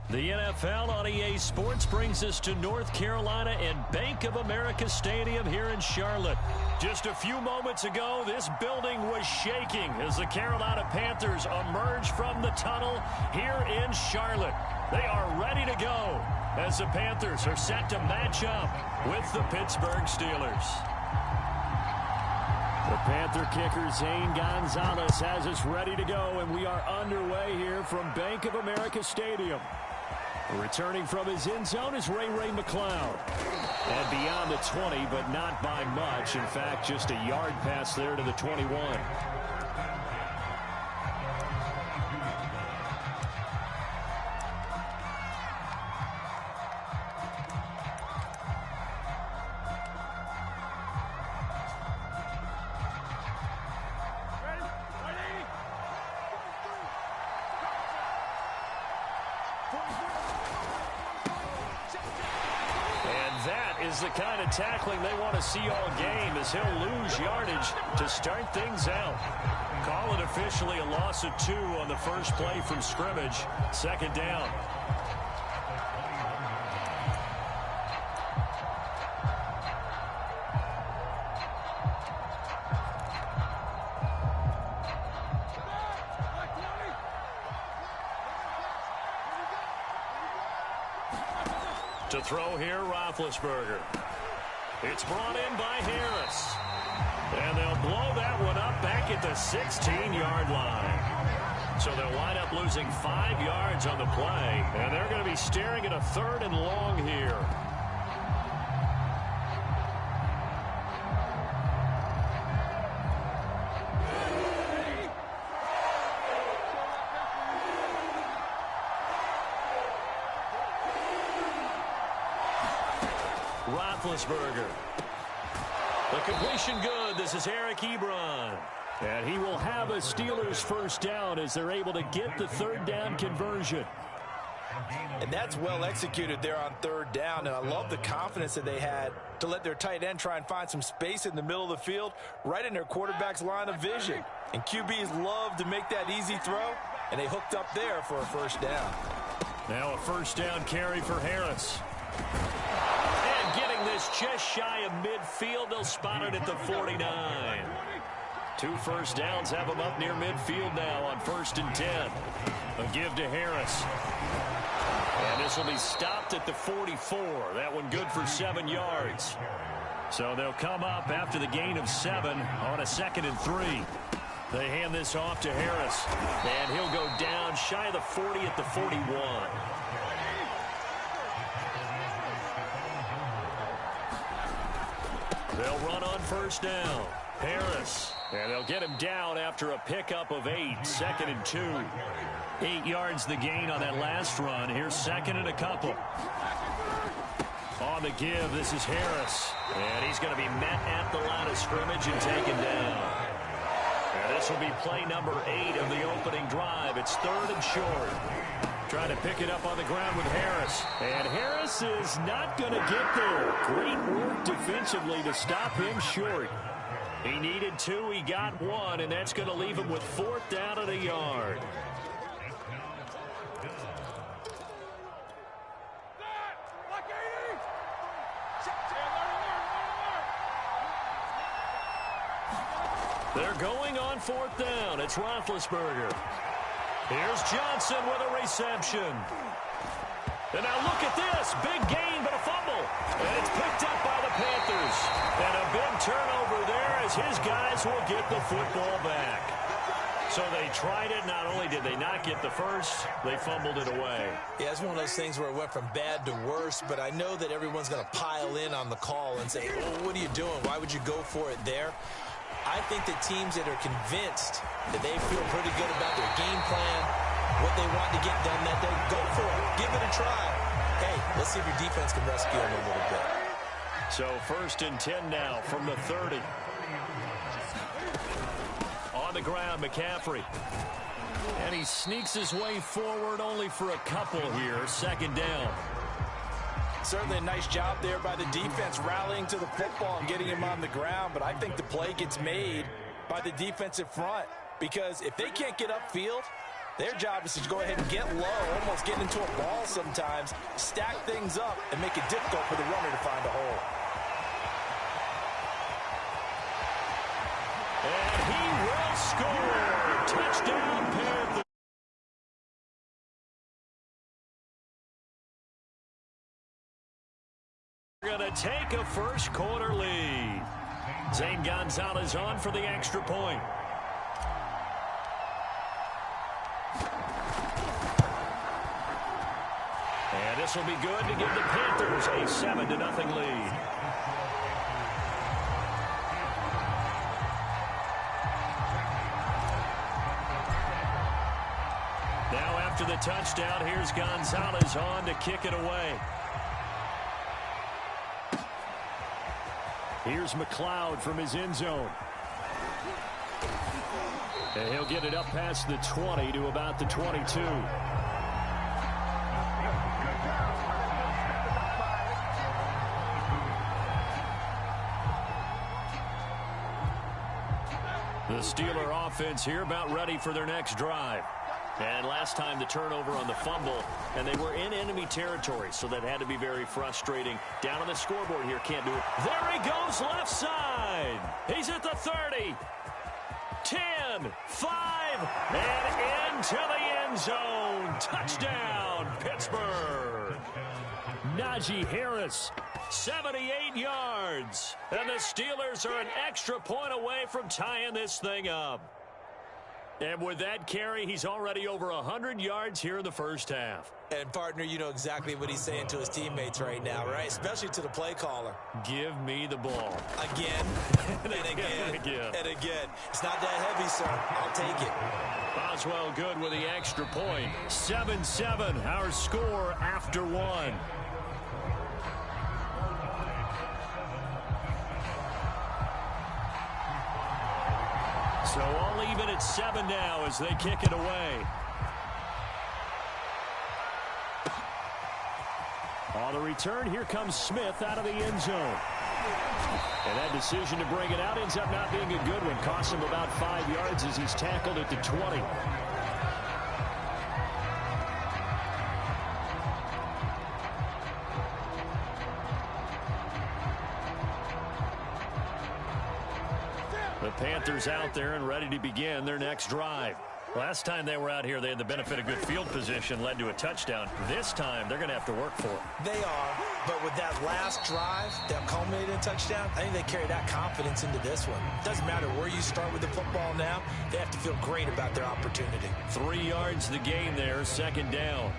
The NFL on EA Sports brings us to North Carolina and Bank of America Stadium here in Charlotte. Just a few moments ago, this building was shaking as the Carolina Panthers emerge from the tunnel here in Charlotte. They are ready to go as the Panthers are set to match up with the Pittsburgh Steelers. The Panther kicker, Zane Gonzalez, has us ready to go, and we are underway here from Bank of America Stadium. Returning from his end zone is Ray McLeod. And beyond the 20, but not by much. In fact, just a yard pass there to the 21. The kind of tackling they want to see all game, as he'll lose yardage to start things out. Call it officially a loss of 2 on the first play from scrimmage. Second down. To throw here, Roethlisberger. It's brought in by Harris. And they'll blow that one up back at the 16-yard line. So they'll wind up losing 5 yards on the play. And they're going to be staring at a 3rd and long here. Roethlisberger. The completion good. This is Eric Ebron. And he will have a Steelers first down as they're able to get the 3rd down conversion. And that's well executed there on 3rd down. And I love the confidence that they had to let their tight end try and find some space in the middle of the field, right in their quarterback's line of vision. And QBs love to make that easy throw, and they hooked up there for a first down. Now a first down carry for Harris. Getting this just shy of midfield. They'll spot it at the 49. 2 first downs have them up near midfield now on 1st and 10. A give to Harris. And this will be stopped at the 44. That one good for 7 yards. So they'll come up after the gain of 7 on a 2nd and 3. They hand this off to Harris. And he'll go down shy of the 40 at the 41. They'll run on first down. Harris. And they'll get him down after a pickup of 8. 2nd and 2. 8 yards the gain on that last run. Here's 2nd and a couple. On the give, this is Harris. And he's going to be met at the line of scrimmage and taken down. And this will be play number 8 of the opening drive. It's 3rd and short. Trying to pick it up on the ground with Harris. And Harris is not going to get there. Great work defensively to stop him short. He needed 2. He got 1. And that's going to leave him with 4th down and a yard. They're going on 4th down. It's Roethlisberger. Here's Johnson with a reception. And now look at this. Big gain, but a fumble. And it's picked up by the Panthers. And a big turnover there as his guys will get the football back. So they tried it. Not only did they not get the first, they fumbled it away. Yeah, it's one of those things where it went from bad to worse, but I know that everyone's going to pile in on the call and say, oh, what are you doing? Why would you go for it there? I think that teams that are convinced that they feel pretty good about their game plan, what they want to get done that day, go for it. Give it a try. Hey, let's see if your defense can rescue them a little bit. So 1st and 10 now from the 30. On the ground, McCaffrey. And he sneaks his way forward only for a couple here. 2nd down. Certainly a nice job there by the defense rallying to the football and getting him on the ground, but I think the play gets made by the defensive front because if they can't get upfield, Their job is to go ahead and get low, almost get into a ball sometimes, stack things up, and make it difficult for the runner to find a hole. And he will score. Touchdown, Panthers. Going to take a first quarter lead. Zane Gonzalez on for the extra point. And this will be good to give the Panthers a 7-0 lead. Now after the touchdown, here's Gonzalez on to kick it away. Here's McLeod from his end zone. And he'll get it up past the 20 to about the 22. The Steeler offense here about ready for their next drive. And last time the turnover on the fumble, and they were in enemy territory, so that had to be very frustrating. Down on the scoreboard here, can't do it. There he goes, left side. He's at the 30, 10, 5, and into the end zone. Touchdown, Pittsburgh. Najee Harris, 78 yards. And the Steelers are an extra point away from tying this thing up. And with that carry, he's already over 100 yards here in the first half. And, partner, you know exactly what he's saying to his teammates right now, right? Especially to the play caller. Give me the ball. Again, and again, and again. It's not that heavy, sir. I'll take it. Boswell good with the extra point. 7-7, our score after one. So all even at 7 now as they kick it away. On the return, here comes Smith out of the end zone. And that decision to bring it out ends up not being a good one. Costs him about 5 yards as he's tackled at the 20. The Panthers out there and ready to begin their next drive. Last time they were out here, they had the benefit of good field position, led to a touchdown. This time, they're going to have to work for it. They are, but with that last drive that culminated in a touchdown, I think they carry that confidence into this one. Doesn't matter where you start with the football now, they have to feel great about their opportunity. 3 yards the gain there, second down.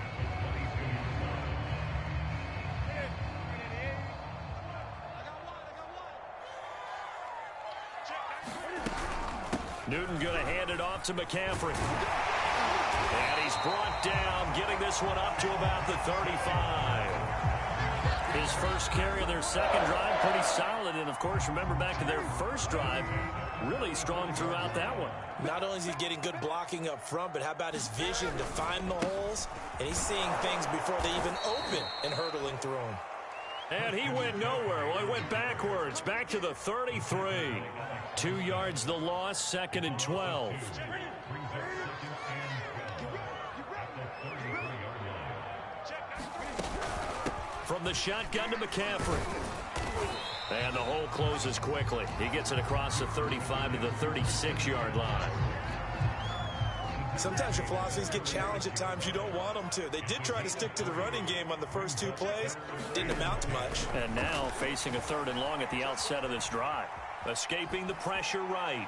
Newton going to hand it off to McCaffrey. And he's brought down, getting this one up to about the 35. His first carry of their second drive, pretty solid. And, of course, remember back to their first drive, really strong throughout that one. Not only is he getting good blocking up front, but how about his vision to find the holes? And he's seeing things before they even open and hurdling through them. And he went nowhere. Well, he went backwards, back to the 33. 2 yards the loss, second and 12. From the shotgun to McCaffrey. And the hole closes quickly. He gets it across the 35 to the 36-yard line. Sometimes your philosophies get challenged at times you don't want them to. They did try to stick to the running game on the first 2 plays. Didn't amount to much. And now facing a 3rd and long at the outset of this drive. Escaping the pressure right.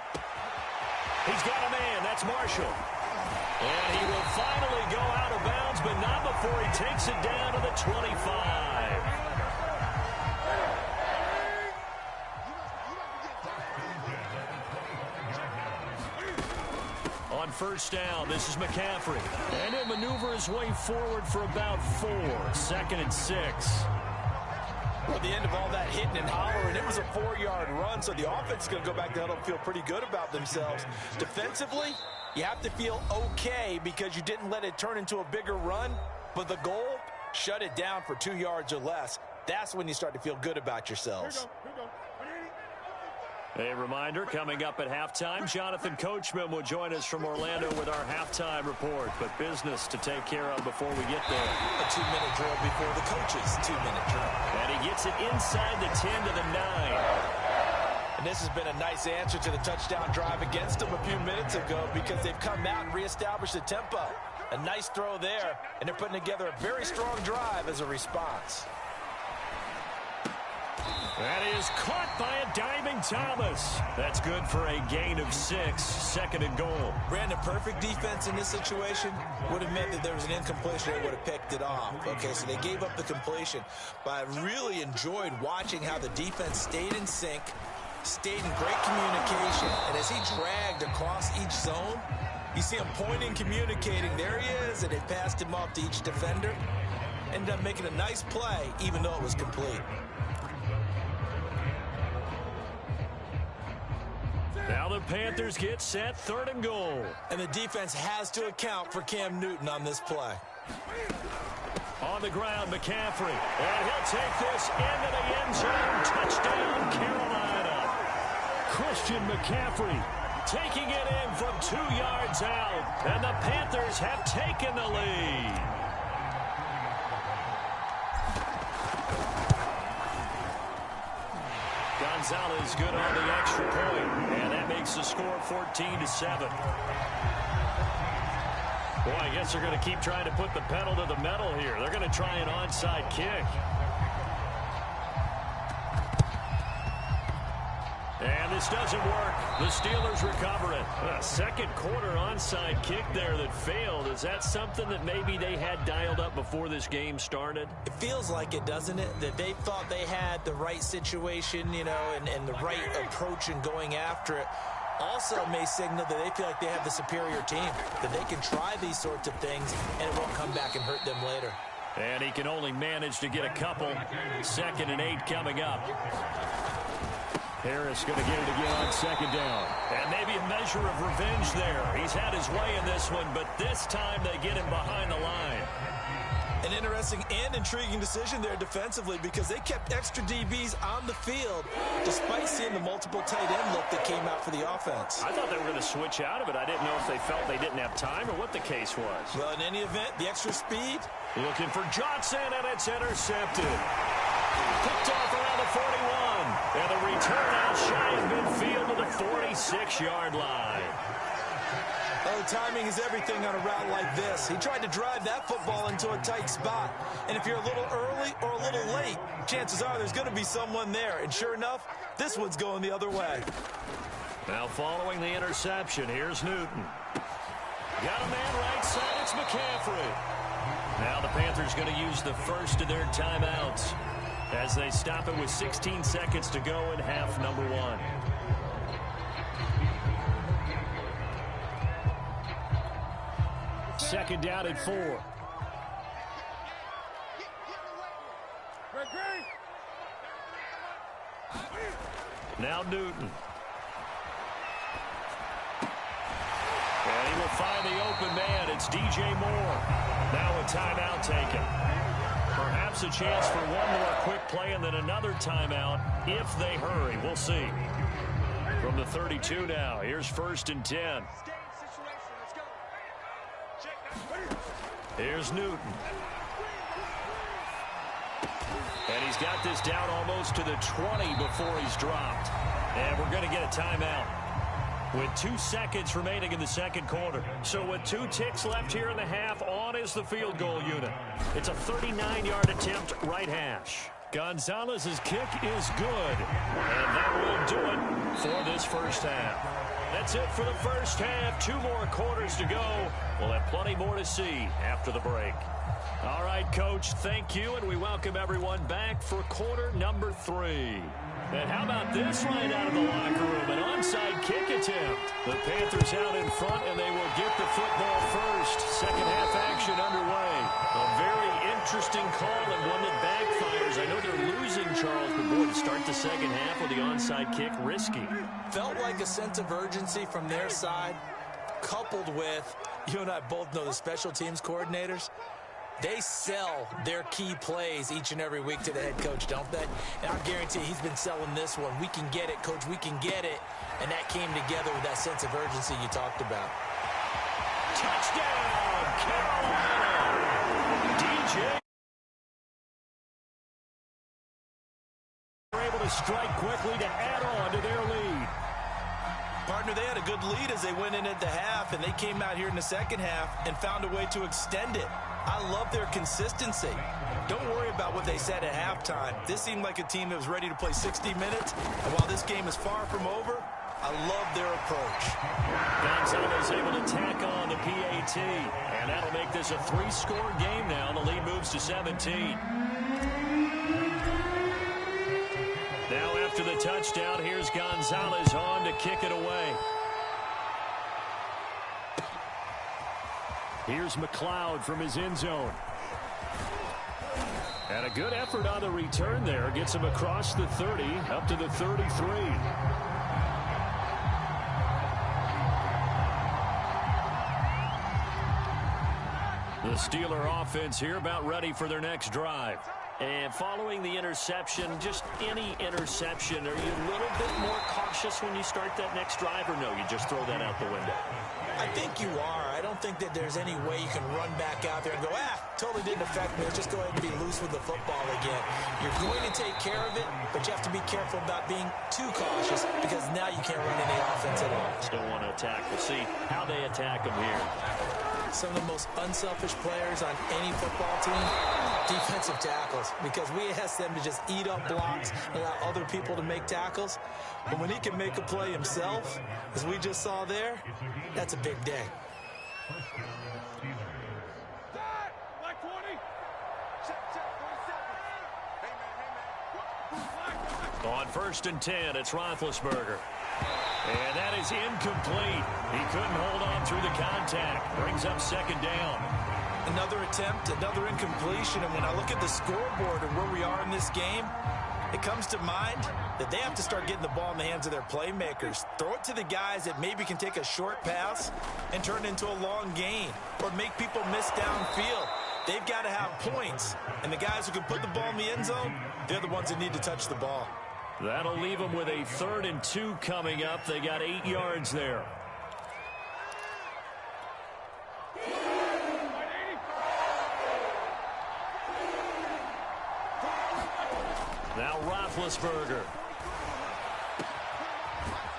He's got a man. That's Marshall. And he will finally go out of bounds, but not before he takes it down to the 25. On first down, this is McCaffrey. And he'll maneuver his way forward for about 4. 2nd and 6. At the end of all that hitting and hollering, it was a 4-yard run, so the offense is going to go back to huddle and feel pretty good about themselves. Defensively, you have to feel okay because you didn't let it turn into a bigger run, but the goal, shut it down for 2 yards or less. That's when you start to feel good about yourselves. A reminder, coming up at halftime, Jonathan Coachman will join us from Orlando with our halftime report. But business to take care of before we get there. A 2-minute drill before the coach's 2-minute drill. And he gets it inside the 10 to the 9. And this has been a nice answer to the touchdown drive against them a few minutes ago because they've come out and reestablished the tempo. A nice throw there, and they're putting together a very strong drive as a response. That is caught by a diving Thomas. That's good for a gain of 6, 2nd and goal. Brandon, perfect defense in this situation would have meant that there was an incompletion. They would have picked it off. Okay, so they gave up the completion. But I really enjoyed watching how the defense stayed in sync, stayed in great communication. And as he dragged across each zone, you see him pointing, communicating. There he is, and they passed him off to each defender. Ended up making a nice play, even though it was complete. Now the Panthers get set, 3rd and goal. And the defense has to account for Cam Newton on this play. On the ground, McCaffrey. And he'll take this into the end zone. Touchdown, Carolina. Christian McCaffrey taking it in from 2 yards out. And the Panthers have taken the lead. Gonzalez good on the extra point, and that makes the score 14-7. Boy, I guess they're going to keep trying to put the pedal to the metal here. They're going to try an onside kick. And this doesn't work. The Steelers recover it. A second quarter onside kick there that failed. Is that something that maybe they had dialed up before this game started? It feels like it, doesn't it? That they thought they had the right situation, you know, and the right approach in going after it. Also may signal that they feel like they have the superior team, that they can try these sorts of things and it won't come back and hurt them later. And he can only manage to get a couple. 2nd and 8 coming up. Harris going to get it again on 2nd down. And maybe a measure of revenge there. He's had his way in this one, but this time they get him behind the line. An interesting and intriguing decision there defensively because they kept extra DBs on the field despite seeing the multiple tight end look that came out for the offense. I thought they were going to switch out of it. I didn't know if they felt they didn't have time or what the case was. Well, in any event, the extra speed. Looking for Johnson, and it's intercepted. Picked off around the 41. And the return out shy of midfield to the 46-yard line. Oh, timing is everything on a route like this. He tried to drive that football into a tight spot. And if you're a little early or a little late, chances are there's going to be someone there. And sure enough, this one's going the other way. Now following the interception, here's Newton. Got a man right side, it's McCaffrey. Now the Panthers going to use the first of their timeouts as they stop it with 16 seconds to go in half number 1. Second down at 4. Now Newton. And he will find the open man. It's DJ Moore. Now a timeout taken. Perhaps a chance for one more quick play and then another timeout if they hurry. We'll see. From the 32 now, here's 1st and 10. Here's Newton. And he's got this down almost to the 20 before he's dropped. And we're going to get a timeout with 2 seconds remaining in the second quarter. So with 2 ticks left here in the half, on is the field goal unit. It's a 39-yard attempt, right hash. Gonzalez's kick is good. And that will do it for this first half. That's it for the first half. 2 more quarters to go. We'll have plenty more to see after the break. All right, Coach, thank you, and we welcome everyone back for quarter number 3. And how about this right out of the locker room? An onside kick attempt. The Panthers out in front, and they will get the football first. Second half action underway. A very interesting call and one that backfires. I know they're losing, Charles, but boy, to start the second half with the onside kick, risky. Felt like a sense of urgency from their side, coupled with, you and I both know the special teams coordinators. They sell their key plays each and every week to the head coach, don't they? And I guarantee he's been selling this one. We can get it, coach. We can get it. And that came together with that sense of urgency you talked about. Touchdown, Carolina! DJ were able to strike quickly to add on to their lead. Partner, they had a good lead as they went in at the half, and they came out here in the second half and found a way to extend it. I love their consistency. Don't worry about what they said at halftime. This seemed like a team that was ready to play 60 minutes, and while this game is far from over, I love their approach. Gonzalez able to tack on the PAT, and that'll make this a 3-score game now. The lead moves to 17. Now after the touchdown, here's Gonzalez on to kick it away. Here's McLeod from his end zone. And a good effort on the return there. Gets him across the 30, up to the 33. The Steeler offense here about ready for their next drive. And following the interception, just any interception, are you a little bit more cautious when you start that next drive, or no, you just throw that out the window? I think you are. I don't think that there's any way you can run back out there and go, totally didn't affect me. Let's just go ahead and be loose with the football again. You're going to take care of it, but you have to be careful about being too cautious because now you can't run any offense at all. Still want to attack. We'll see how they attack them here. Some of the most unselfish players on any football team, defensive tackles, because we ask them to just eat up blocks and allow other people to make tackles. But when he can make a play himself, as we just saw there, that's a big day. On 1st and 10, it's Roethlisberger. And that is incomplete. He couldn't hold on through the contact. Brings up 2nd down. Another attempt, another incompletion. And when I look at the scoreboard and where we are in this game, it comes to mind that they have to start getting the ball in the hands of their playmakers. Throw it to the guys that maybe can take a short pass and turn it into a long gain or make people miss downfield. They've got to have points. And the guys who can put the ball in the end zone, they're the ones that need to touch the ball. That'll leave them with a 3rd and 2 coming up. They got 8 yards there. Now Roethlisberger.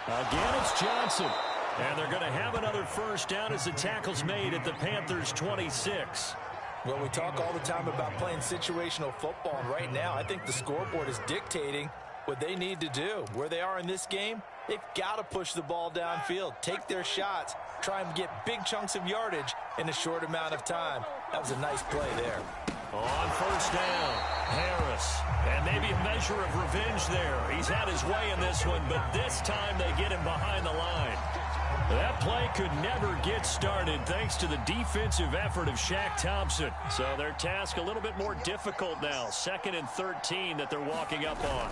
Again, it's Johnson. And they're going to have another 1st down as the tackle's made at the Panthers' 26. Well, we talk all the time about playing situational football, and right now I think the scoreboard is dictating what they need to do. Where they are in this game, they've got to push the ball downfield, take their shots, try and get big chunks of yardage in a short amount of time. That was a nice play there. On 1st down, Harris. And maybe a measure of revenge there. He's had his way in this one, but this time they get him behind the line. That play could never get started thanks to the defensive effort of Shaq Thompson. So their task a little bit more difficult now. 2nd and 13 that they're walking up on.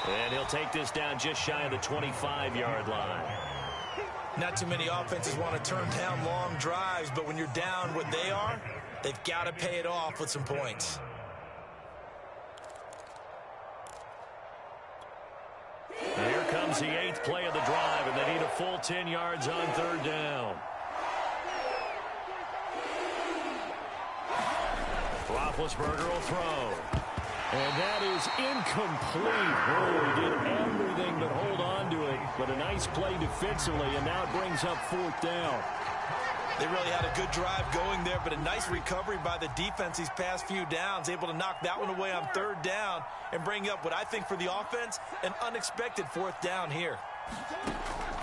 And he'll take this down just shy of the 25-yard line. Not too many offenses want to turn down long drives, but when you're down what they are, they've got to pay it off with some points. Here comes the 8th play of the drive, and they need a full 10 yards on 3rd down. Roethlisberger will throw. And that is incomplete. Oh, he did everything but hold on to it. But a nice play defensively, and now it brings up 4th down. They really had a good drive going there, but a nice recovery by the defense these past few downs, able to knock that one away on 3rd down and bring up what I think for the offense, an unexpected 4th down here.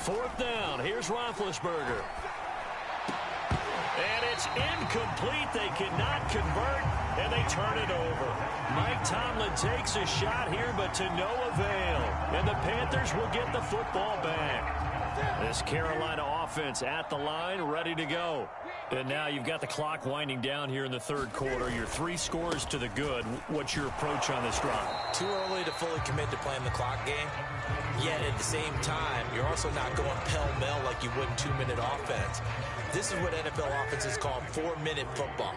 4th down. Here's Roethlisberger. And it's incomplete. They cannot convert, and they turn it over. Mike Tomlin takes a shot here, but to no avail. And the Panthers will get the football back. This Carolina offense at the line, ready to go. And now you've got the clock winding down here in the third quarter. You're 3 scores to the good. What's your approach on this drive? Too early to fully commit to playing the clock game. Yet at the same time, you're also not going pell-mell like you would in 2-minute offense. This is what NFL offenses call 4-minute football.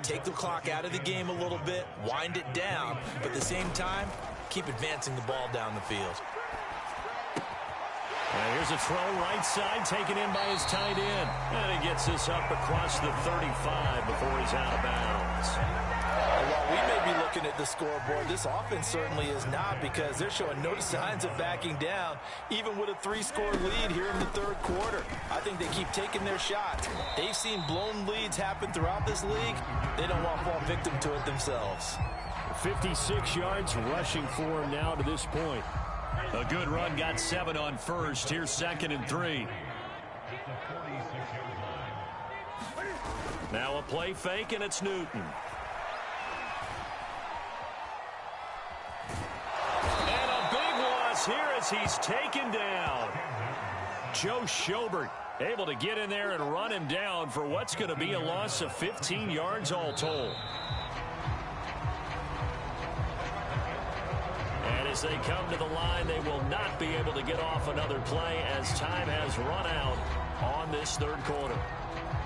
Take the clock out of the game a little bit, wind it down, but at the same time, keep advancing the ball down the field. Here's a throw right side, taken in by his tight end. And he gets this up across the 35 before he's out of bounds. While we may be looking at the scoreboard, this offense certainly is not, because they're showing no signs of backing down, even with a 3-score lead here in the third quarter. I think they keep taking their shots. They've seen blown leads happen throughout this league. They don't want to fall victim to it themselves. 56 yards rushing for him now to this point. A good run, got 7 on first. Here's 2nd and 3. Now a play fake, and it's Newton. And a big loss here as he's taken down. Joe Schobert able to get in there and run him down for what's going to be a loss of 15 yards all told. As they come to the line, they will not be able to get off another play as time has run out on this third quarter.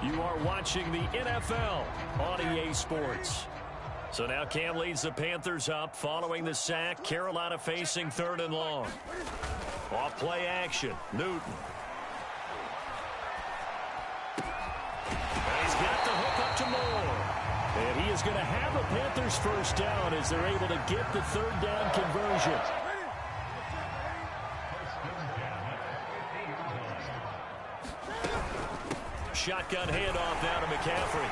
You are watching the NFL on EA Sports. So now Cam leads the Panthers up following the sack. Carolina facing 3rd and long. Off play action. Newton. And he's got the hook up to Moore. And he is going to have a Panthers first down as they're able to get the 3rd down conversion. Shotgun handoff now to McCaffrey.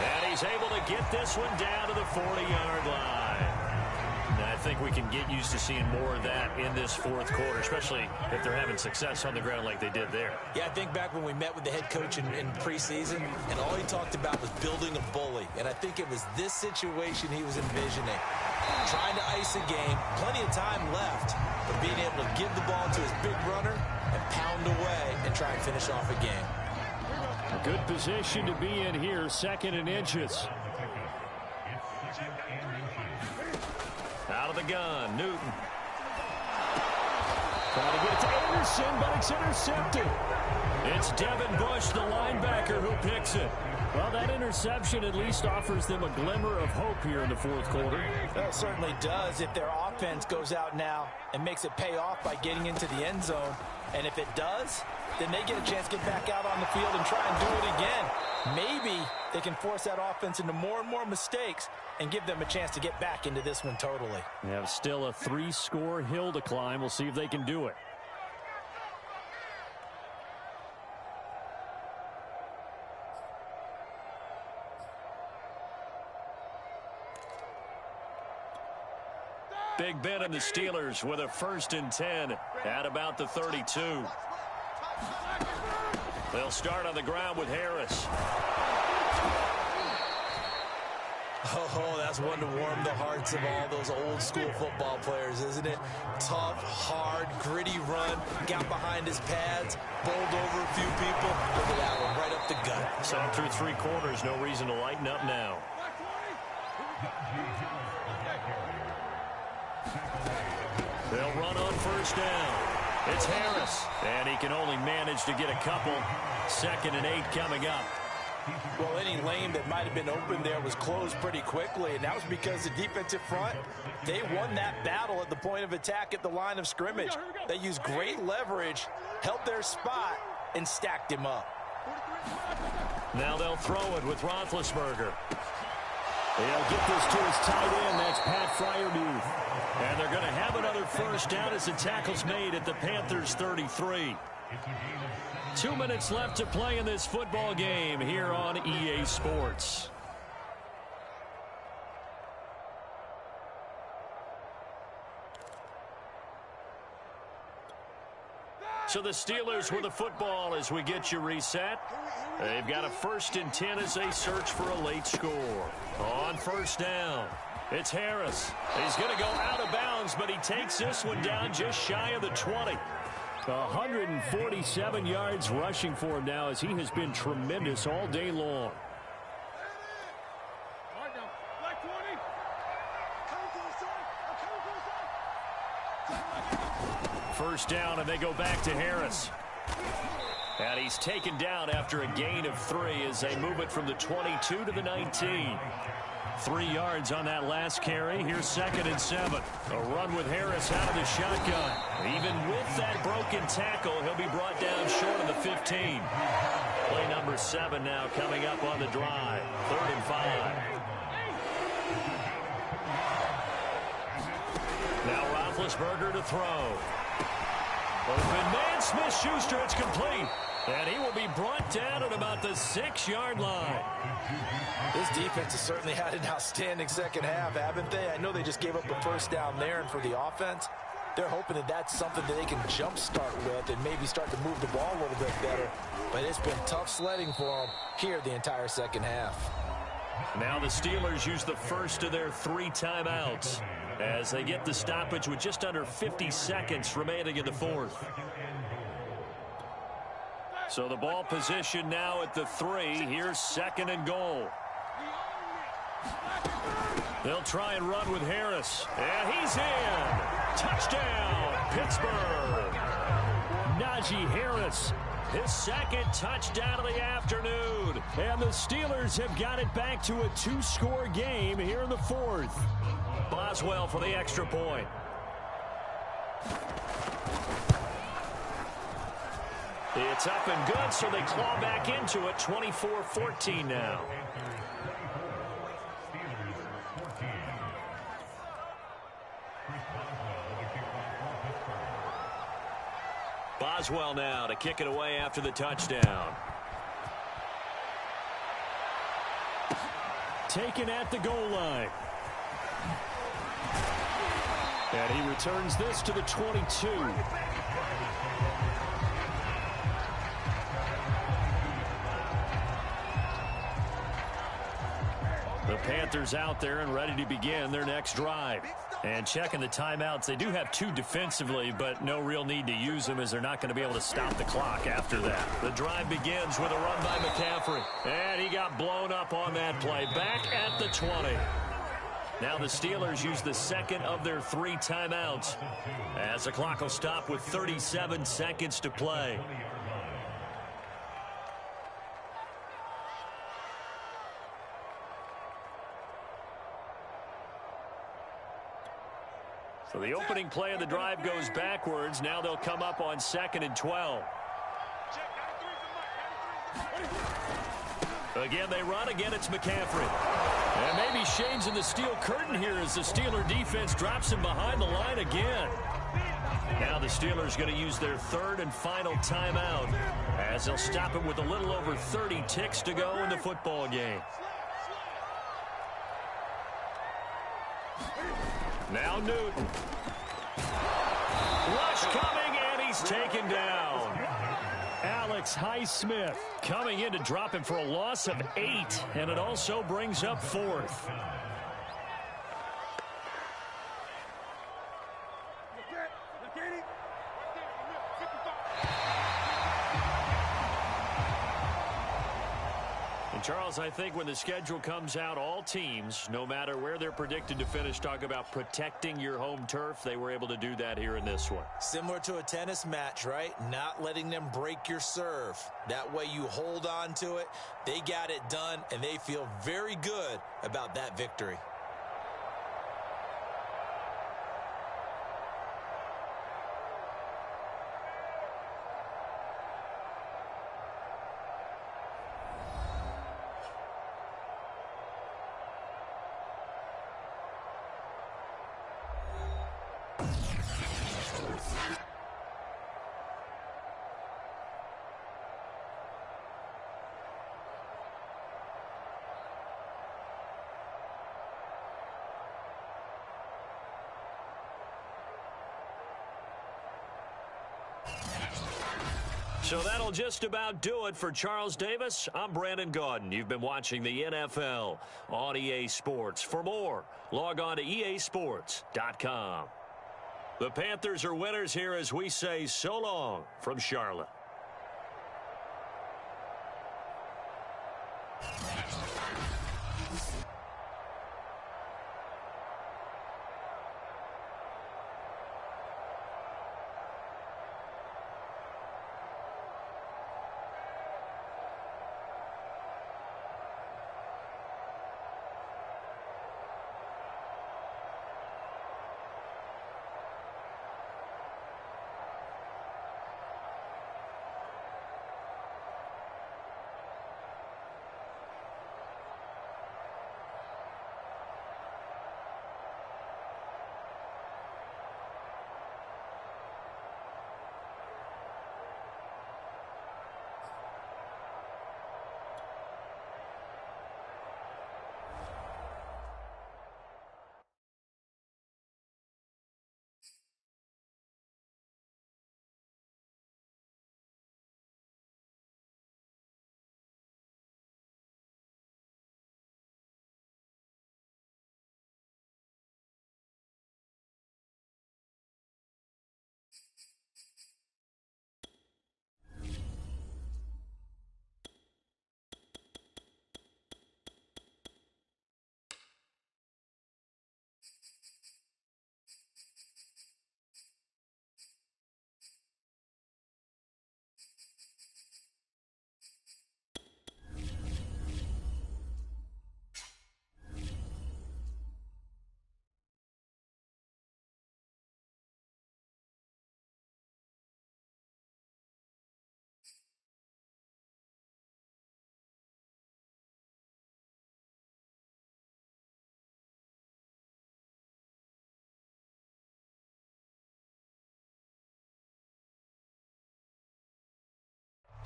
And he's able to get this one down to the 40-yard line. I think we can get used to seeing more of that in this fourth quarter, especially if they're having success on the ground like they did there. Yeah, I think back when we met with the head coach in preseason, and all he talked about was building a bully. And I think it was this situation he was envisioning. Trying to ice a game, plenty of time left, but being able to give the ball to his big runner and pound away and try and finish off a game. A good position to be in here, 2nd and inches. Out of the gun, Newton. Trying to get it to Anderson, but it's intercepted. It's Devin Bush, the linebacker, who picks it. Well, that interception at least offers them a glimmer of hope here in the fourth quarter. Well, it certainly does if their offense goes out now and makes it pay off by getting into the end zone. And if it does, then they get a chance to get back out on the field and try and do it again. Maybe they can force that offense into more and more mistakes and give them a chance to get back into this one totally. They have still a 3-score hill to climb. We'll see if they can do it. Big Ben and the Steelers with a 1st and 10 at about the 32. They'll start on the ground with Harris. Oh, that's one to warm the hearts of all those old school football players, isn't it? Tough, hard, gritty run, got behind his pads, bowled over a few people. Look at that one, right up the gut. So through 3 quarters, no reason to lighten up now. They'll run on 1st down. It's Harris, and he can only manage to get a couple. 2nd and 8 coming up. Well, any lane that might have been open there was closed pretty quickly, and that was because the defensive front, they won that battle at the point of attack at the line of scrimmage. They used great leverage, held their spot, and stacked him up. Now they'll throw it with Roethlisberger. They'll get this to his tight end. That's Pat Freiermuth. And they're going to have another 1st down as the tackle's made at the Panthers' 33. 2 minutes left to play in this football game here on EA Sports. So the Steelers with the football as we get you reset. They've got a 1st and 10 as they search for a late score. On 1st down, it's Harris. He's going to go out of bounds, but he takes this one down just shy of the 20. 147 yards rushing for him now as he has been tremendous all day long. First down, and they go back to Harris. And he's taken down after a gain of 3 as they move it from the 22 to the 19. 3 yards on that last carry. Here's 2nd and 7. A run with Harris out of the shotgun. Even with that broken tackle, he'll be brought down short of the 15. Play number 7 now coming up on the drive. 3rd and 5. Now Roethlisberger to throw. Open man, Smith-Schuster, it's complete. And he will be brought down at about the 6-yard line. This defense has certainly had an outstanding second half, haven't they? I know they just gave up a first down there, and for the offense, they're hoping that that's something that they can jumpstart with and maybe start to move the ball a little bit better. But it's been tough sledding for them here the entire second half. Now the Steelers use the first of their 3 timeouts as they get the stoppage with just under 50 seconds remaining in the 4th. So the ball position now at the 3. Here's 2nd and goal. They'll try and run with Harris. And he's in. Touchdown, Pittsburgh. Najee Harris, his 2nd touchdown of the afternoon. And the Steelers have got it back to a 2-score game here in the 4th. Boswell for the extra point. It's up and good, so they claw back into it. 24-14 now. Boswell now to kick it away after the touchdown. Taken at the goal line. And he returns this to the 22. The Panthers out there and ready to begin their next drive. And checking the timeouts, they do have 2 defensively, but no real need to use them as they're not going to be able to stop the clock after that. The drive begins with a run by McCaffrey. And he got blown up on that play. Back at the 20. Now the Steelers use the 2nd of their 3 timeouts as the clock will stop with 37 seconds to play. So the opening play of the drive goes backwards. Now they'll come up on 2nd and 12. Again, they run. Again, it's McCaffrey. And maybe Shane's in the steel curtain here as the Steeler defense drops him behind the line again. Now the Steelers going to use their 3rd and final timeout as they'll stop it with a little over 30 ticks to go in the football game. Now Newton. Rush coming, and he's taken down. Alex Highsmith coming in to drop him for a loss of 8, and it also brings up 4th. Charles, I think when the schedule comes out, all teams, no matter where they're predicted to finish, talk about protecting your home turf. They were able to do that here in this one. Similar to a tennis match, right? Not letting them break your serve. That way you hold on to it. They got it done, and they feel very good about that victory. So that'll just about do it for Charles Davis. I'm Brandon Gaudin. You've been watching the NFL on EA Sports. For more, log on to easports.com. The Panthers are winners here as we say so long from Charlotte.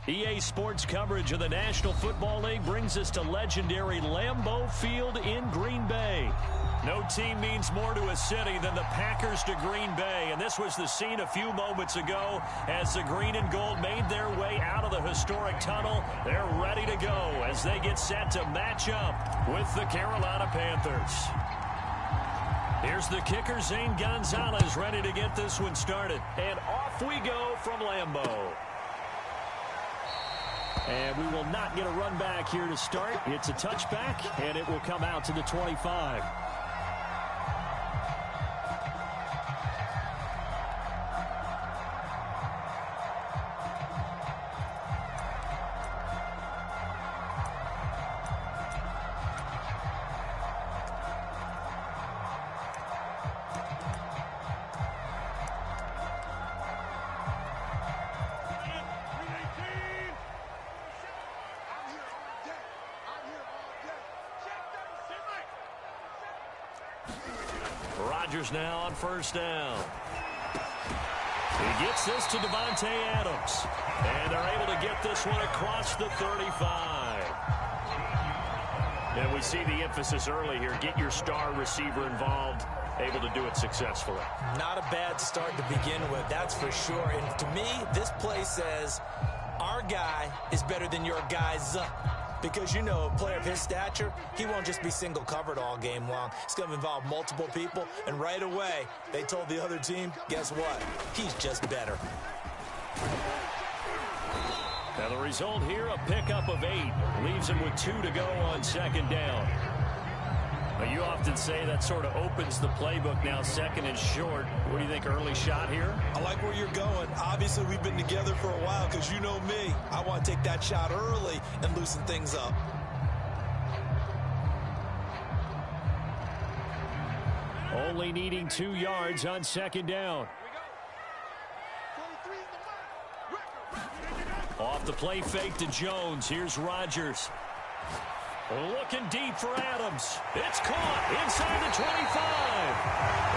EA Sports coverage of the National Football League brings us to legendary Lambeau Field in Green Bay. No team means more to a city than the Packers to Green Bay, and this was the scene a few moments ago as the green and gold made their way out of the historic tunnel. They're ready to go as they get set to match up with the Carolina Panthers. Here's the kicker, Zane Gonzalez, ready to get this one started. And off we go from Lambeau. And we will not get a run back here to start. It's a touchback, and it will come out to the 25. Rodgers now on first down. He gets this to Devontae Adams. And they're able to get this one across the 35. And we see the emphasis early here. Get your star receiver involved. Able to do it successfully. Not a bad start to begin with, that's for sure. And to me, this play says our guy is better than your guy's because, you know, a player of his stature, he won't just be single covered all game long. It's going to involve multiple people, and right away, they told the other team, guess what? He's just better. Now the result here, a pickup of 8. Leaves him with 2 to go on second down. Now you often say that sort of opens the playbook now, second and short. What do you think, early shot here? I like where you're going. Obviously, we've been together for a while because you know me. I want to take that shot early and loosen things up. Only needing 2 yards on second down. Off the play fake to Jones. Here's Rodgers. Looking deep for Adams. It's caught inside the 25.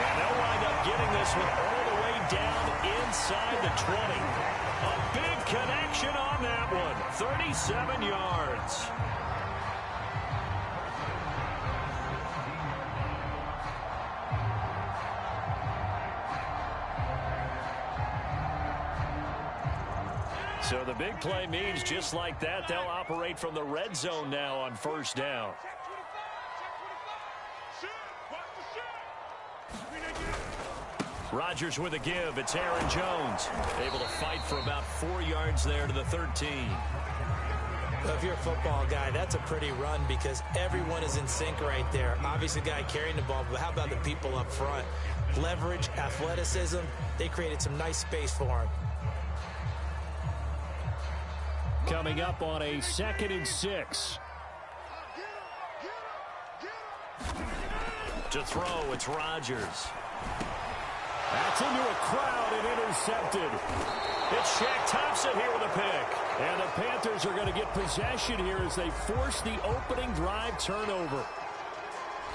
And they'll wind up getting this one all the way down inside the 20. A big connection on that one. 37 yards. So the big play means just like that, they'll operate from the red zone now on first down. Rodgers with a give. It's Aaron Jones. Able to fight for about 4 yards there to the 13. Well, if you're a football guy, that's a pretty run because everyone is in sync right there. Obviously, the guy carrying the ball, but how about the people up front? Leverage, athleticism, they created some nice space for him. Coming up on a 2nd and 6. To throw, it's Rodgers. That's into a crowd and intercepted. It's Shaq Thompson here with a pick. And the Panthers are going to get possession here as they force the opening drive turnover.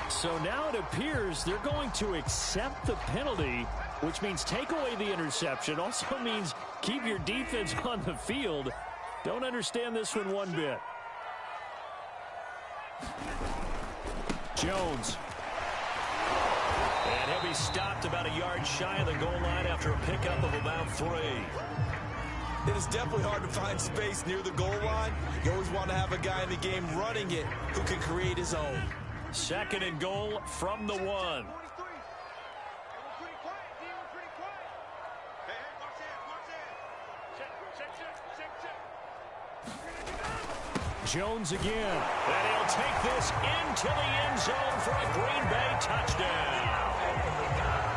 So now it appears they're going to accept the penalty, which means take away the interception. Also means keep your defense on the field. Don't understand this one bit. Jones. And he'll be stopped about a yard shy of the goal line after a pickup of about 3. It is definitely hard to find space near the goal line. You always want to have a guy in the game running it who can create his own. 2nd and goal from the 1. Jones again. And he'll take this into the end zone for a Green Bay touchdown.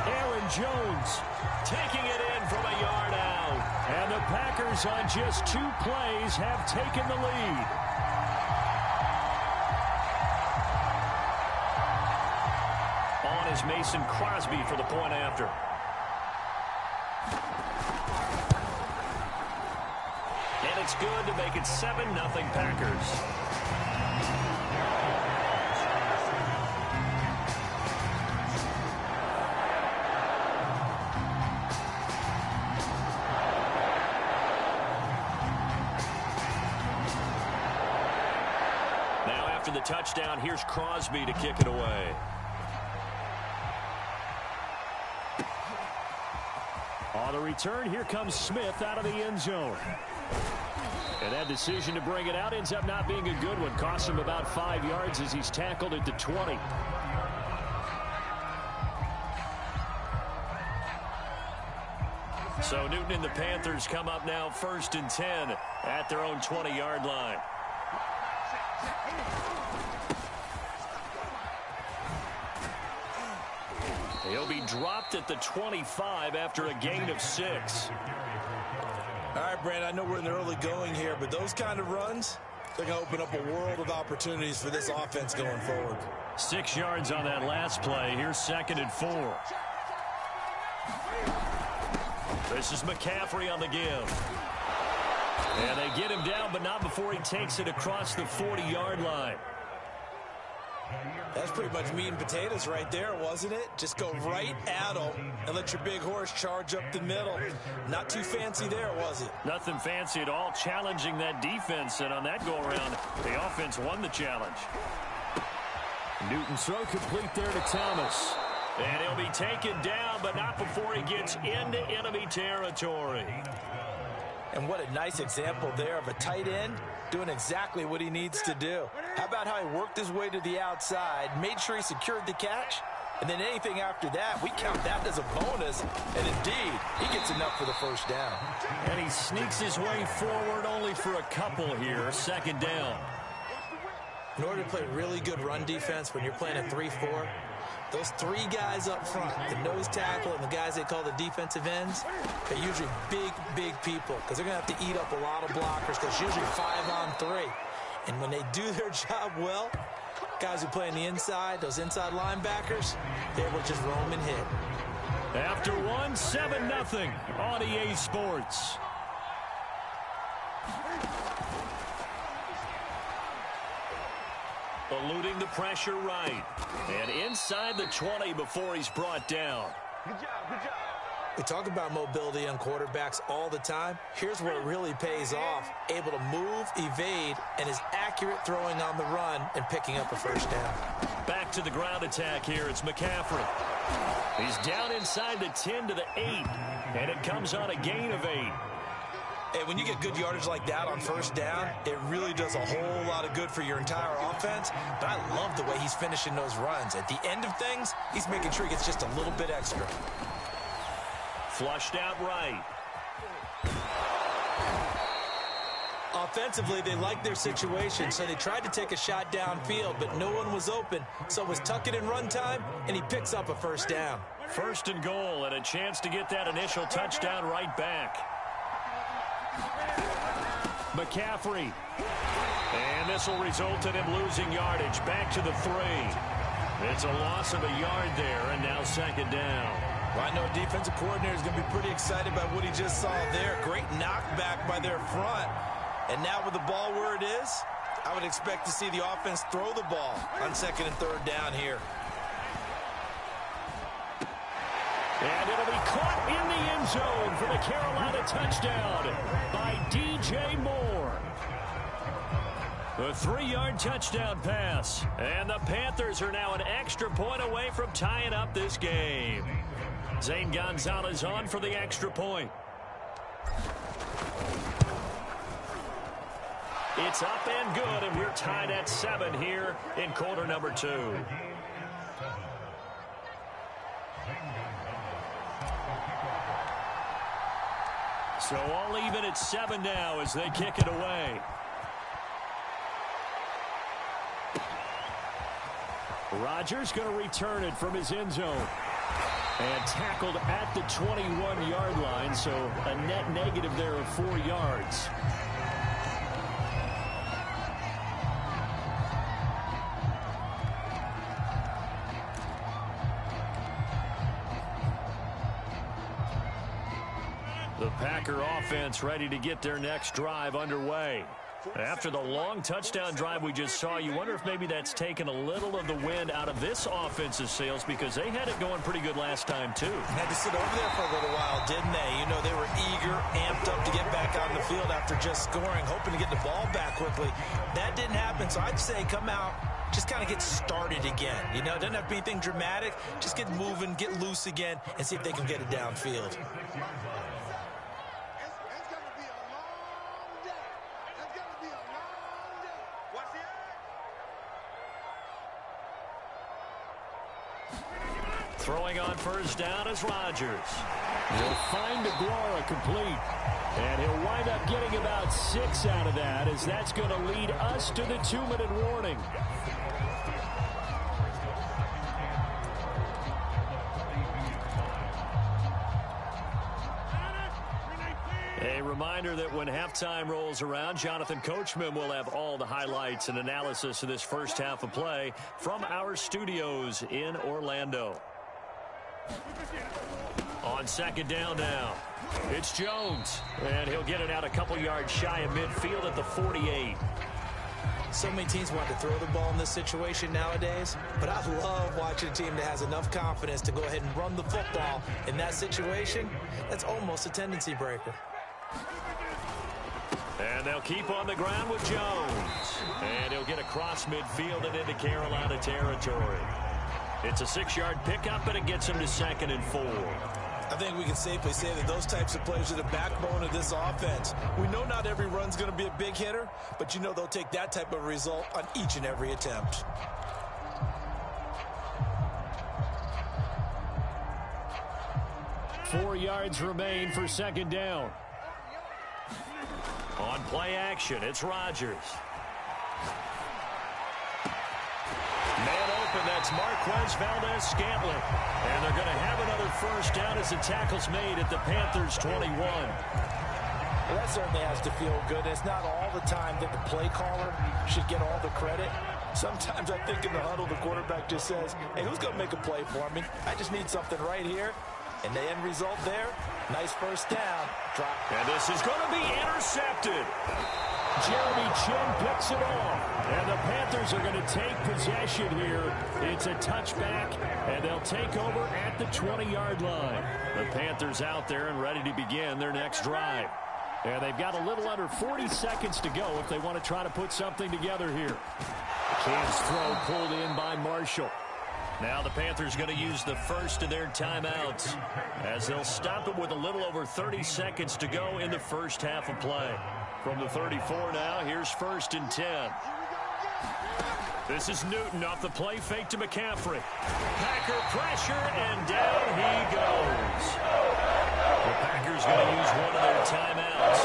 Aaron Jones taking it in from a yard out. And the Packers on just 2 plays have taken the lead. On is Mason Crosby for the point after. And it's good to make it 7-0 Packers. Now after the touchdown, here's Crosby to kick it away. On the return, here comes Smith out of the end zone. And that decision to bring it out ends up not being a good one. Costs him about 5 yards as he's tackled at the 20. So Newton and the Panthers come up now 1st and 10 at their own 20-yard line. He'll be dropped at the 25 after a gain of 6. All right, Brandon, I know we're in the early going here, but those kind of runs, they're going to open up a world of opportunities for this offense going forward. 6 yards on that last play. Here's 2nd and 4. This is McCaffrey on the give. And they get him down, but not before he takes it across the 40-yard line. That's pretty much meat and potatoes right there, wasn't it? Just go right at them and let your big horse charge up the middle. Not too fancy there, was it? Nothing fancy at all, challenging that defense. And on that go-around, the offense won the challenge. Newton's throw complete there to Thomas. And he'll be taken down, but not before he gets into enemy territory. And what a nice example there of a tight end doing exactly what he needs to do. How about how he worked his way to the outside, made sure he secured the catch, and then anything after that, we count that as a bonus. And indeed, he gets enough for the first down. And he sneaks his way forward only for a couple here. 2nd down. In order to play really good run defense when you're playing a 3-4, those 3 guys up front, the nose tackle and the guys they call the defensive ends, they're usually big people because they're going to have to eat up a lot of blockers because usually 5-on-3. And when they do their job well, guys who play on the inside, those inside linebackers, they will just roam and hit. After 1, 7-0 on EA Sports. Eluding the pressure right. And inside the 20 before he's brought down. Good job. We talk about mobility on quarterbacks all the time. Here's where it really pays off. Able to move, evade, and is accurate throwing on the run and picking up a first down. Back to the ground attack here. It's McCaffrey. He's down inside the 10 to the 8. And it comes on a gain of 8. And when you get good yardage like that on first down, it really does a whole lot of good for your entire offense. But I love the way he's finishing those runs. At the end of things, he's making sure he gets just a little bit extra. Flushed out right. Offensively, they liked their situation, so they tried to take a shot downfield, but no one was open. So it was tuck it in run time, and he picks up a first down. First and goal, and a chance to get that initial touchdown right back. McCaffrey. And this will result in him losing yardage. Back to the 3. It's a loss of a yard there, and now second down. Well, I know a defensive coordinator is going to be pretty excited about what he just saw there. Great knockback by their front. And now with the ball where it is, I would expect to see the offense throw the ball on second and third down here. And it'll be caught in the end zone for the Carolina touchdown by DJ Moore. A 3-yard touchdown pass. And the Panthers are now an extra point away from tying up this game. Zane Gonzalez on for the extra point. It's up and good, and we're tied at 7 here in quarter number 2. So all even at 7 now as they kick it away. Rodgers going to return it from his end zone. And tackled at the 21-yard line, so a net negative there of 4 yards. The Packer offense ready to get their next drive underway. After the long touchdown drive we just saw, you wonder if maybe that's taken a little of the wind out of this offense's sails because they had it going pretty good last time, too. Had to sit over there for a little while, didn't they? You know, they were eager, amped up to get back out on the field after just scoring, hoping to get the ball back quickly. That didn't happen, so I'd say come out, just kind of get started again. You know, it doesn't have to be anything dramatic. Just get moving, get loose again, and see if they can get it downfield. Throwing on first down is Rodgers. He'll find Aguara complete. And he'll wind up getting about 6 out of that, as that's going to lead us to the 2-minute warning. A reminder that when halftime rolls around, Jonathan Coachman will have all the highlights and analysis of this first half of play from our studios in Orlando. On second down now, it's Jones, and he'll get it out a couple yards shy of midfield at the 48. So many teams want to throw the ball in this situation nowadays, but I love watching a team that has enough confidence to go ahead and run the football in that situation. That's almost a tendency breaker. And they'll keep on the ground with Jones, and he'll get across midfield and into Carolina territory. It's a 6-yard pickup, and it gets him to second and 4. I think we can safely say that those types of players are the backbone of this offense. We know not every run's going to be a big hitter, but you know they'll take that type of result on each and every attempt. Four yards remain for second down. On play action, it's Rodgers. Man open, that's Marquez Valdez-Scantling. And they're going to have another first down as the tackle's made at the Panthers' 21. Well, that certainly has to feel good. It's not all the time that the play caller should get all the credit. Sometimes I think in the huddle, the quarterback just says, hey, who's going to make a play for me? I just need something right here. And the end result there, nice first down. Drop. And this is going to be intercepted. Jeremy Chin picks it off. And the Panthers are going to take possession here. It's a touchback, and they'll take over at the 20-yard line. The Panthers out there and ready to begin their next drive. And they've got a little under 40 seconds to go if they want to try to put something together here. Cam's throw pulled in by Marshall. Now the Panthers going to use the first of their timeouts as they'll stop it with a little over 30 seconds to go in the first half of play. From the 34 now, here's 1st and 10. This is Newton off the play fake to McCaffrey. Packer pressure, and down he goes. The Packers going to use one of their timeouts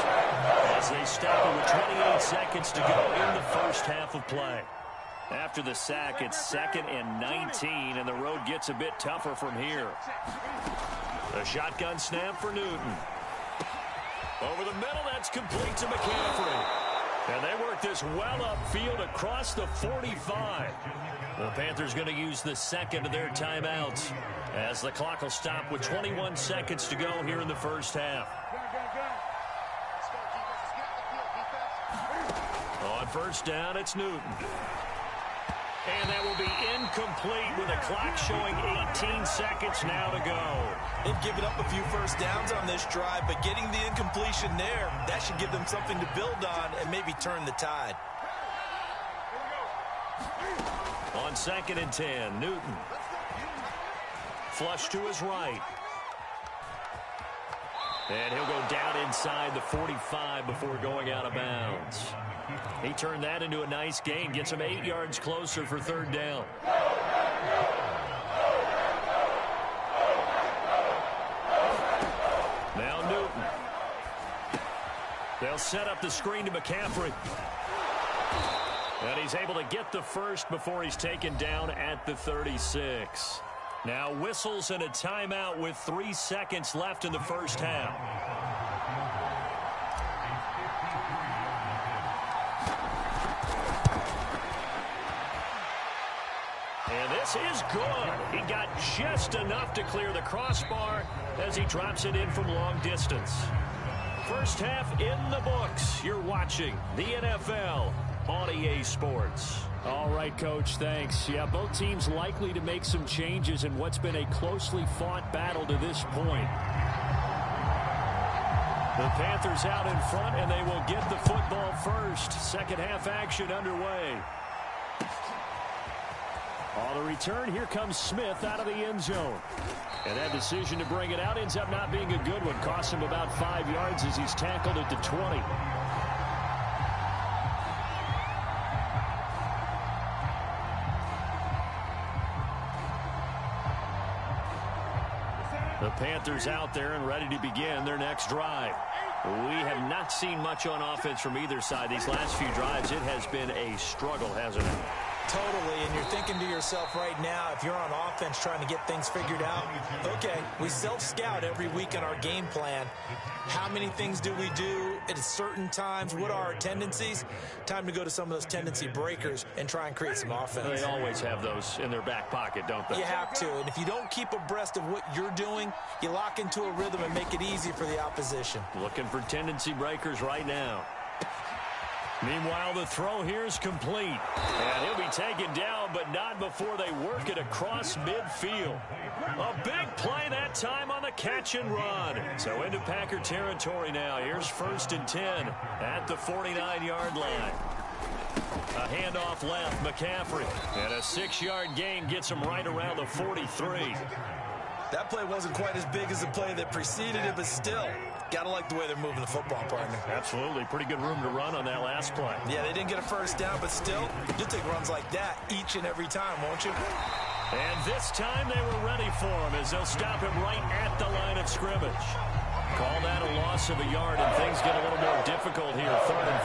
as they stop it with 28 seconds to go in the first half of play. After the sack, it's 2nd and 19, and the road gets a bit tougher from here. The shotgun snap for Newton. Over the middle, that's complete to McCaffrey. And they work this well upfield across the 45. The Panthers going to use the second of their timeouts as the clock will stop with 21 seconds to go here in the first half. On first down, it's Newton. And that will be incomplete with the clock showing 18 seconds now to go. They've given up a few first downs on this drive, but getting the incompletion there, that should give them something to build on and maybe turn the tide. On 2nd and 10, Newton. Flush to his right. And he'll go down inside the 45 before going out of bounds. He turned that into a nice gain, gets him 8 yards closer for 3rd down. Now Newton. They'll set up the screen to McCaffrey. And he's able to get the first before he's taken down at the 36. Now whistles and a timeout with 3 seconds left in the first half. And this is good. He got just enough to clear the crossbar as he drops it in from long distance. First half in the books. You're watching the NFL on EA Sports. All right, Coach, thanks. Yeah, both teams likely to make some changes in what's been a closely fought battle to this point. The Panthers out in front, and they will get the football first. Second half action underway. On the return, here comes Smith out of the end zone. And that decision to bring it out ends up not being a good one. Costs him about 5 yards as he's tackled at the 20. The Panthers out there and ready to begin their next drive. We have not seen much on offense from either side. These last few drives, it has been a struggle, hasn't it? Totally, and you're thinking to yourself right now, if you're on offense trying to get things figured out, okay, we self-scout every week in our game plan. How many things do we do at certain times? What are our tendencies? Time to go to some of those tendency breakers and try and create some offense. They always have those in their back pocket, don't they? You have to, and if you don't keep abreast of what you're doing, you lock into a rhythm and make it easy for the opposition. Looking for tendency breakers right now. Meanwhile, the throw here is complete. And he'll be taken down, but not before they work it across midfield. A big play that time on the catch and run. So into Packer territory now. Here's 1st and 10 at the 49-yard line. A handoff left, McCaffrey. And a 6-yard gain gets him right around the 43. That play wasn't quite as big as the play that preceded it, but still, got to like the way they're moving the football, partner. Absolutely. Pretty good room to run on that last play. Yeah, they didn't get a first down, but still, you'll take runs like that each and every time, won't you? And this time they were ready for him as they'll stop him right at the line of scrimmage. Call that a loss of a yard, and things get a little more difficult here. 3rd and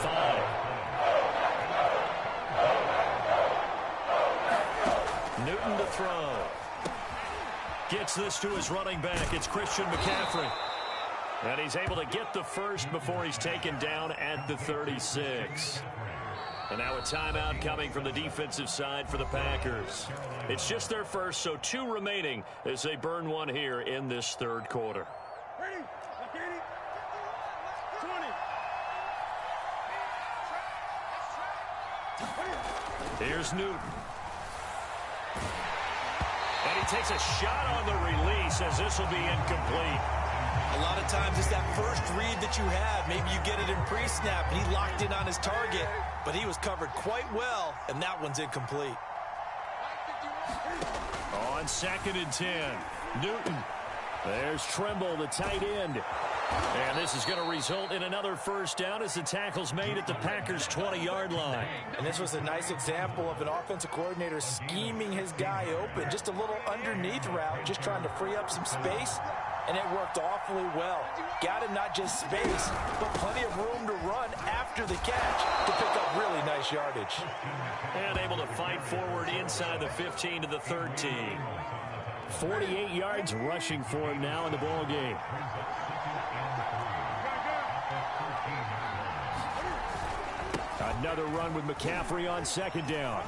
5. Newton to throw. Gets this to his running back. It's Christian McCaffrey. And he's able to get the first before he's taken down at the 36. And now a timeout coming from the defensive side for the Packers. It's just their first, so 2 remaining as they burn one here in this 3rd quarter. Here's Newton. And he takes a shot on the release as this will be incomplete. A lot of times it's that first read that you have. Maybe you get it in pre-snap, and he locked in on his target, but he was covered quite well, and that one's incomplete. On 2nd and 10, Newton. There's Trimble, the tight end. And this is going to result in another first down as the tackle's made at the Packers' 20-yard line. And this was a nice example of an offensive coordinator scheming his guy open. Just a little underneath route, just trying to free up some space. and it worked awfully well. Got him not just space, but plenty of room to run after the catch to pick up really nice yardage. And able to fight forward inside the 15 to the 13. 48 yards rushing for him now in the ball game. Another run with McCaffrey on second down.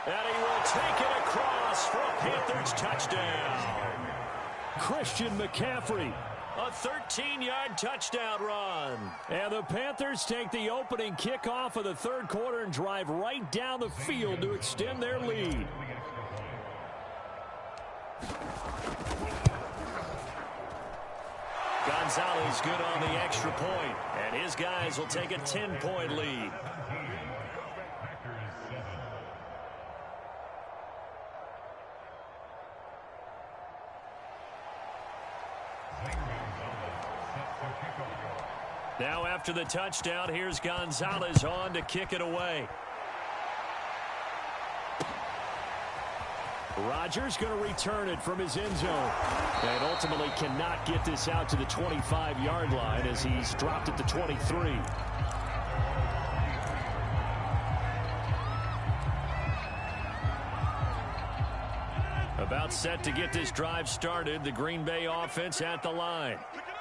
And he will take it across for a Panthers touchdown. Christian McCaffrey. A 13-yard touchdown run. And the Panthers take the opening kickoff of the third quarter and drive right down the field to extend their lead. Gonzalez good on the extra point, and his guys will take a 10-point lead. Now after the touchdown, here's Gonzalez on to kick it away. Rodgers going to return it from his end zone. And ultimately cannot get this out to the 25-yard line as he's dropped at the 23. About set to get this drive started, the Green Bay offense at the line.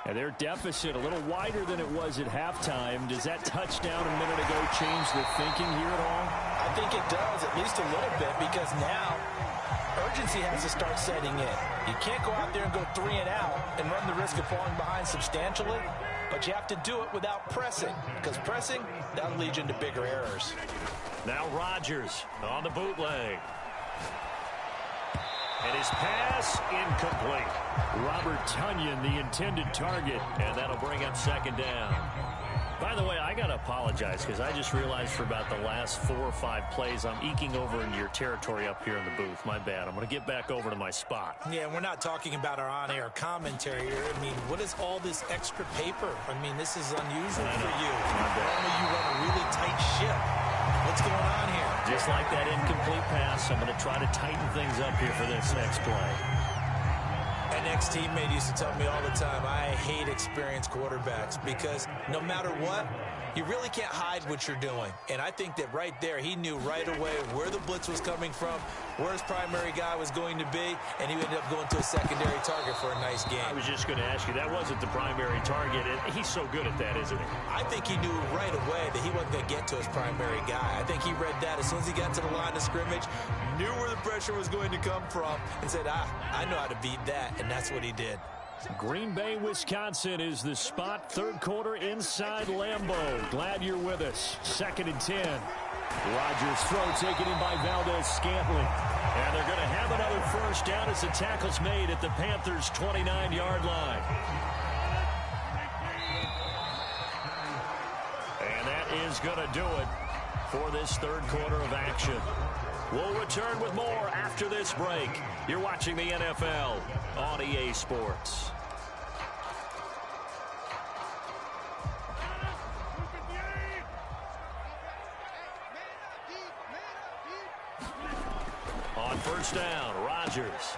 And their deficit a little wider than it was at halftime. Does that touchdown a minute ago change the thinking here at all? I think it does, at least a little bit, because now urgency has to start setting in. You can't go out there and go 3 and out and run the risk of falling behind substantially, but you have to do it without pressing, because pressing, that'll lead you into bigger errors. Now Rodgers on the bootleg. And his pass incomplete. Robert Tonyan, the intended target, and that'll bring up second down. By the way, I got to apologize because I just realized for about the last 4 or 5 plays, I'm eking over into your territory up here in the booth. My bad. I'm going to get back over to my spot. Yeah, we're not talking about our on-air commentary here. I mean, what is all this extra paper? I mean, this is unusual for you. Normally you run a really tight ship. What's going on here? Just like that incomplete pass, I'm going to try to tighten things up here for this next play. An ex-teammate used to tell me all the time, I hate experienced quarterbacks because no matter what, you really can't hide what you're doing. And I think that right there, he knew right away where the blitz was coming from, where his primary guy was going to be, and he ended up going to a secondary target for a nice game. I was just going to ask you, that wasn't the primary target. He's so good at that, isn't he? I think he knew right away that he wasn't going to get to his primary guy. I think he read that as soon as he got to the line of scrimmage, knew where the pressure was going to come from, and said, I know how to beat that, and that's what he did. Green Bay, Wisconsin is the spot. Third quarter inside Lambeau. Glad you're with us. 2nd and 10. Rodgers throw taken in by Valdez-Scantling. And they're going to have another first down as the tackle's made at the Panthers' 29-yard line. And that is going to do it for this third quarter of action. We'll return with more after this break. You're watching the NFL on EA Sports. On first down, Rodgers.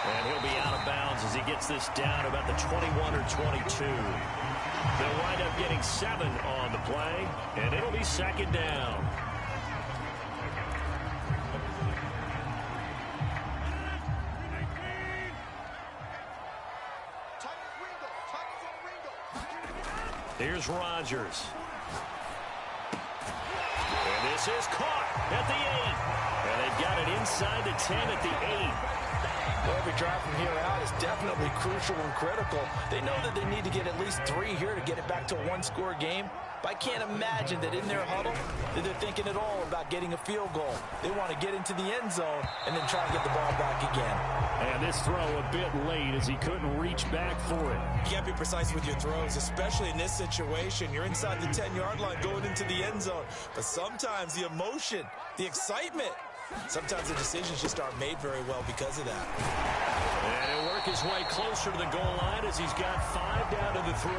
And he'll be out of bounds as he gets this down about the 21 or 22. They'll wind up getting 7 on the play, and it'll be second down. Here's Rodgers. And this is caught at the 8. And they've got it inside the 10 at the 8. Well, every drive from here out is definitely crucial and critical. They know that they need to get at least 3 here to get it back to a one-score game. But I can't imagine that in their huddle that they're thinking at all about getting a field goal. They want to get into the end zone and then try to get the ball back again. And this throw a bit late as he couldn't reach back for it. You can't be precise with your throws, especially in this situation. You're inside the 10-yard line going into the end zone. But sometimes the emotion, the excitement, sometimes the decisions just aren't made very well because of that. And he'll work his way closer to the goal line as he's got 5 down to the 3.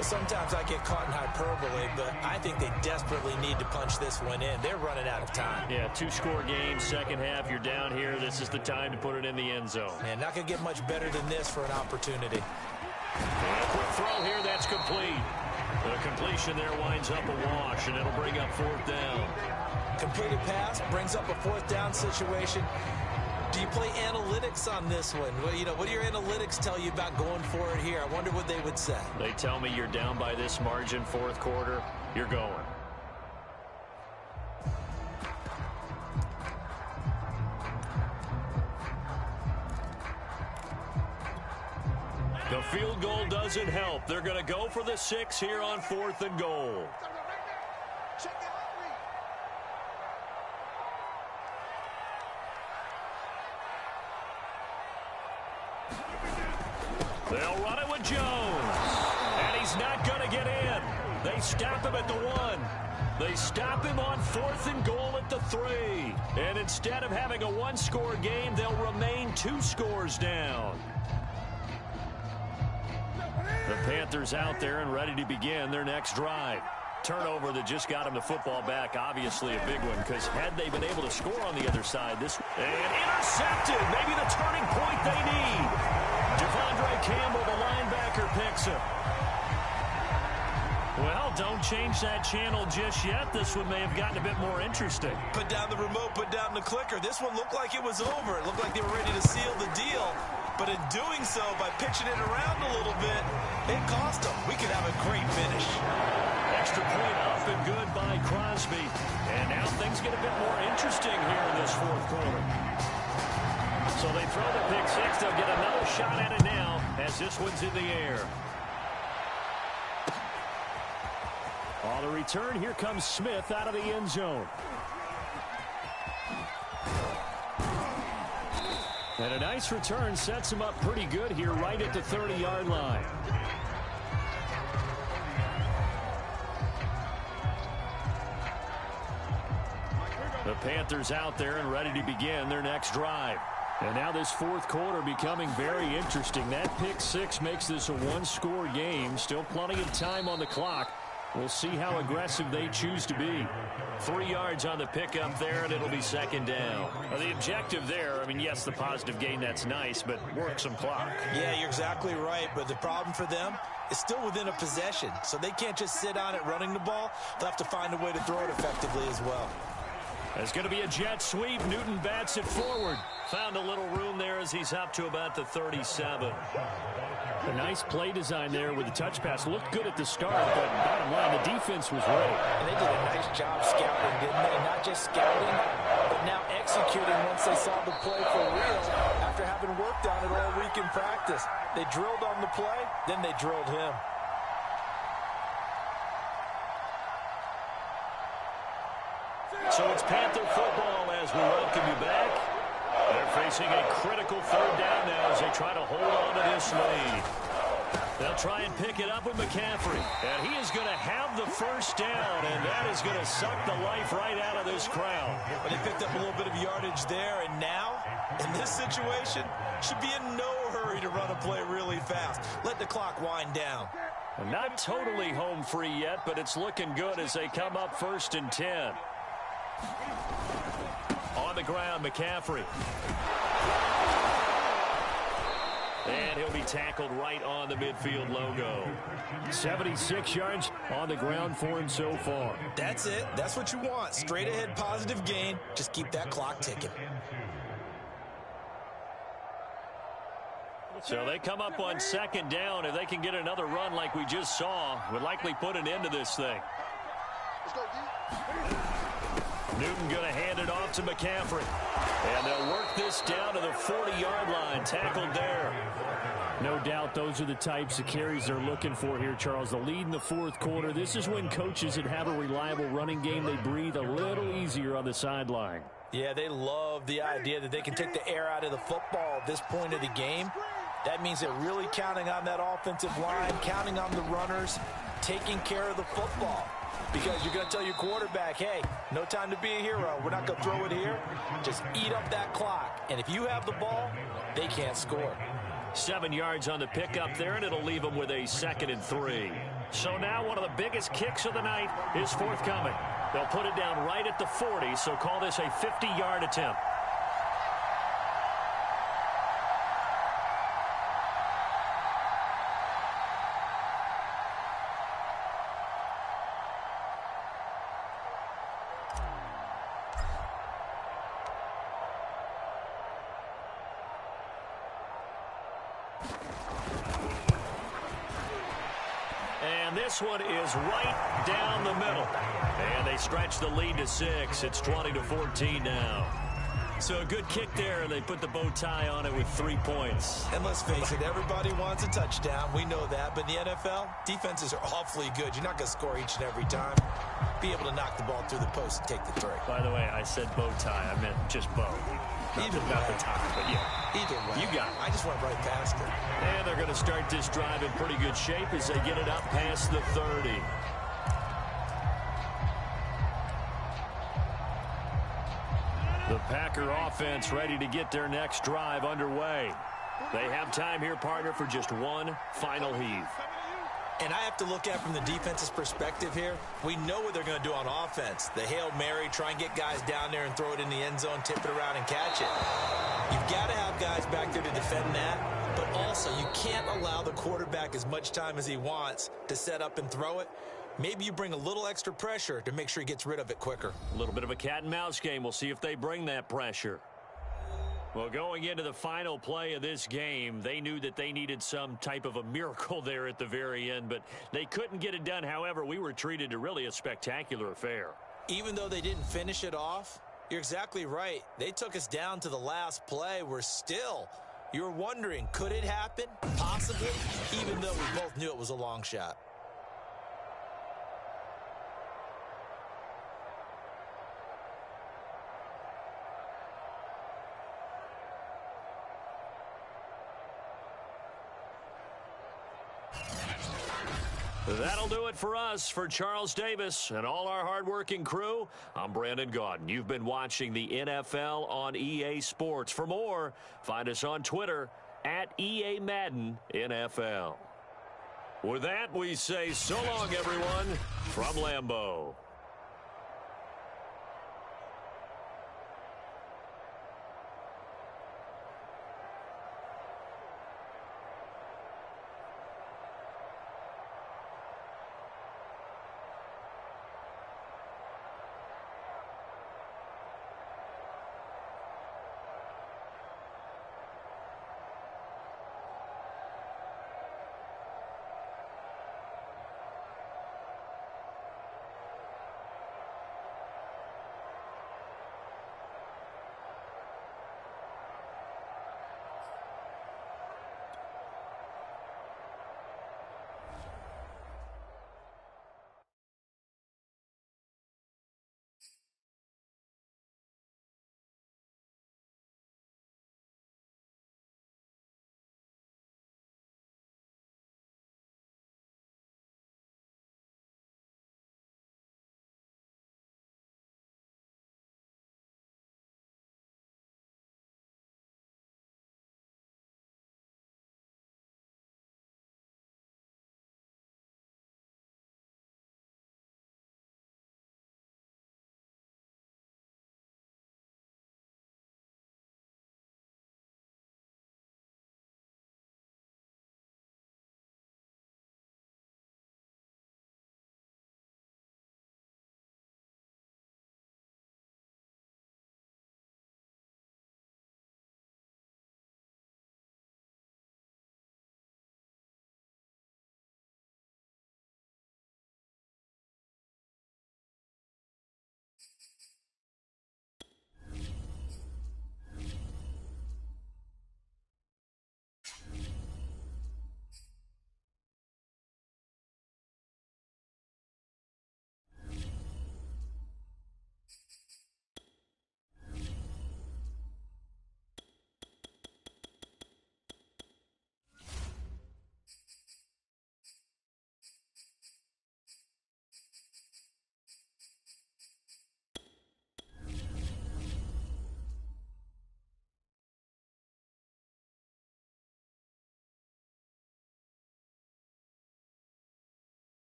Sometimes I get caught in hyperbole, but I think they desperately need to punch this one in. They're running out of time. Yeah, two-score game, second half, you're down here. This is the time to put it in the end zone. And not going to get much better than this for an opportunity. And a quick throw here, that's complete. The completion there winds up a wash, and it'll bring up fourth down. Completed pass brings up a fourth down situation. Do you play analytics on this one? Well, you know, what do your analytics tell you about going for it here? I wonder what they would say. They tell me you're down by this margin, fourth quarter, you're going. The field goal doesn't help. They're going to go for the 6 here on 4th and goal. They'll run it with Jones. And he's not going to get in. They stop him at the 1. They stop him on 4th and goal at the 3. And instead of having a one-score game, they'll remain 2 scores down. The Panthers out there and ready to begin their next drive. Turnover that just got him the football back, obviously a big one, because had they been able to score on the other side, this... And intercepted! Maybe the turning point they need. Devondre Campbell, the linebacker, picks him. Well, don't change that channel just yet. This one may have gotten a bit more interesting. Put down the remote, put down the clicker. This one looked like it was over. It looked like they were ready to seal the deal. But in doing so, by pitching it around a little bit, it cost them. We could have a great finish. Extra point up and good by Crosby. And now things get a bit more interesting here in this fourth quarter. So they throw the pick 6. They'll get another shot at it now as this one's in the air. On the return, here comes Smith out of the end zone. And a nice return sets him up pretty good here right at the 30-yard line. The Panthers out there and ready to begin their next drive. And now this fourth quarter becoming very interesting. That pick 6 makes this a one-score game. Still plenty of time on the clock. We'll see how aggressive they choose to be. 3 yards on the pickup there, and it'll be second down. Well, the objective there, I mean, yes, the positive gain, that's nice, but work some clock. Yeah, you're exactly right, but the problem for them is still within a possession, so they can't just sit on it running the ball. They'll have to find a way to throw it effectively as well. There's going to be a jet sweep. Newton bats it forward. Found a little room there as he's up to about the 37. A nice play design there with the touch pass. Looked good at the start, but bottom line, the defense was ready. And they did a nice job scouting, didn't they? Not just scouting, but now executing once they saw the play for real after having worked on it all week in practice. They drilled on the play, then they drilled him. So it's Panther football as we welcome you back. They're facing a critical third down now as they try to hold on to this lead. They'll try and pick it up with McCaffrey. And he is going to have the first down, and that is going to suck the life right out of this crowd. But they picked up a little bit of yardage there, and now, in this situation, should be in no hurry to run a play really fast. Let the clock wind down. And not totally home free yet, but it's looking good as they come up 1st and 10. On the ground, McCaffrey. And he'll be tackled right on the midfield logo. 76 yards on the ground for him so far. That's it. That's what you want. Straight ahead positive gain. Just keep that clock ticking. So they come up on 2nd down. If they can get another run like we just saw, would likely put an end to this thing. Newton going to hand it off to McCaffrey. And they'll work this down to the 40-yard line. Tackled there. No doubt those are the types of carries they're looking for here, Charles. The lead in the fourth quarter. This is when coaches that have a reliable running game, they breathe a little easier on the sideline. Yeah, they love the idea that they can take the air out of the football at this point of the game. That means they're really counting on that offensive line, counting on the runners, taking care of the football. Because you're going to tell your quarterback, hey, no time to be a hero. We're not going to throw it here. Just eat up that clock. And if you have the ball, they can't score. 7 yards on the pickup there, and it'll leave them with a 2nd and 3. So now one of the biggest kicks of the night is forthcoming. They'll put it down right at the 40, so call this a 50-yard attempt. And this one is right down the middle. And they stretch the lead to 6. It's 20-14 now. So a good kick there, and they put the bow tie on it with 3 points. And let's face it, everybody wants a touchdown. We know that. But in the NFL, defenses are awfully good. You're not going to score each and every time. Be able to knock the ball through the post and take the three. By the way, I said bow tie. I meant just bow. Either about the tie, but yeah. Either way. You got it. I just went right past it. And they're going to start this drive in pretty good shape as they get it up past the 30. The Packer offense ready to get their next drive underway. They have time here, partner, for just one final heave. And I have to look at it from the defense's perspective here. We know what they're going to do on offense. The Hail Mary, try and get guys down there and throw it in the end zone, tip it around and catch it. You've got to have guys back there to defend that, but also you can't allow the quarterback as much time as he wants to set up and throw it. Maybe you bring a little extra pressure to make sure he gets rid of it quicker. A little bit of a cat and mouse game. We'll see if they bring that pressure. Well, going into the final play of this game, they knew that they needed some type of a miracle there at the very end, but they couldn't get it done. However, we were treated to really a spectacular affair. Even though they didn't finish it off, you're exactly right. They took us down to the last play. You're wondering, could it happen? Possibly, even though we both knew it was a long shot. That'll do it for us. For Charles Davis and all our hardworking crew, I'm Brandon Gaudin. You've been watching the NFL on EA Sports. For more, find us on Twitter at EA Madden NFL. With that, we say so long, everyone, from Lambeau.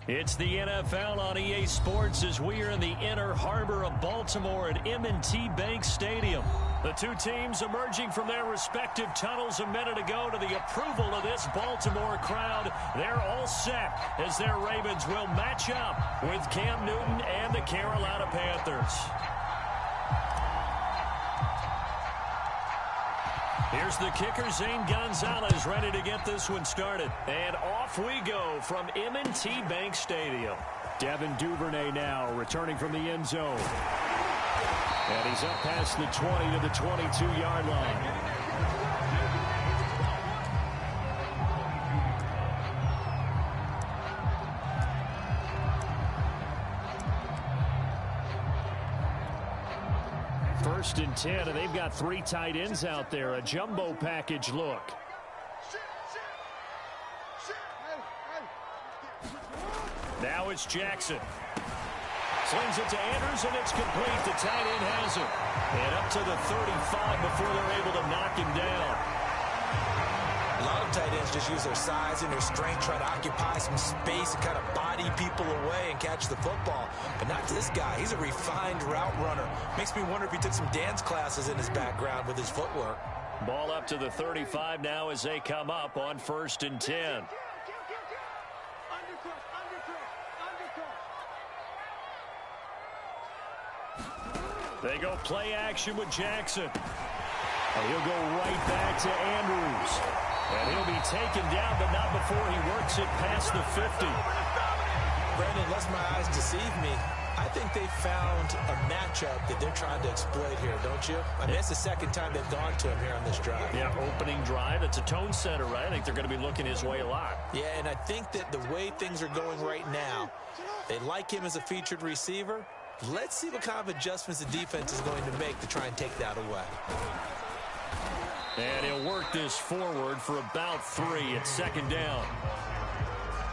It's the NFL on EA Sports as we are in the inner harbor of Baltimore at M&T Bank Stadium. The two teams emerging from their respective tunnels a minute ago to the approval of this Baltimore crowd. They're all set as their Ravens will match up with Cam Newton and the Carolina Panthers. Here's the kicker, Zane Gonzalez, ready to get this one started. And off we go from M&T Bank Stadium. Devin Duvernay now returning from the end zone. And he's up past the 20 to the 22-yard line. First and 10, and they've got three tight ends out there. A jumbo package look. Now it's Jackson. Slings it to Andrews, and it's complete. The tight end has it. And up to the 35 before they're able to knock him down. A lot of tight ends just use their size and their strength, try to occupy some space and kind of body people away and catch the football. But not this guy. He's a refined route runner. Makes me wonder if he took some dance classes in his background with his footwork. Ball up to the 35 now as they come up on 1st and 10. They go play action with Jackson. And he'll go right back to Andrews. And he'll be taken down, but not before he works it past the 50. Brandon, unless my eyes deceive me, I think they found a matchup that they're trying to exploit here, don't you? I mean, it's the second time they've gone to him here on this drive. Yeah, opening drive. It's a tone setter, right? I think they're going to be looking his way a lot. Yeah, and I think that the way things are going right now, they like him as a featured receiver. Let's see what kind of adjustments the defense is going to make to try and take that away. And he'll work this forward for about 3 at 2nd down.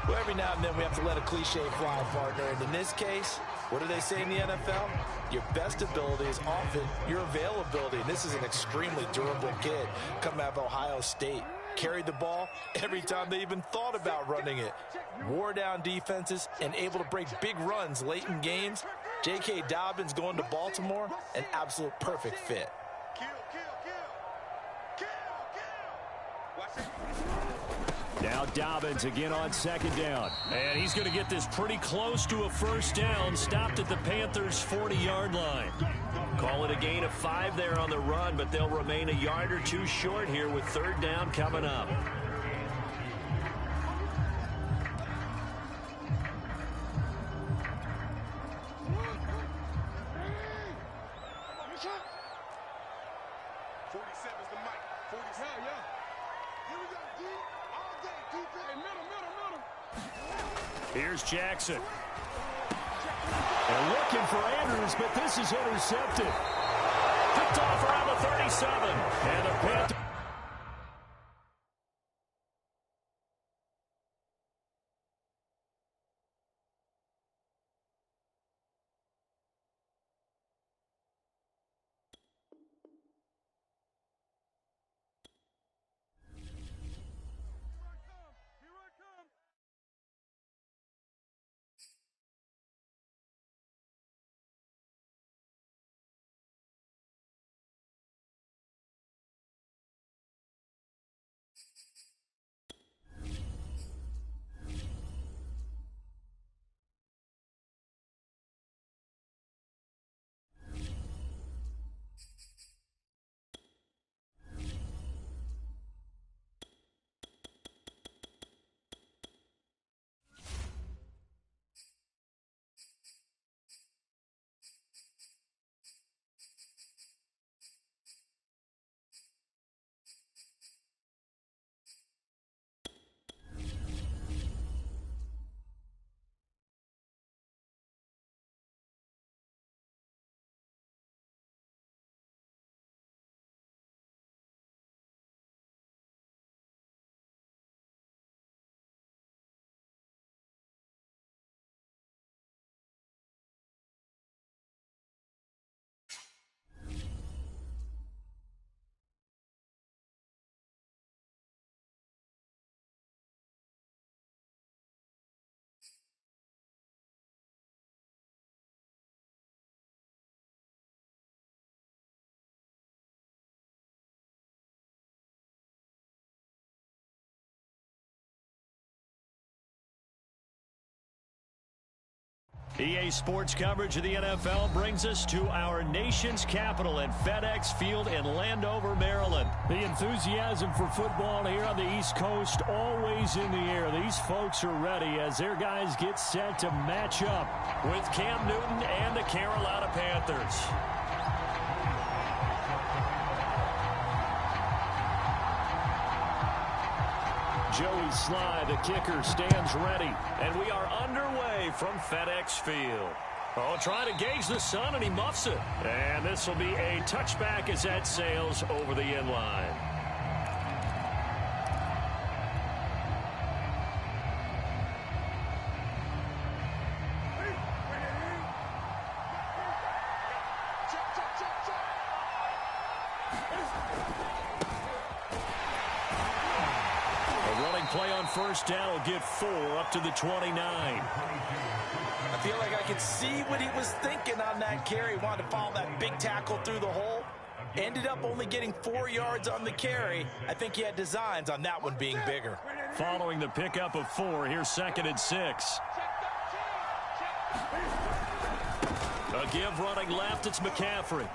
Well, every now and then we have to let a cliche fly, partner. And in this case, what do they say in the NFL? Your best ability is often your availability. And this is an extremely durable kid coming out of Ohio State. Carried the ball every time they even thought about running it. Wore down defenses and able to break big runs late in games. J.K. Dobbins going to Baltimore, an absolute perfect fit. Now Dobbins again on 2nd down. And he's going to get this pretty close to a 1st down. Stopped at the Panthers' 40-yard line. Call it a gain of 5 there on the run, but they'll remain a yard or 2 short here with 3rd down coming up. Here's Jackson. They're looking for Andrews, but this is intercepted. Picked off around the 37. And the Panthers. EA Sports coverage of the NFL brings us to our nation's capital at FedEx Field in Landover, Maryland. The enthusiasm for football here on the East Coast always in the air. These folks are ready as their guys get set to match up with Cam Newton and the Carolina Panthers. Joey Sly, the kicker, stands ready. And we are underway from FedEx Field. Oh, trying to gauge the sun, and he muffs it. And this will be a touchback as that sails over the end line. Play on first down will get 4 up to the 29. I feel like I could see what he was thinking on that carry. Wanted to follow that big tackle through the hole. Ended up only getting 4 yards on the carry. I think he had designs on that one being bigger. Following the pickup of 4, here's 2nd and 6. A give running left, it's McCaffrey.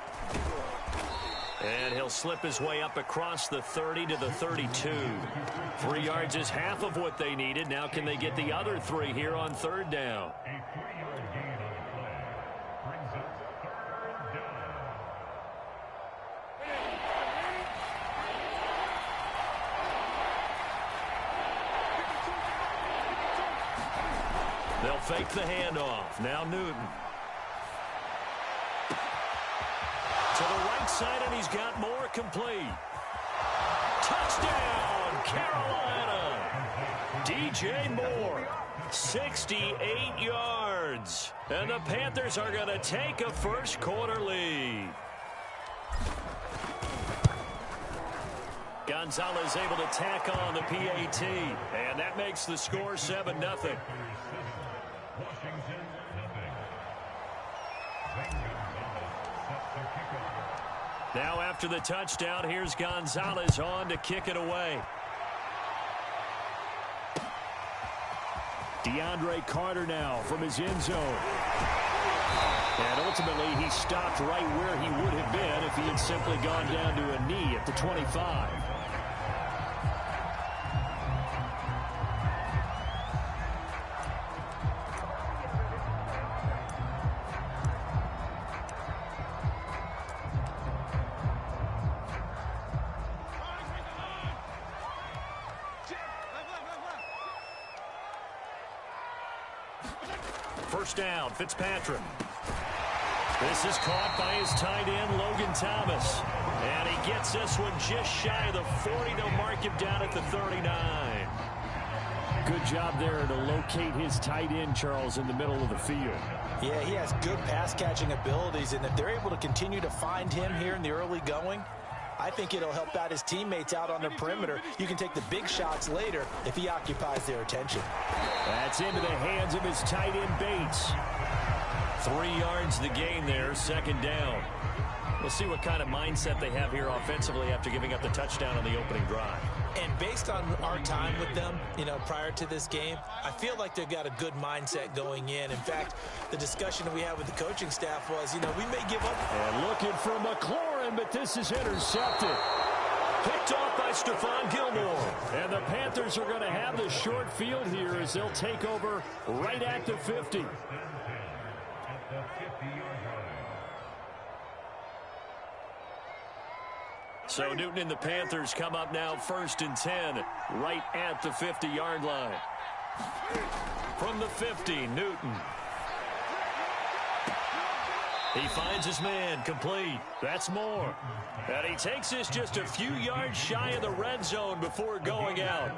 And he'll slip his way up across the 30 to the 32. 3 yards is half of what they needed. Now can they get the other 3 here on 3rd down? They'll fake the handoff. Now Newton. To the right side, and he's got more complete. Touchdown, Carolina. DJ Moore, 68 yards. And the Panthers are going to take a first quarter lead. Gonzalez able to tack on the PAT, and that makes the score 7-0. Now after the touchdown, here's Gonzalez on to kick it away. DeAndre Carter now from his end zone. And ultimately, he stopped right where he would have been if he had simply gone down to a knee at the 25. First down, Fitzpatrick. This is caught by his tight end, Logan Thomas. And he gets this one just shy of the 40. They'll mark him down at the 39. Good job there to locate his tight end, Charles, in the middle of the field. Yeah, he has good pass-catching abilities, and if they're able to continue to find him here in the early going, I think it'll help out his teammates out on the perimeter. You can take the big shots later if he occupies their attention. That's into the hands of his tight end, Bates. 3 yards the gain there, 2nd down. We'll see what kind of mindset they have here offensively after giving up the touchdown on the opening drive. And based on our time with them, prior to this game, I feel like they've got a good mindset going in. In fact, the discussion that we had with the coaching staff was, we may give up. And looking for McLaurin, but this is intercepted. Picked off by Stephon Gilmore. And the Panthers are going to have the short field here as they'll take over right at the 50. So Newton and the Panthers come up now 1st and 10, right at the 50-yard line. From the 50, Newton. He finds his man, complete. That's Moore. And he takes this just a few yards shy of the red zone before going out.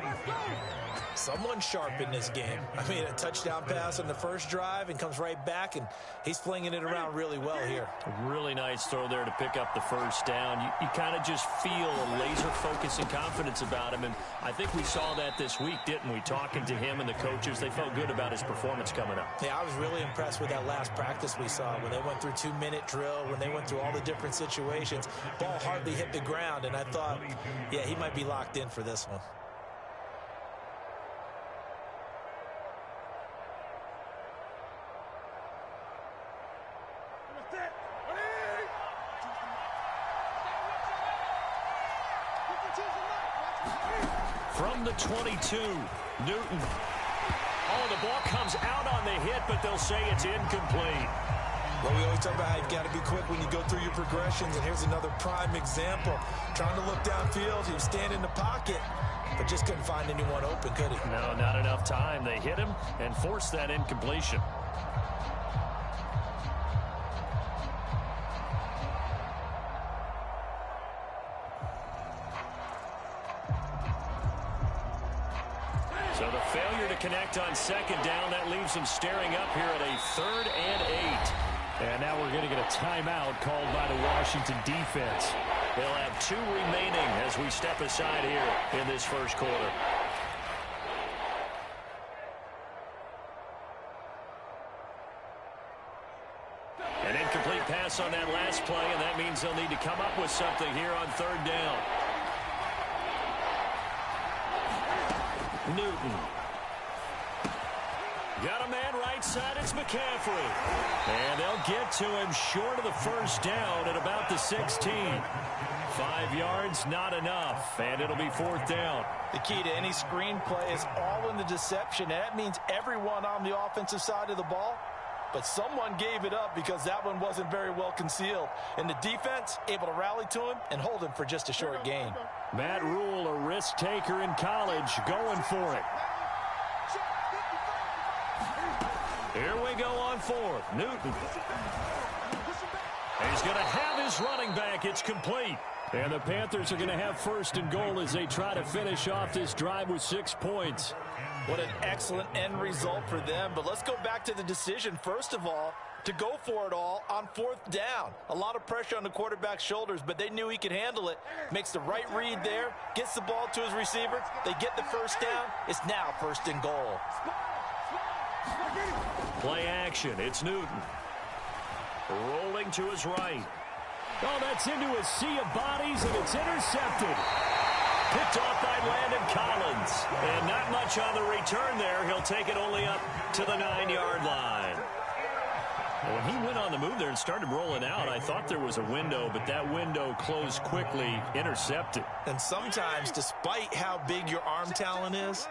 Someone sharp in this game. A touchdown pass on the first drive and comes right back, and he's flinging it around really well here. A really nice throw there to pick up the first down. You kind of just feel a laser focus and confidence about him, and I think we saw that this week, didn't we? Talking to him and the coaches, they felt good about his performance coming up. Yeah, I was really impressed with that last practice we saw when they went through 2-minute drill, when they went through all the different situations. Ball hardly hit the ground, and I thought, yeah, he might be locked in for this one. From the 22, Newton. Oh, the ball comes out on the hit, but they'll say it's incomplete. Well, we always talk about how you've got to be quick when you go through your progressions, and here's another prime example. Trying to look downfield, he was standing in the pocket, but just couldn't find anyone open, could he? No, not enough time. They hit him and forced that incompletion. So the failure to connect on second down, that leaves them staring up here at a 3rd and 8. And now we're going to get a timeout called by the Washington defense. They'll have 2 remaining as we step aside here in this first quarter. An incomplete pass on that last play, and that means they'll need to come up with something here on 3rd down. Newton. Got a man right side, it's McCaffrey. And they'll get to him short of the first down at about the 16. 5 yards, not enough, and it'll be 4th down. The key to any screen play is all in the deception. And that means everyone on the offensive side of the ball, but someone gave it up because that one wasn't very well concealed. And the defense able to rally to him and hold him for just a short gain. Matt Rule, a risk taker in college, going for it. Here we go on 4th. Newton. He's going to have his running back. It's complete. And the Panthers are going to have 1st and goal as they try to finish off this drive with 6 points. What an excellent end result for them. But let's go back to the decision, first of all, to go for it all on 4th down. A lot of pressure on the quarterback's shoulders, but they knew he could handle it. Makes the right read there, gets the ball to his receiver. They get the first down. It's now 1st and goal. Play action. It's Newton. Rolling to his right. Oh, that's into a sea of bodies, and it's intercepted. Picked off by Landon Collins. And not much on the return there. He'll take it only up to the 9-yard line. When he went on the move there and started rolling out, I thought there was a window, but that window closed quickly, intercepted. And sometimes, despite how big your arm talent is,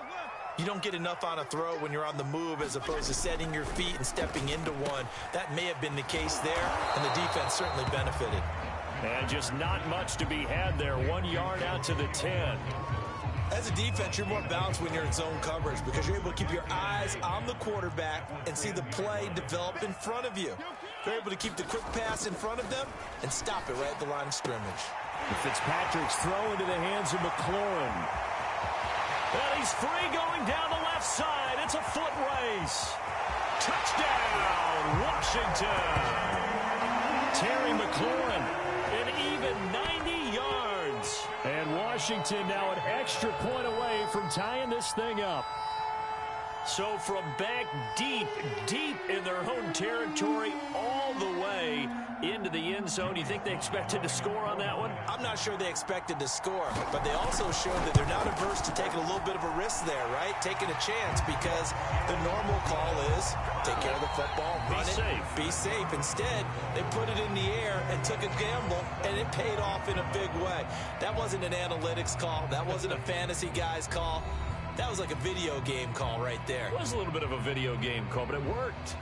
you don't get enough on a throw when you're on the move as opposed to setting your feet and stepping into one. That may have been the case there, and the defense certainly benefited. And just not much to be had there. 1 yard out to the 10. As a defense, you're more balanced when you're in zone coverage because you're able to keep your eyes on the quarterback and see the play develop in front of you. You're able to keep the quick pass in front of them and stop it right at the line of scrimmage. Fitzpatrick's throw into the hands of McLaurin. And he's free going down the left side. It's a foot race. Touchdown, Washington. Terry McLaurin, an even 90 yards. And Washington now an extra point away from tying this thing up. So from back deep in their own territory all the way into the end zone, you think they expected to score on that one? I'm not sure they expected to score, but they also showed that they're not averse to taking a little bit of a risk there, right? Taking a chance because the normal call is take care of the football, run it, be safe. Instead, they put it in the air and took a gamble, and it paid off in a big way. That wasn't an analytics call. That wasn't a fantasy guy's call. That was like a video game call right there. It was a little bit of a video game call, but it worked.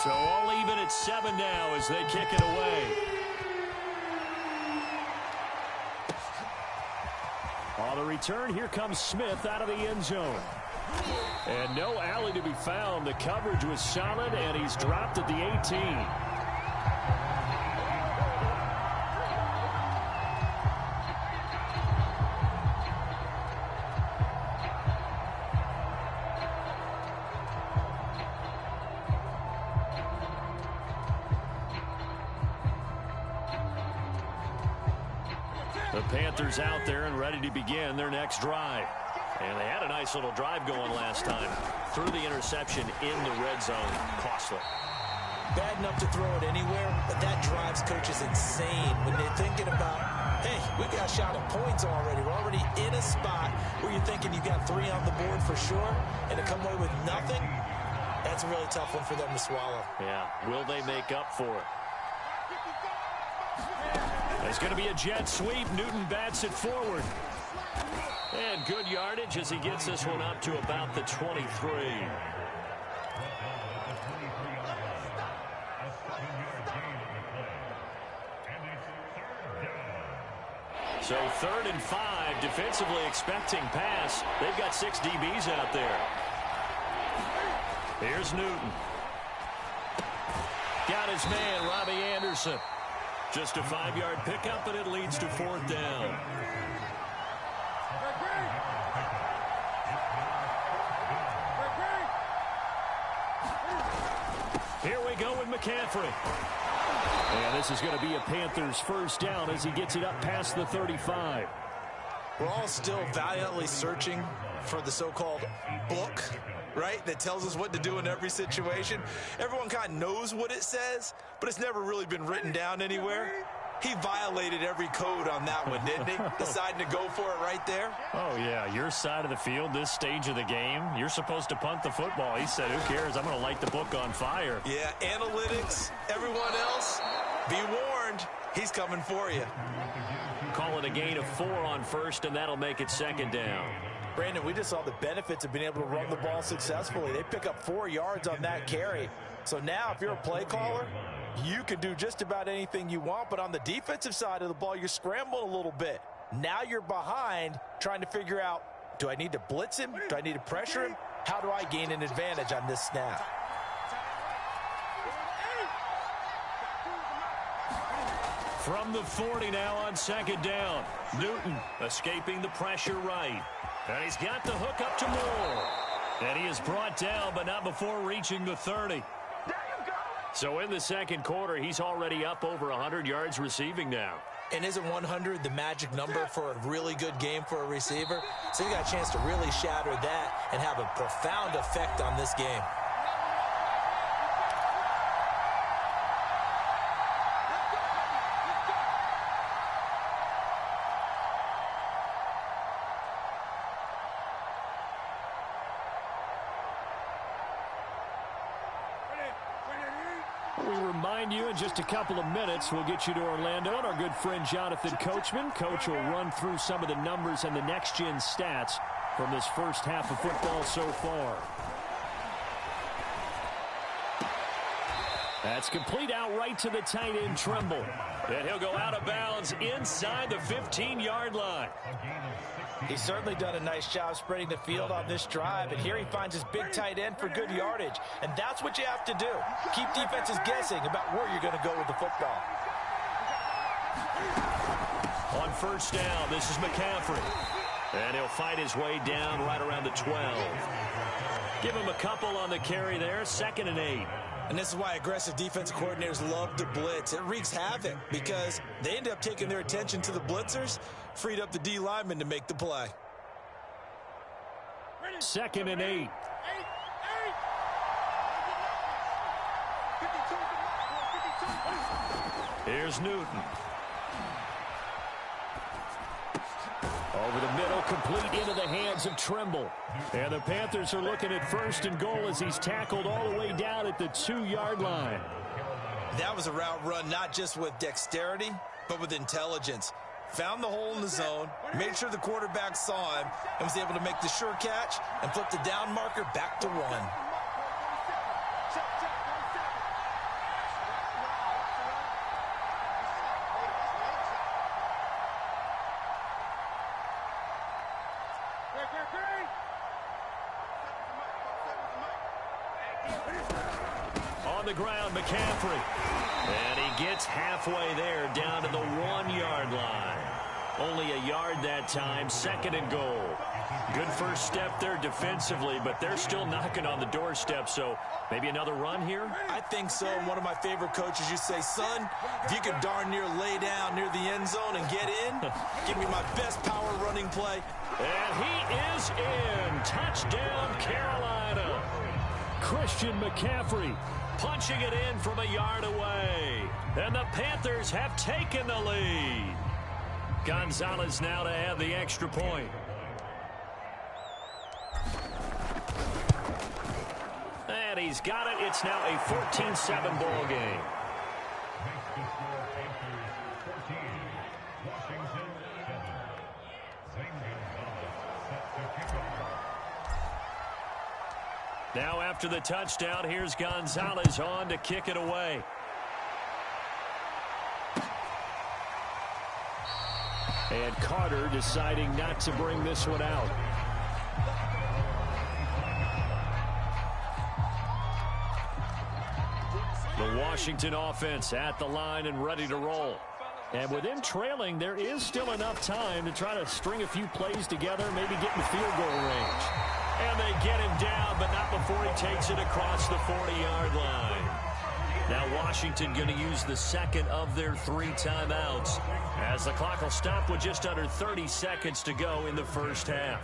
So all even at 7 now as they kick it away. On the return, here comes Smith out of the end zone. And no alley to be found. The coverage was solid, and he's dropped at the 18. The Panthers out there and ready to begin their next drive. And they had a nice little drive going last time. Threw the interception in the red zone. Costly. Bad enough to throw it anywhere, but that drives coaches insane when they're thinking about, hey, we got a shot at points already. We're already in a spot where you're thinking you got 3 on the board for sure, and to come away with nothing, that's a really tough one for them to swallow. Yeah, will they make up for it? It's going to be a jet sweep. Newton bats it forward. And good yardage as he gets this one up to about the 23. So 3rd and 5, defensively expecting pass. They've got 6 DBs out there. Here's Newton. Got his man, Robbie Anderson. Just a 5-yard pickup, and it leads to 4th down. Here we go with McCaffrey. And this is going to be a Panthers first down as he gets it up past the 35. We're all still valiantly searching for the so-called book, right, that tells us what to do in every situation. Everyone kind of knows what it says, but it's never really been written down anywhere. He violated every code on that one, didn't he? Deciding to go for it right there. Oh, yeah, your side of the field, this stage of the game, you're supposed to punt the football. He said, who cares? I'm going to light the book on fire. Yeah, analytics, everyone else, be warned, he's coming for you. Call it a gain of 4 on first, and that'll make it 2nd down. Brandon, we just saw the benefits of being able to run the ball successfully. They pick up 4 yards on that carry. So now if you're a play caller, you can do just about anything you want, but on the defensive side of the ball, you're scrambling a little bit. Now you're behind trying to figure out, do I need to blitz him? Do I need to pressure him? How do I gain an advantage on this snap? From the 40 now on 2nd down. Newton escaping the pressure right. And he's got the hook up to Moore. And he is brought down, but not before reaching the 30. So in the 2nd quarter, he's already up over 100 yards receiving now. And isn't 100 the magic number for a really good game for a receiver? So you got a chance to really shatter that and have a profound effect on this game. We remind you in just a couple of minutes, we'll get you to Orlando and our good friend Jonathan Coachman. Coach will run through some of the numbers and the next-gen stats from this first half of football so far. That's complete out right to the tight end, Trimble. And he'll go out of bounds inside the 15-yard line. He's certainly done a nice job spreading the field on this drive, and here he finds his big tight end for good yardage. And that's what you have to do. Keep defenses guessing about where you're going to go with the football. On first down, this is McCaffrey. And he'll fight his way down right around the 12. Give him a couple on the carry there, 2nd and 8. And this is why aggressive defensive coordinators love to blitz. It wreaks havoc because they end up taking their attention to the blitzers, freed up the D lineman to make the play. 2nd and 8. Here's Newton. Over the middle, complete into the hands of Trimble. And the Panthers are looking at 1st and goal as he's tackled all the way down at the 2-yard line. That was a route run not just with dexterity, but with intelligence. Found the hole in the zone, made sure the quarterback saw him, and was able to make the sure catch and flip the down marker back to 1. On the ground, McCaffrey. And he gets halfway there, down to the 1-yard line. Only a yard that time, 2nd and goal. Good first step there defensively, but they're still knocking on the doorstep, so maybe another run here? I think so. One of my favorite coaches used to say, son, if you could darn near lay down near the end zone and get in, give me my best power running play. And he is in. Touchdown, Carolina. Christian McCaffrey punching it in from a yard away. And the Panthers have taken the lead. Gonzalez now to add the extra point. And he's got it. It's now a 14-7 ball game. Now after the touchdown, here's Gonzalez on to kick it away. And Carter deciding not to bring this one out. The Washington offense at the line and ready to roll. And with them trailing, there is still enough time to try to string a few plays together, maybe get in field goal range. And they get him down, but not before he takes it across the 40-yard line. Now Washington going to use the second of their 3 timeouts as the clock will stop with just under 30 seconds to go in the first half.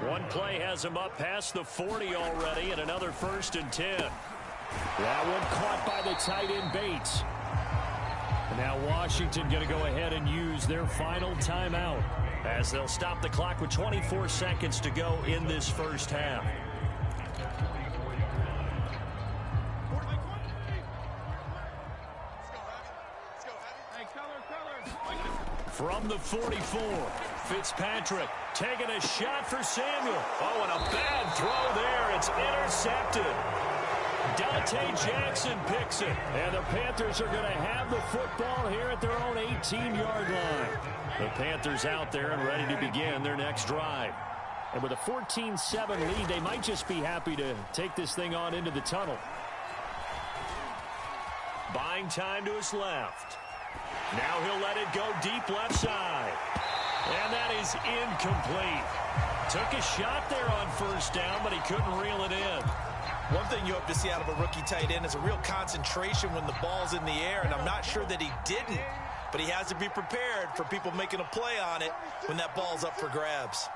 One play has him up past the 40 already, and another 1st and 10. That one caught by the tight end Bates. And now Washington going to go ahead and use their final timeout as they'll stop the clock with 24 seconds to go in this first half. From the 44, Fitzpatrick taking a shot for Samuel. Oh, and a bad throw there. It's intercepted. Dante Jackson picks it. And the Panthers are going to have the football here at their own 18-yard line. The Panthers out there and ready to begin their next drive. And with a 14-7 lead, they might just be happy to take this thing on into the tunnel. Buying time to his left. Now he'll let it go deep left side. And that is incomplete. Took a shot there on first down, but he couldn't reel it in. One thing you hope to see out of a rookie tight end is a real concentration when the ball's in the air, and I'm not sure that he didn't, but he has to be prepared for people making a play on it when that ball's up for grabs.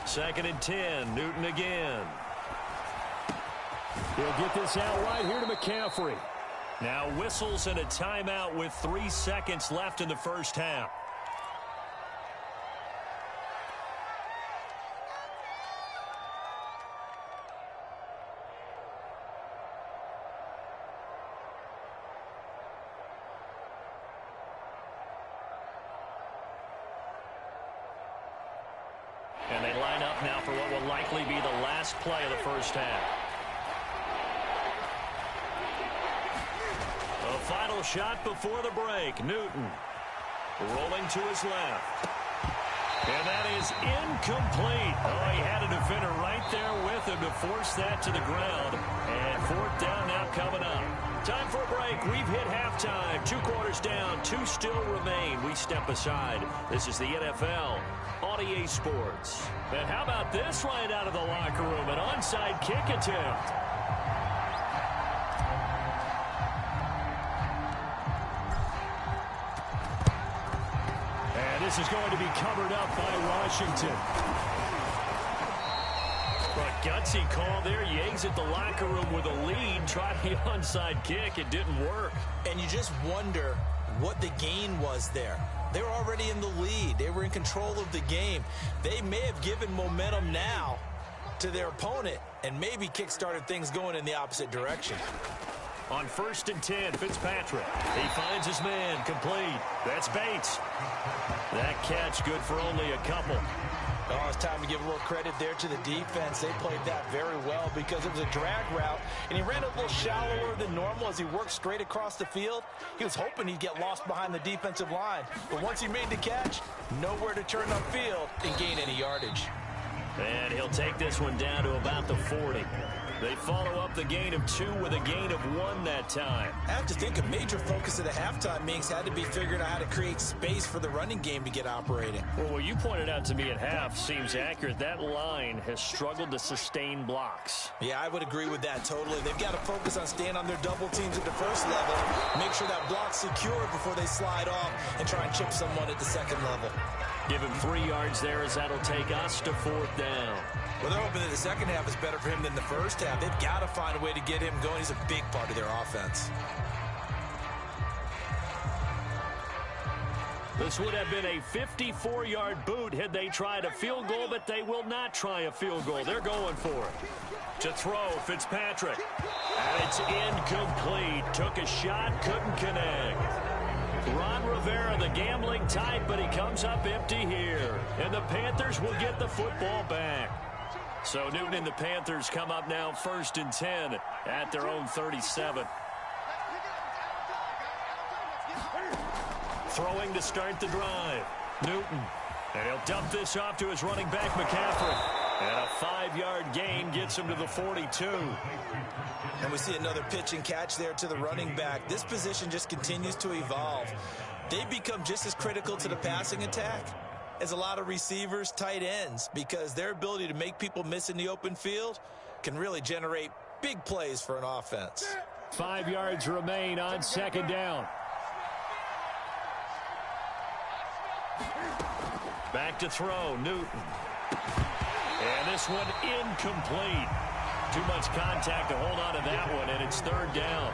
2nd and 10, Newton again. He'll get this out right here to McCaffrey. Now whistles and a timeout with 3 seconds left in the first half. And they line up now for what will likely be the last play of the first half. A final shot before the break. Newton rolling to his left. And that is incomplete. Oh, he had a defender right there with him to force that to the ground. And 4th down now coming up. Time for a break. We've hit halftime. 2 quarters down. 2 still remain. We step aside. This is the NFL on EA Sports. And how about this right out of the locker room? An onside kick attempt. And this is going to be covered up by Washington. A gutsy call there. He exits the locker room with a lead. Tried the onside kick. It didn't work. And you just wonder what the gain was there. They were already in the lead. They were in control of the game. They may have given momentum now to their opponent and maybe kick-started things going in the opposite direction. On 1st and 10, Fitzpatrick. He finds his man, complete. That's Bates. That catch good for only a couple. Oh, it's time to give a little credit there to the defense. They played that very well because it was a drag route, and he ran a little shallower than normal as he worked straight across the field. He was hoping he'd get lost behind the defensive line, but once he made the catch, nowhere to turn upfield and gain any yardage. And he'll take this one down to about the 40. They follow up the gain of 2 with a gain of 1 that time. I have to think a major focus of the halftime meetings had to be figuring out how to create space for the running game to get operating. Well, what you pointed out to me at half seems accurate. That line has struggled to sustain blocks. Yeah, I would agree with that totally. They've got to focus on staying on their double teams at the first level, make sure that block's secure before they slide off and try and chip someone at the second level. Give him 3 yards there as that'll take us to 4th down. Well, they're hoping that the second half is better for him than the first half. They've got to find a way to get him going. He's a big part of their offense. This would have been a 54-yard boot had they tried a field goal, but they will not try a field goal. They're going for it. To throw, Fitzpatrick. And it's incomplete. Took a shot, couldn't connect. Ron Rivera, the gambling type, but he comes up empty here. And the Panthers will get the football back. So Newton and the Panthers come up now 1st and 10 at their own 37. Throwing to start the drive. Newton. And he'll dump this off to his running back, McCaffrey. And a 5-yard gain gets him to the 42. And we see another pitch and catch there to the running back. This position just continues to evolve. They become just as critical to the passing attack as a lot of receivers, tight ends, because their ability to make people miss in the open field can really generate big plays for an offense. 5 yards remain on 2nd down. Back to throw, Newton. And this one incomplete. Too much contact to hold on to that one, and it's 3rd down.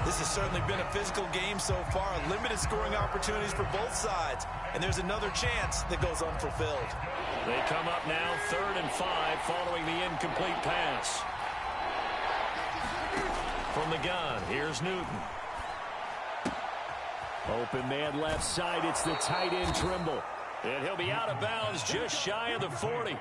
This has certainly been a physical game so far. Limited scoring opportunities for both sides. And there's another chance that goes unfulfilled. They come up now 3rd and 5 following the incomplete pass. From the gun, here's Newton. Open man left side. It's the tight end Trimble. And he'll be out of bounds just shy of the 40.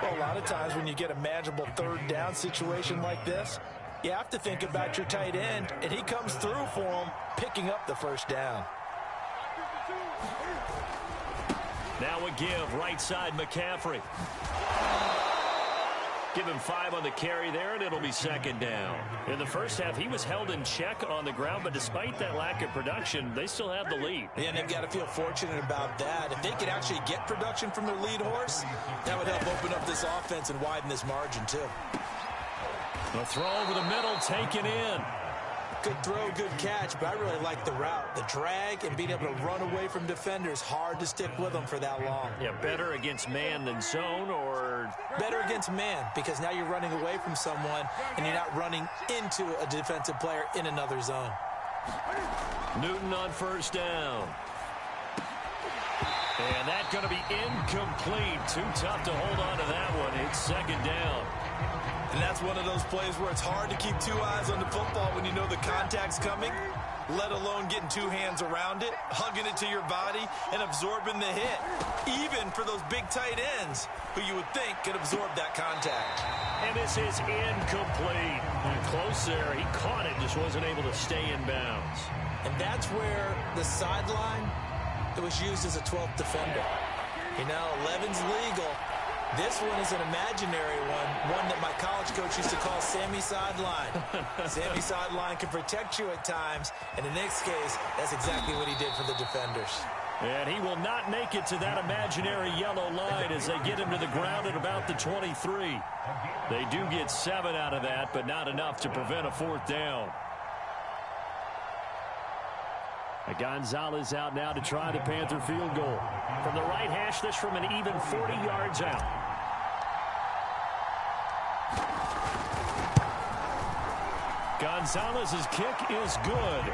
Well, a lot of times when you get a manageable 3rd down situation like this, you have to think about your tight end, and he comes through for him, picking up the 1st down. Now a give, right side, McCaffrey. Give him 5 on the carry there, and it'll be 2nd down. In the first half, he was held in check on the ground, but despite that lack of production, they still have the lead. Yeah, and they've got to feel fortunate about that. If they could actually get production from their lead horse, that would help open up this offense and widen this margin, too. The throw over the middle, taken in. Good throw, good catch, but I really like the route. The drag and being able to run away from defenders, hard to stick with them for that long. Yeah, better against man than zone, or better against man, because now you're running away from someone and you're not running into a defensive player in another zone. Newton on 1st down. And that's going to be incomplete. Too tough to hold on to that one. It's 2nd down. And that's one of those plays where it's hard to keep 2 eyes on the football when you know the contact's coming, let alone getting 2 hands around it, hugging it to your body, and absorbing the hit, even for those big tight ends who you would think could absorb that contact. And this is incomplete. Close there. He caught it, just wasn't able to stay in bounds. And that's where the sideline, it was used as a 12th defender. You know, 11's legal. This one is an imaginary one that my college coach used to call Sammy Sideline. Sammy Sideline can protect you at times, and in this case, that's exactly what he did for the defenders. And he will not make it to that imaginary yellow line as they get him to the ground at about the 23. They do get 7 out of that, but not enough to prevent a 4th down. Gonzalez out now to try the Panther field goal. From the right hash, this from an even 40 yards out. Gonzalez's kick is good.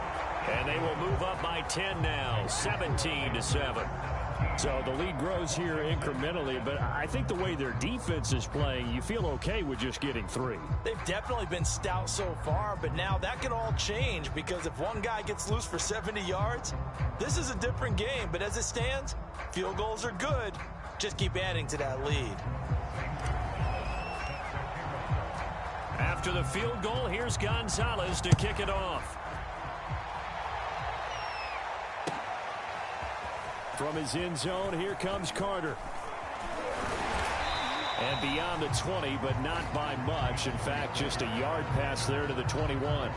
And they will move up by 10 now, 17-7. So the lead grows here incrementally, but I think the way their defense is playing, you feel okay with just getting 3. They've definitely been stout so far, but now that can all change because if one guy gets loose for 70 yards, this is a different game. But as it stands, field goals are good. Just keep adding to that lead. After the field goal, here's Gonzalez to kick it off. From his end zone, here comes Carter. And beyond the 20, but not by much. In fact, just a yard pass there to the 21.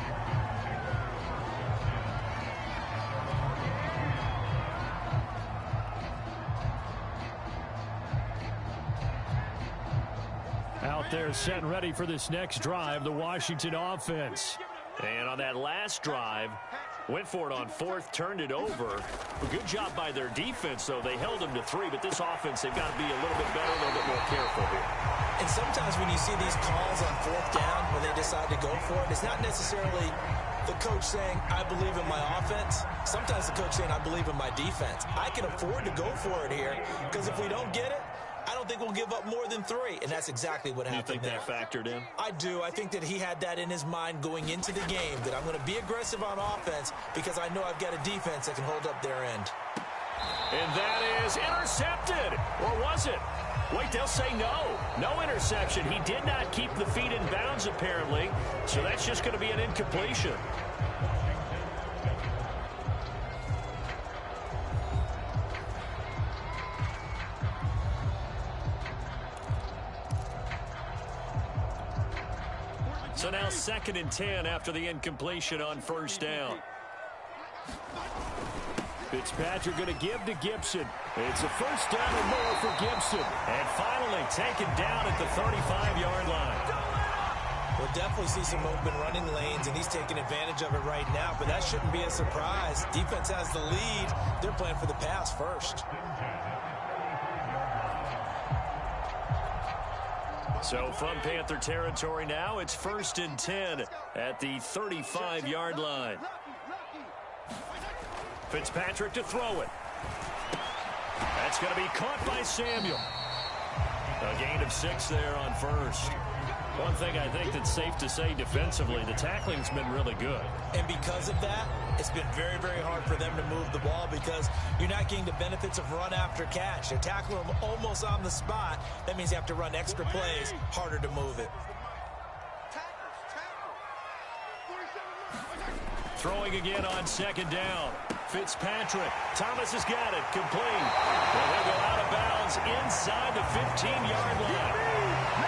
Out there set and ready for this next drive, the Washington offense. And on that last drive, went for it on fourth, turned it over. A good job by their defense, though. They held them to 3, but this offense, they've got to be a little bit better, a little bit more careful here. And sometimes when you see these calls on fourth down, when they decide to go for it, it's not necessarily the coach saying, I believe in my offense. Sometimes the coach saying, I believe in my defense. I can afford to go for it here, because if we don't get it, I don't think we'll give up more than 3, and that's exactly what happened there. You think that factored in? I do. I think that he had that in his mind going into the game, that I'm going to be aggressive on offense because I know I've got a defense that can hold up their end. And that is intercepted. Or was it? Wait, they'll say no. No interception. He did not keep the feet in bounds, apparently, so that's just going to be an incompletion. So now 2nd and 10 after the incompletion on first down. Fitzpatrick going to give to Gibson. It's a first down and more for Gibson. And finally taken down at the 35-yard line. We'll definitely see some open running lanes, and he's taking advantage of it right now, but that shouldn't be a surprise. Defense has the lead. They're playing for the pass first. So from Panther territory now, it's 1st and 10 at the 35-yard line. Fitzpatrick to throw it. That's going to be caught by Samuel. A gain of 6 there on first. One thing I think that's safe to say defensively, the tackling's been really good. And because of that, it's been very, very hard for them to move the ball because you're not getting the benefits of run after catch. They're tackling them almost on the spot. That means you have to run extra plays, harder to move it. Throwing again on 2nd down. Fitzpatrick. Thomas has got it. Complete. Well, they'll go out of bounds inside the 15-yard line.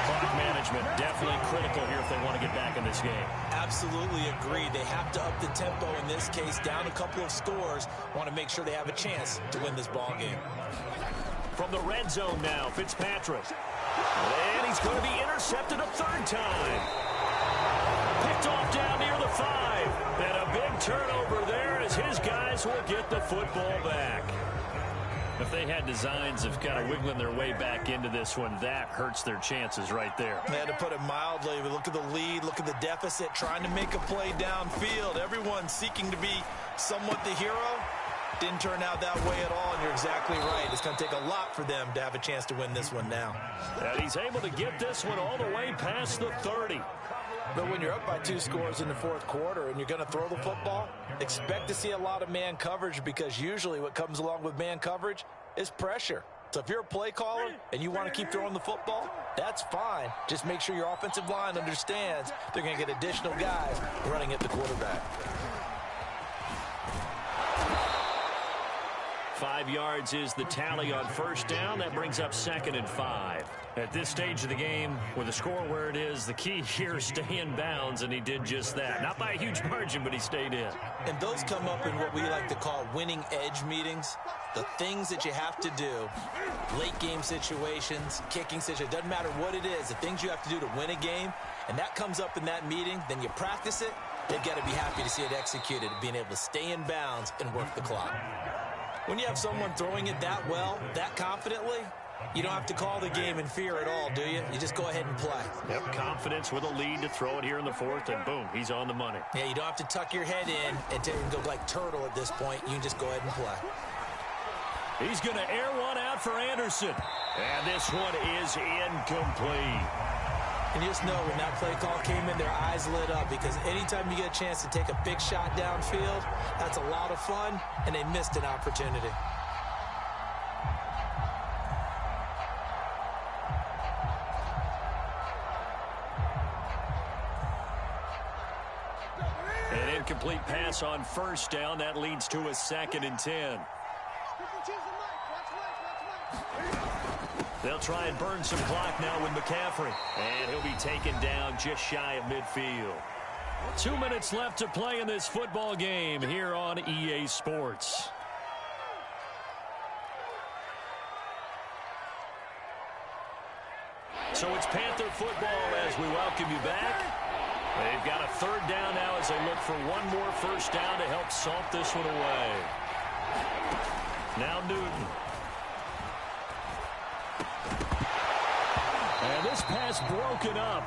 Clock management definitely critical here if they want to get back in this game. Absolutely agree. They have to up the tempo in this case, down a couple of scores. Want to make sure they have a chance to win this ball game. From the red zone now, Fitzpatrick. And he's going to be intercepted a 3rd time. Picked off down near the 5. And a big turnover there as his guys will get the football back. If they had designs of kind of wiggling their way back into this one, that hurts their chances right there. They had to put it mildly, but look at the lead, look at the deficit, trying to make a play downfield. Everyone seeking to be somewhat the hero. Didn't turn out that way at all, and you're exactly right. It's going to take a lot for them to have a chance to win this one now. And he's able to get this one all the way past the 30. But when you're up by 2 scores in the 4th quarter and you're going to throw the football, expect to see a lot of man coverage because usually what comes along with man coverage is pressure. So if you're a play caller and you want to keep throwing the football, that's fine. Just make sure your offensive line understands they're going to get additional guys running at the quarterback. 5 yards is the tally on first down. That brings up 2nd and 5. At this stage of the game, with the score where it is, the key here is stay in bounds, and he did just that. Not by a huge margin, but he stayed in. And those come up in what we like to call winning edge meetings. The things that you have to do, late game situations, kicking situations, doesn't matter what it is, the things you have to do to win a game, and that comes up in that meeting, then you practice it, they've got to be happy to see it executed, being able to stay in bounds and work the clock. When you have someone throwing it that well, that confidently, you don't have to call the game in fear at all, do you? You just go ahead and play. Yep, confidence with a lead to throw it here in the 4th, and boom, he's on the money. Yeah, you don't have to tuck your head in and go like turtle at this point. You can just go ahead and play. He's going to air one out for Anderson. And this one is incomplete. And you just know when that play call came in, their eyes lit up because anytime you get a chance to take a big shot downfield, that's a lot of fun, and they missed an opportunity. An incomplete pass on first down. That leads to a 2nd and 10. They'll try and burn some clock now with McCaffrey. And he'll be taken down just shy of midfield. 2 minutes left to play in this football game here on EA Sports. So it's Panther football as we welcome you back. They've got a third down now as they look for one more first down to help salt this one away. Now Newton. And this pass broken up.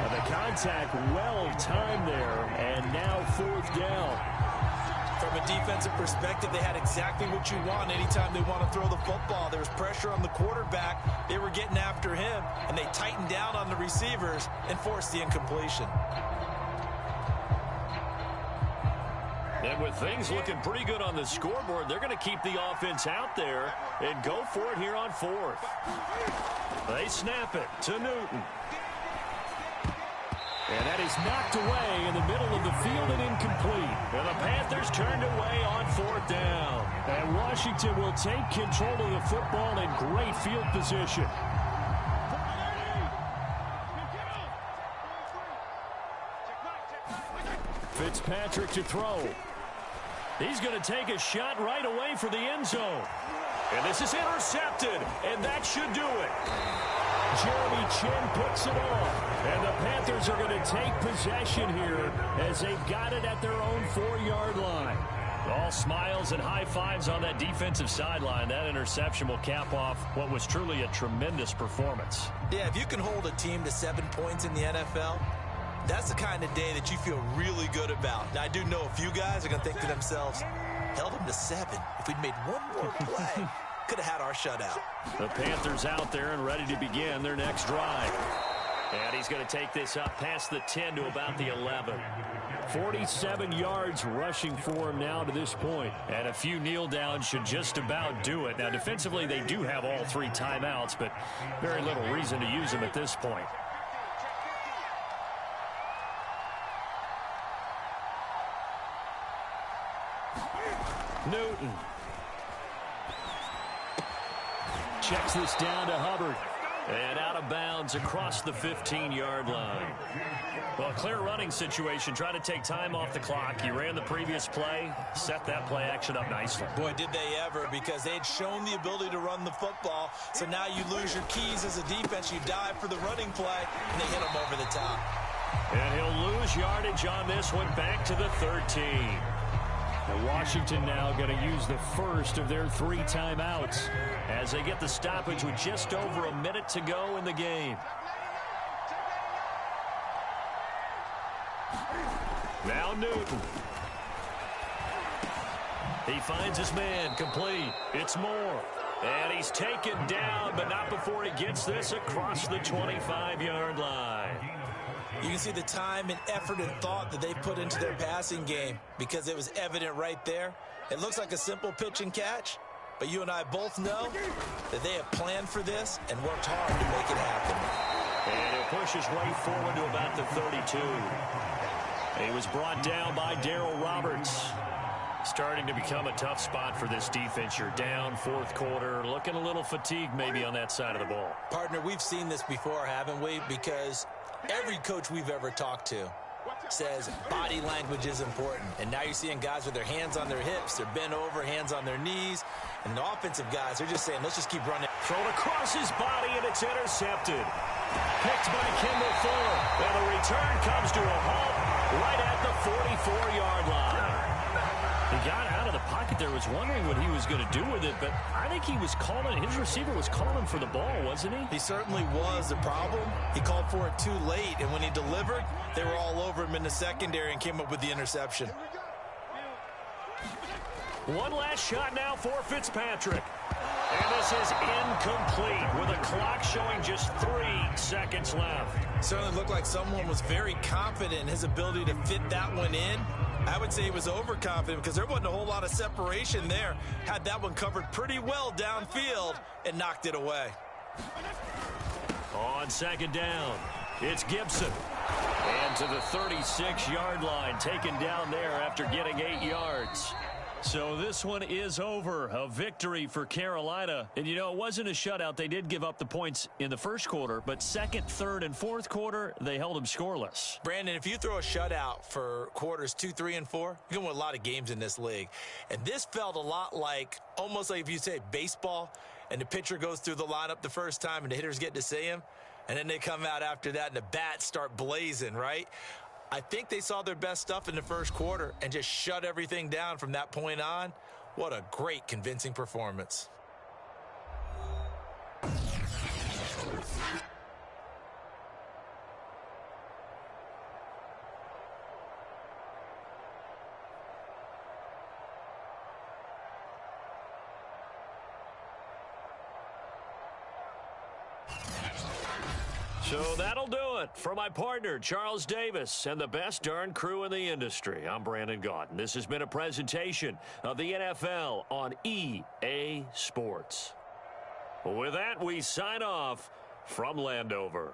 And the contact well timed there. And now fourth down. From a defensive perspective, they had exactly what you want anytime they want to throw the football. There was pressure on the quarterback. They were getting after him, and they tightened down on the receivers and forced the incompletion. And with things looking pretty good on the scoreboard, they're going to keep the offense out there and go for it here on fourth. They snap it to Newton. And that is knocked away in the middle of the field and incomplete. And the Panthers turned away on fourth down. And Washington will take control of the football in great field position. Fitzpatrick to throw. He's going to take a shot right away for the end zone. And this is intercepted, and that should do it. Jeremy Chin puts it off. And the Panthers are going to take possession here as they've got it at their own 4-yard line. All smiles and high fives on that defensive sideline. That interception will cap off what was truly a tremendous performance. Yeah, if you can hold a team to 7 points in the NFL, that's the kind of day that you feel really good about. Now, I do know a few guys are going to think to themselves, held them to 7. If we'd made one more play, could have had our shutout. The Panthers out there and ready to begin their next drive. And he's going to take this up past the 10 to about the 11. 47 yards rushing for him now to this point. And a few kneel downs should just about do it. Now, defensively, they do have all 3 timeouts, but very little reason to use them at this point. Newton. Checks this down to Hubbard. And out of bounds across the 15-yard line. Well, clear running situation. Try to take time off the clock. You ran the previous play, set that play action up nicely. Boy, did they ever, because they'd shown the ability to run the football. So now you lose your keys as a defense. You dive for the running play, and they hit them over the top. And he'll lose yardage on this one back to the 13. And Washington now going to use the first of their 3 timeouts as they get the stoppage with just over a minute to go in the game. Now Newton. He finds his man, complete. It's Moore. And he's taken down, but not before he gets this across the 25-yard line. You can see the time and effort and thought that they put into their passing game because it was evident right there. It looks like a simple pitch and catch, but you and I both know that they have planned for this and worked hard to make it happen. And he'll push his way forward to about the 32. He was brought down by Darryl Roberts. Starting to become a tough spot for this defense. You're down fourth quarter, looking a little fatigued maybe on that side of the ball. Partner, we've seen this before, haven't we? Because every coach we've ever talked to says body language is important. And now you're seeing guys with their hands on their hips, they're bent over, hands on their knees. And the offensive guys, they're just saying, let's just keep running. Thrown across his body, and it's intercepted. Picked by Kendall Fuller. And the return comes to a halt right at the 44-yard line. He got out of the pocket there, was wondering what he was going to do with it, but I think he was calling, his receiver was calling for the ball, wasn't he? He certainly was. The problem, he called for it too late, and when he delivered, they were all over him in the secondary and came up with the interception. One last shot now for Fitzpatrick. And this is incomplete with a clock showing just 3 seconds left. Certainly looked like someone was very confident in his ability to fit that one in. I would say he was overconfident because there wasn't a whole lot of separation there. Had that one covered pretty well downfield and knocked it away. On second down, it's Gibson. And to the 36-yard line, taken down there after getting 8 yards. So this one is over. A victory for Carolina. And, you know, it wasn't a shutout. They did give up the points in the first quarter, but second, third, and fourth quarter, they held them scoreless. Brandon, if you throw a shutout for quarters 2, 3, and 4, you're going to win a lot of games in this league. And this felt a lot like, almost like if you say baseball, and the pitcher goes through the lineup the first time, and the hitters get to see him, and then they come out after that, and the bats start blazing, right? I think they saw their best stuff in the first quarter and just shut everything down from that point on. What a great, convincing performance. So that'll do it for my partner, Charles Davis, and the best darn crew in the industry. I'm Brandon Gaudin. This has been a presentation of the NFL on EA Sports. With that, we sign off from Landover.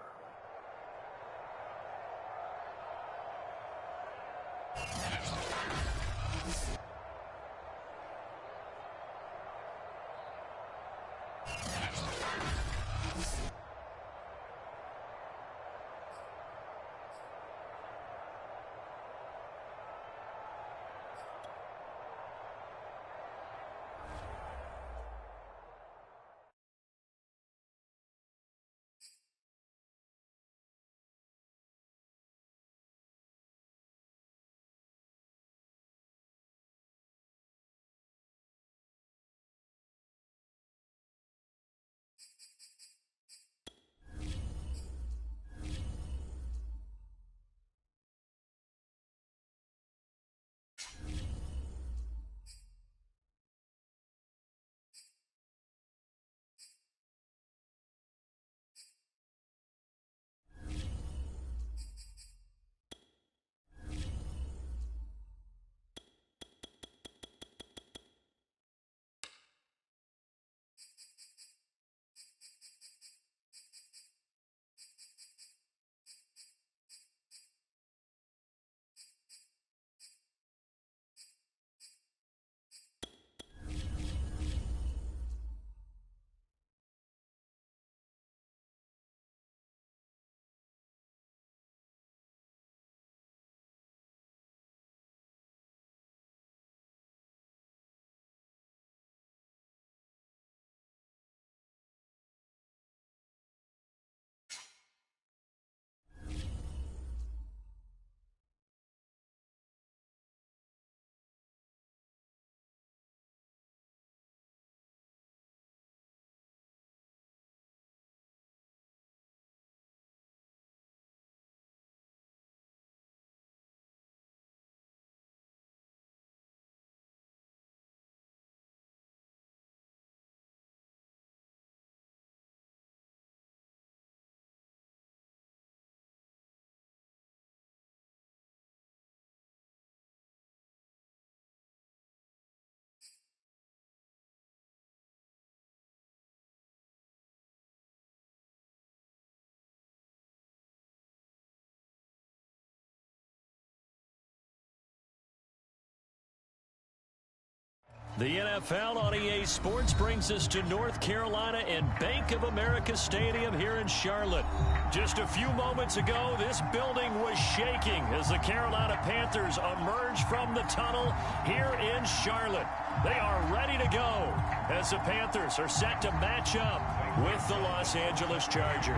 The NFL on EA Sports brings us to North Carolina and Bank of America Stadium here in Charlotte. Just a few moments ago, this building was shaking as the Carolina Panthers emerge from the tunnel here in Charlotte. They are ready to go as the Panthers are set to match up with the Los Angeles Chargers.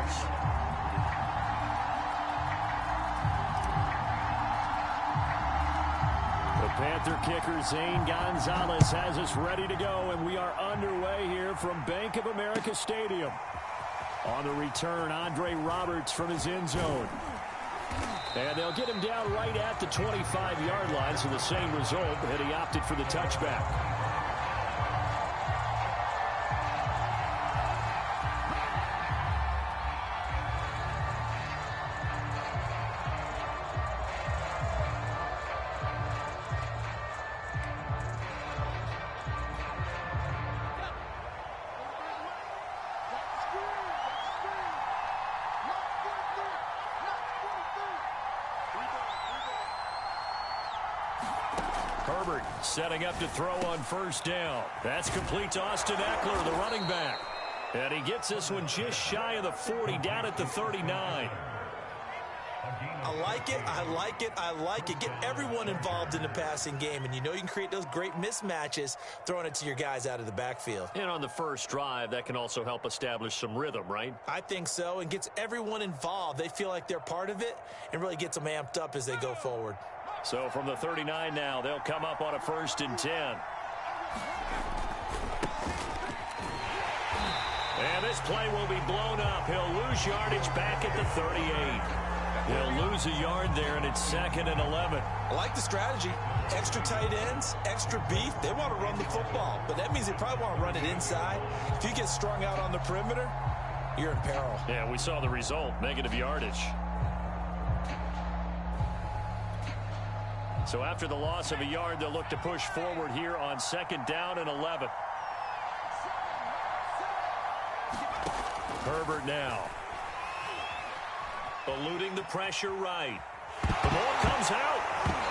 Panther kicker Zane Gonzalez has us ready to go, and we are underway here from Bank of America Stadium. On the return, Andre Roberts from his end zone. And they'll get him down right at the 25-yard line, so the same result, and he opted for the touchback. Herbert setting up to throw on first down. That's complete to Austin Eckler, the running back. And he gets this one just shy of the 40, down at the 39. I like it, I like it, I like it. Get everyone involved in the passing game, and you know you can create those great mismatches throwing it to your guys out of the backfield. And on the first drive, that can also help establish some rhythm, right? I think so, and gets everyone involved. They feel like they're part of it and really gets them amped up as they go forward. So from the 39 now, they'll come up on a 1st and 10. And this play will be blown up. He'll lose yardage back at the 38. He'll lose a yard there, and it's 2nd and 11. I like the strategy. Extra tight ends, extra beef. They want to run the football, but that means they probably want to run it inside. If you get strung out on the perimeter, you're in peril. Yeah, we saw the result, negative yardage. So after the loss of a yard, they'll look to push forward here on 2nd down and 11. Herbert now. Eluding the pressure right. The ball comes out,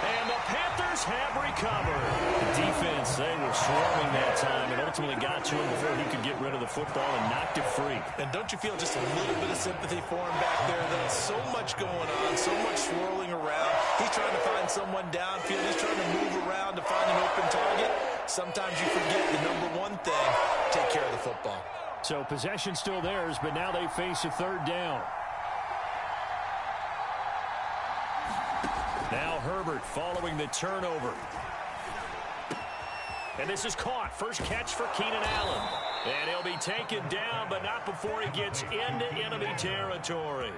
and the Panthers have recovered. The defense, they were swarming that time and ultimately got to him before he could get rid of the football and knocked it free. And don't you feel just a little bit of sympathy for him back there? There's so much going on, so much swirling around. He's trying to find someone downfield. He's trying to move around to find an open target. Sometimes you forget the number one thing, take care of the football. So possession still theirs, but now they face a 3rd down. Now Herbert following the turnover. And this is caught. First catch for Keenan Allen. And he'll be taken down, but not before he gets into enemy territory.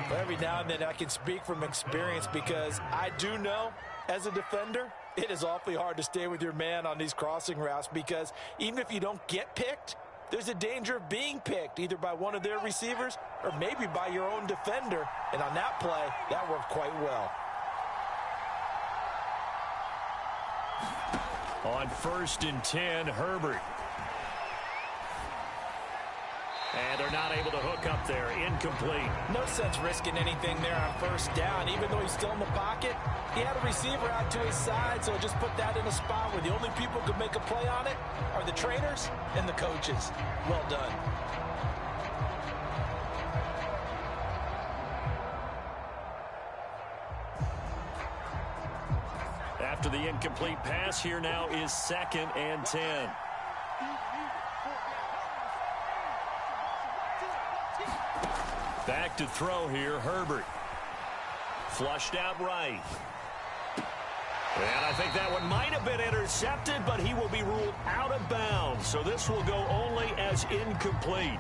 Well, every now and then I can speak from experience because I do know as a defender, it is awfully hard to stay with your man on these crossing routes because even if you don't get picked, there's a danger of being picked either by one of their receivers or maybe by your own defender. And on that play, that worked quite well. On 1st and 10, Herbert. And they're not able to hook up there. Incomplete. No sense risking anything there on 1st down. Even though he's still in the pocket, he had a receiver out to his side, so just put that in a spot where the only people who could make a play on it are the trainers and the coaches. Well done. After the incomplete pass, here now is 2nd and 10. Back to throw here, Herbert. Flushed out right. And I think that one might have been intercepted, but he will be ruled out of bounds. So this will go only as incomplete.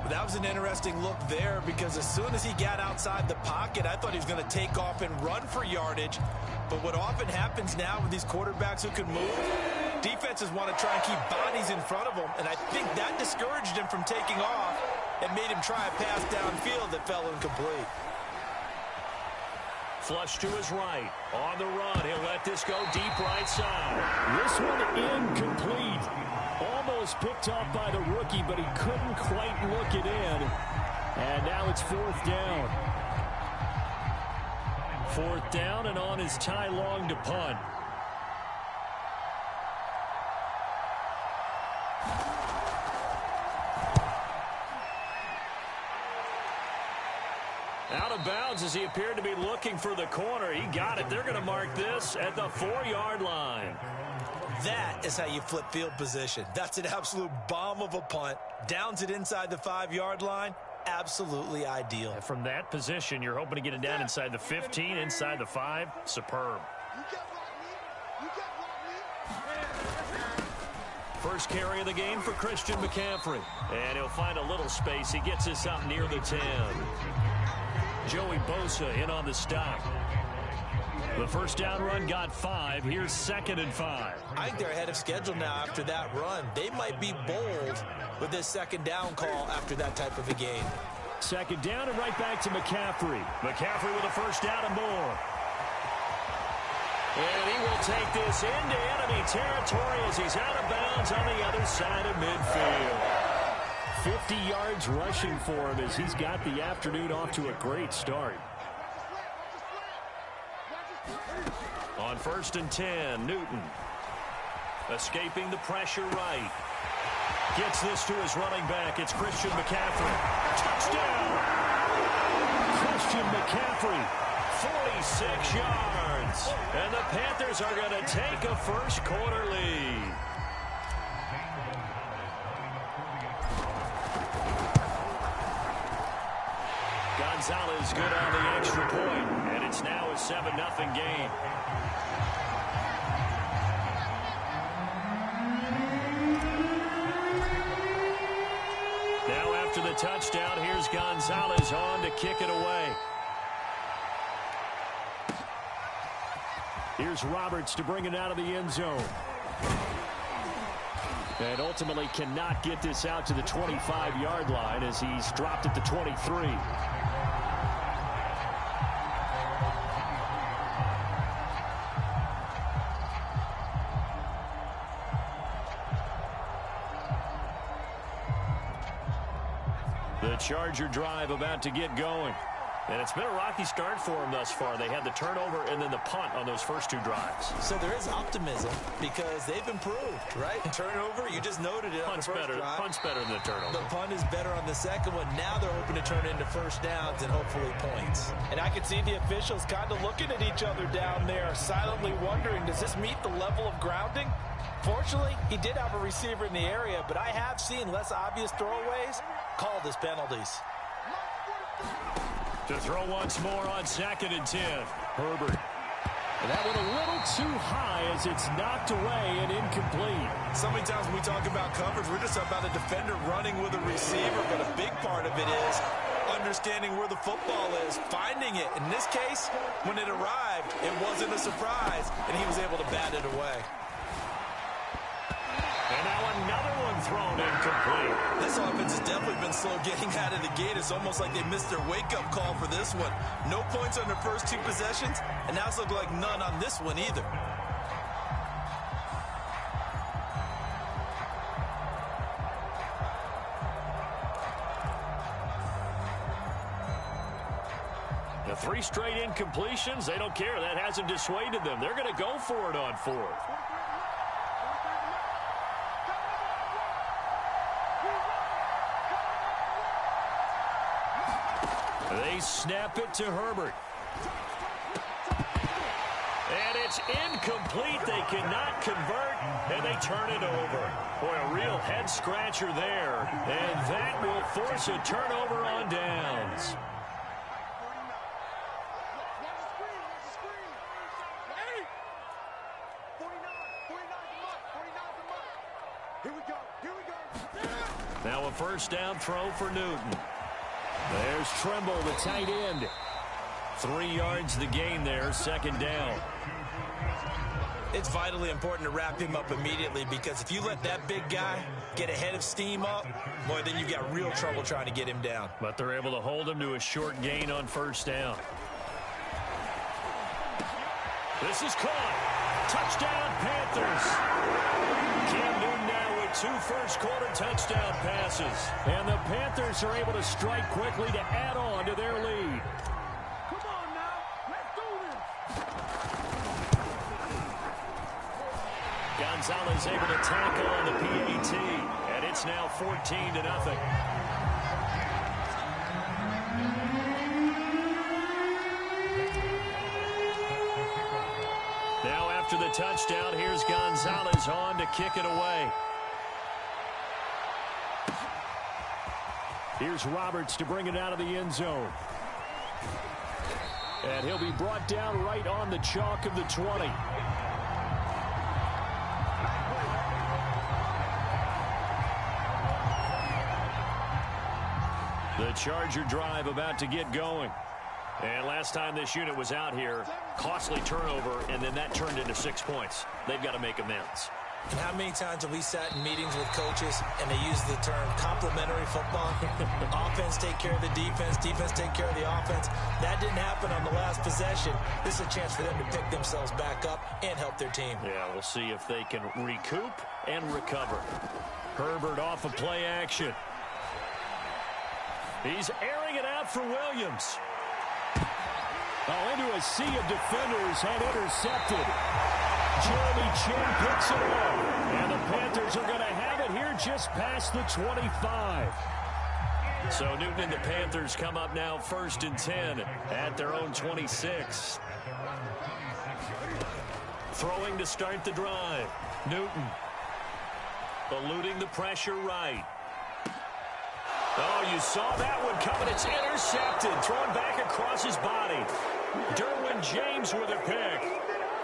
That was an interesting look there because as soon as he got outside the pocket, I thought he was going to take off and run for yardage. But what often happens now with these quarterbacks who can move, defenses want to try and keep bodies in front of them, and I think that discouraged him from taking off and made him try a pass downfield that fell incomplete. Flush to his right. On the run. He'll let this go deep right side. This one incomplete. Almost picked off by the rookie, but he couldn't quite look it in. And now it's 4th down. 4th down, and on is Ty Long to punt. Out of bounds as he appeared to be looking for the corner. He got it. They're going to mark this at the 4-yard line. That is how you flip field position. That's an absolute bomb of a punt. Downs it inside the 5-yard line. Absolutely ideal. From that position, you're hoping to get it down inside the 15, inside the 5. Superb. First carry of the game for Christian McCaffrey. And he'll find a little space. He gets us up near the 10. Joey Bosa in on the stop. The first down run got 5. Here's 2nd and 5. I think they're ahead of schedule now after that run. They might be bold with this 2nd down call after that type of a game. 2nd down and right back to McCaffrey. McCaffrey with a first down and more. And he will take this into enemy territory as he's out of bounds on the other side of midfield. 50 yards rushing for him as he's got the afternoon off to a great start. On 1st and 10, Newton. Escaping the pressure right. Gets this to his running back. It's Christian McCaffrey. Touchdown! Christian McCaffrey, 46 yards. And the Panthers are going to take a first quarter lead. Gonzalez good on the extra point, and it's now a 7-0 game. Now after the touchdown, here's Gonzalez on to kick it away. Here's Roberts to bring it out of the end zone. And ultimately cannot get this out to the 25-yard line as he's dropped at the 23. The Charger drive about to get going. And it's been a rocky start for them thus far. They had the turnover and then the punt on those first two drives. So there is optimism because they've improved, right? Turnover, you just noted it on the first drive. Punt's better than the turnover. The punt is better on the second one. Now they're hoping to turn into first downs and hopefully points. And I can see the officials kind of looking at each other down there, silently wondering, does this meet the level of grounding? Fortunately, he did have a receiver in the area, but I have seen less obvious throwaways called as penalties. To throw once more on 2nd and 10. Herbert. And that one a little too high as it's knocked away and incomplete. So many times when we talk about coverage, we're just about a defender running with a receiver, but a big part of it is understanding where the football is, finding it. In this case, when it arrived, it wasn't a surprise, and he was able to bat it away. And now another one thrown incomplete. This offense has definitely been slow getting out of the gate. It's almost like they missed their wake-up call for this one. No points on their first two possessions, and now it's looking like none on this one either. The 3 straight incompletions, they don't care. That hasn't dissuaded them. They're going to go for it on 4th. They snap it to Herbert. And it's incomplete. They cannot convert, and they turn it over. Boy, a real head-scratcher there. And that will force a turnover on downs. Now a first down throw for Newton. There's Trimble, the tight end. 3 yards the gain there, 2nd down. It's vitally important to wrap him up immediately because if you let that big guy get ahead of steam up, boy, then you've got real trouble trying to get him down. But they're able to hold him to a short gain on 1st down. This is caught. Touchdown, Panthers. Cam Newton now with 2 first-quarter touchdown passes. And the Panthers are able to strike quickly to add on to their lead. Come on now. Let's do this. Gonzalez able to tackle on the PAT. And it's now 14-0. Now after the touchdown, here's Gonzalez on to kick it away. Here's Roberts to bring it out of the end zone. And he'll be brought down right on the chalk of the 20. The Charger drive about to get going. And last time this unit was out here, costly turnover, and then that turned into 6 points. They've got to make amends. And how many times have we sat in meetings with coaches and they use the term complementary football? Offense take care of the defense, defense take care of the offense. That didn't happen on the last possession. This is a chance for them to pick themselves back up and help their team. Yeah, we'll see if they can recoup and recover. Herbert off of play action. He's airing it out for Williams. Oh, into a sea of defenders and intercepted. Jeremy Chin picks it up. And the Panthers are going to have it here just past the 25. So Newton and the Panthers come up now 1st and 10 at their own 26. Throwing to start the drive. Newton. Eluding the pressure right. Oh, you saw that one coming. It's intercepted. Thrown back across his body. Derwin James with a pick.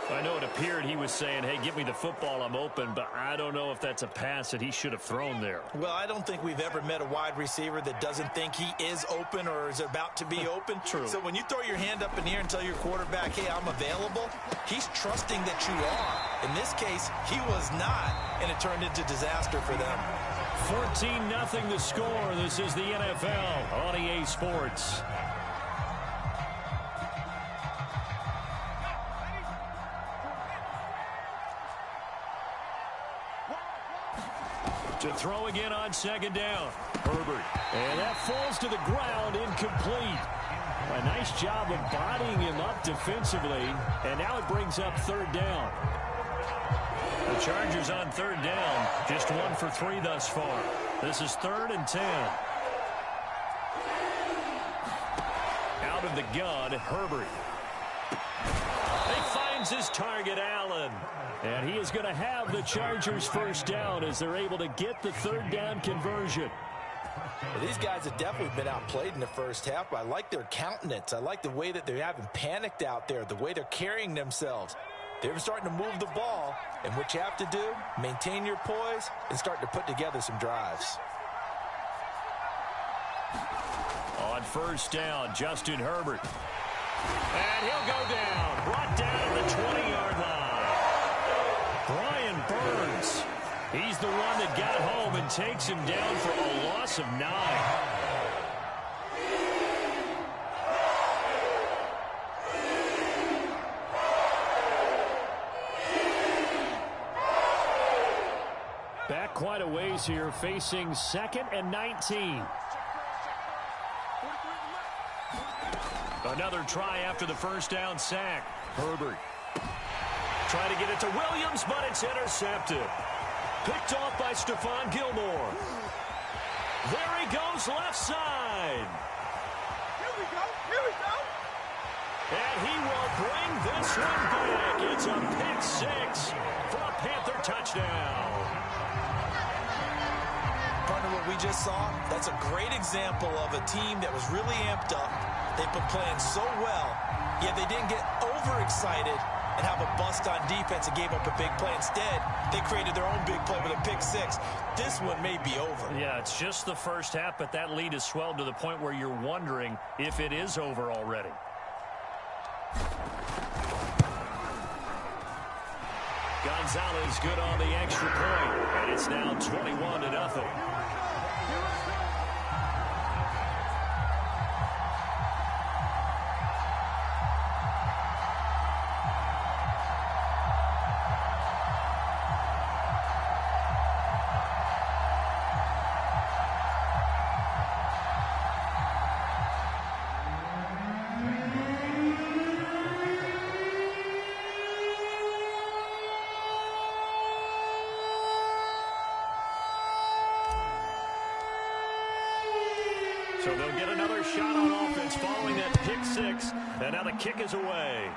I know it appeared he was saying, hey, give me the football, I'm open, but I don't know if that's a pass that he should have thrown there. Well, I don't think we've ever met a wide receiver that doesn't think he is open or is about to be open. True. So when you throw your hand up in the air and tell your quarterback, hey, I'm available, he's trusting that you are. In this case, he was not, and it turned into disaster for them. 14-0 the score. This is the NFL on EA Sports. To throw again on 2nd down. Herbert. And that falls to the ground, incomplete. A nice job of bodying him up defensively. And now it brings up 3rd down. The Chargers on 3rd down. Just 1 for 3 thus far. This is 3rd and 10. Out of the gun, Herbert. He finds his target, Allen. And he is going to have the Chargers 1st down as they're able to get the 3rd down conversion. Well, these guys have definitely been outplayed in the first half, but I like their countenance. I like the way that they haven't panicked out there, the way they're carrying themselves. They're starting to move the ball, and what you have to do, maintain your poise and start to put together some drives. On 1st down, Justin Herbert. And he'll go down. Brought down at the 20-yard line. Brian Burns. He's the one that got home and takes him down for a loss of 9. Back quite a ways here, facing 2nd and 19. Another try after the 1st down sack. Herbert. Trying to get it to Williams, but it's intercepted. Picked off by Stephon Gilmore. There he goes, left side. Here we go. Here we go. And he will bring this one back. It's a pick 6 for a Panther touchdown. Partner, what we just saw, that's a great example of a team that was really amped up. They've been playing so well, yet they didn't get overexcited and have a bust on defense and gave up a big play. Instead, they created their own big play with a pick 6. This one may be over. Yeah, it's just the first half, but that lead has swelled to the point where you're wondering if it is over already. Gonzalez good on the extra point, and it's now 21-0. So they'll get another shot on offense following that pick 6. And now the kick is away.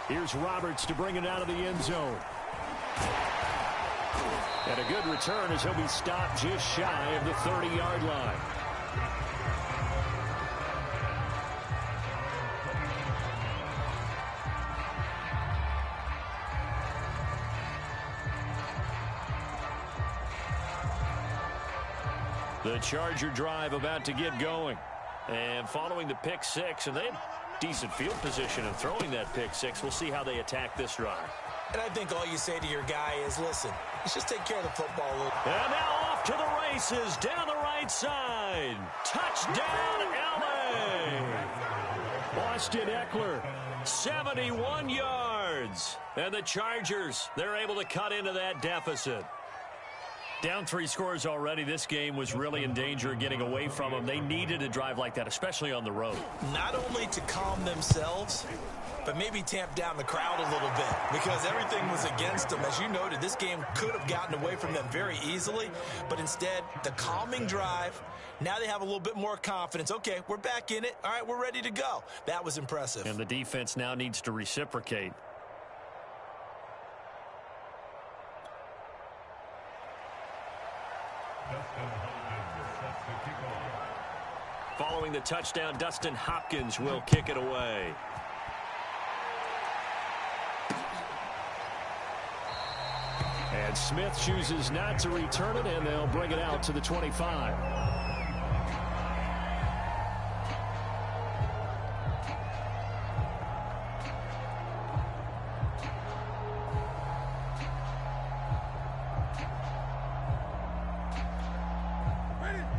Here's Roberts to bring it out of the end zone. And a good return as he'll be stopped just shy of the 30-yard line. The Charger drive about to get going. And following the pick 6, and they have decent field position in throwing that pick 6. We'll see how they attack this drive. And I think all you say to your guy is, listen, let's just take care of the football. And now off to the races, down the right side. Touchdown, L.A. Austin Eckler, 71 yards. And the Chargers, they're able to cut into that deficit. Down 3 scores already. This game was really in danger of getting away from them. They needed a drive like that, especially on the road. Not only to calm themselves, but maybe tamp down the crowd a little bit because everything was against them. As you noted, this game could have gotten away from them very easily, but instead, the calming drive, now they have a little bit more confidence. Okay, we're back in it. All right, we're ready to go. That was impressive. And the defense now needs to reciprocate. Following the touchdown, Dustin Hopkins will kick it away. And Smith chooses not to return it, and they'll bring it out to the 25.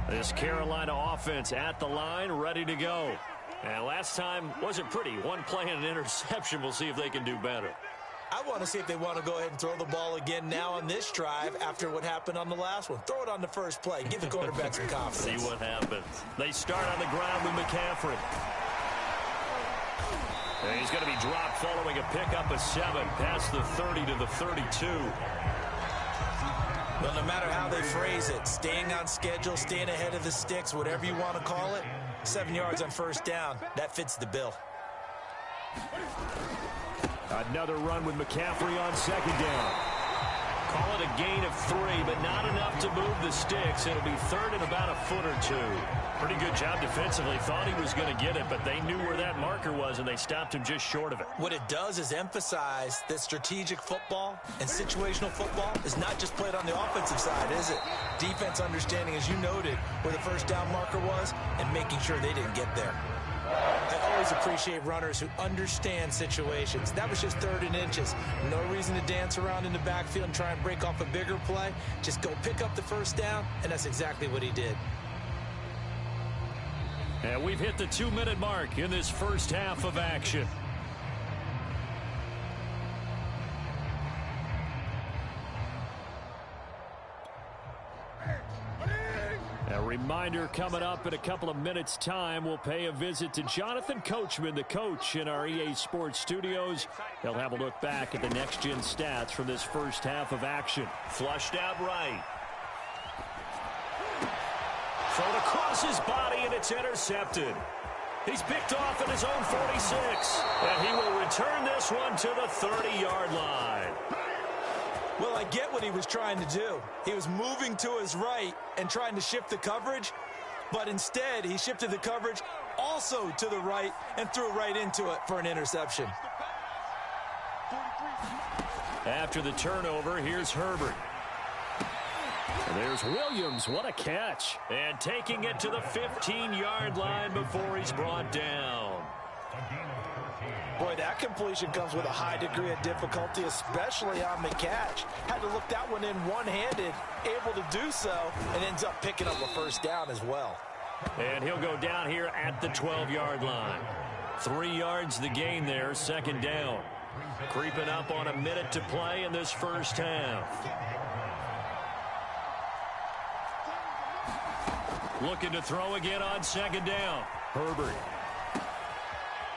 This Carolina offense at the line, ready to go. And last time wasn't pretty. One play and an interception. We'll see if they can do better. I want to see if they want to go ahead and throw the ball again now on this drive after what happened on the last one. Throw it on the first play. Give the quarterback some confidence. See what happens. They start on the ground with McCaffrey. And he's going to be dropped following a pickup of 7 past the 30 to the 32. Well, no matter how they phrase it, staying on schedule, staying ahead of the sticks, whatever you want to call it, 7 yards on first down, that fits the bill. Another run with McCaffrey on second down. Call it a gain of 3, but not enough to move the sticks. It'll be third and about a foot or 2. Pretty good job defensively. Thought he was going to get it, but they knew where that marker was, and they stopped him just short of it. What it does is emphasize that strategic football and situational football is not just played on the offensive side, is it? Defense understanding, as you noted, where the first down marker was and making sure they didn't get there. I always appreciate runners who understand situations. That was just 3rd and inches. No reason to dance around in the backfield and try and break off a bigger play. Just go pick up the first down, and that's exactly what he did. And we've hit the 2-minute mark in this first half of action. A reminder coming up in a couple of minutes' time. We'll pay a visit to Jonathan Coachman, the coach in our EA Sports studios. He'll have a look back at the next-gen stats from this first half of action. Flushed out right. Thrown across his body, and it's intercepted. He's picked off at his own 46. And he will return this one to the 30-yard line. Well, I get what he was trying to do. He was moving to his right and trying to shift the coverage, but instead he shifted the coverage also to the right and threw right into it for an interception. After the turnover, here's Herbert. And there's Williams. What a catch. And taking it to the 15-yard line before he's brought down. Boy, that completion comes with a high degree of difficulty, especially on the catch. Had to look that one in one-handed, able to do so, and ends up picking up a first down as well. And he'll go down here at the 12-yard line. 3 yards the gain there, second down. Creeping up on a minute to play in this first half. Looking to throw again on second down. Herbert.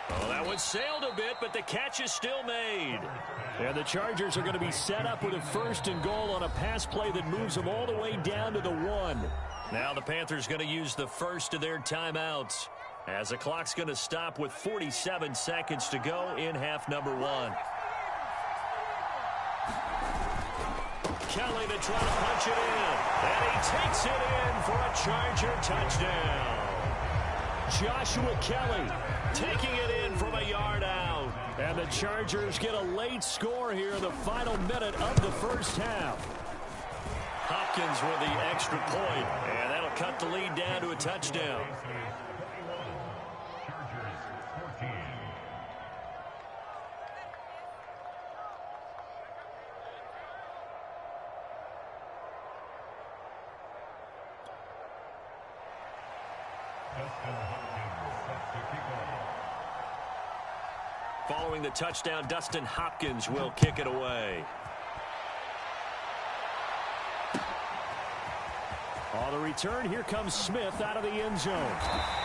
Oh, that one sailed a bit, but the catch is still made. And the Chargers are going to be set up with a 1st and goal on a pass play that moves them all the way down to the 1. Now the Panthers going to use the first of their timeouts, as the clock's going to stop with 47 seconds to go in half number 1. Kelly to try to punch it in. And he takes it in for a Charger touchdown. Joshua Kelly taking it in from a yard out. And the Chargers get a late score here in the final minute of the first half. Hopkins with the extra point, and that'll cut the lead down to a touchdown. Following the touchdown, Dustin Hopkins will kick it away. On the return, here comes Smith out of the end zone.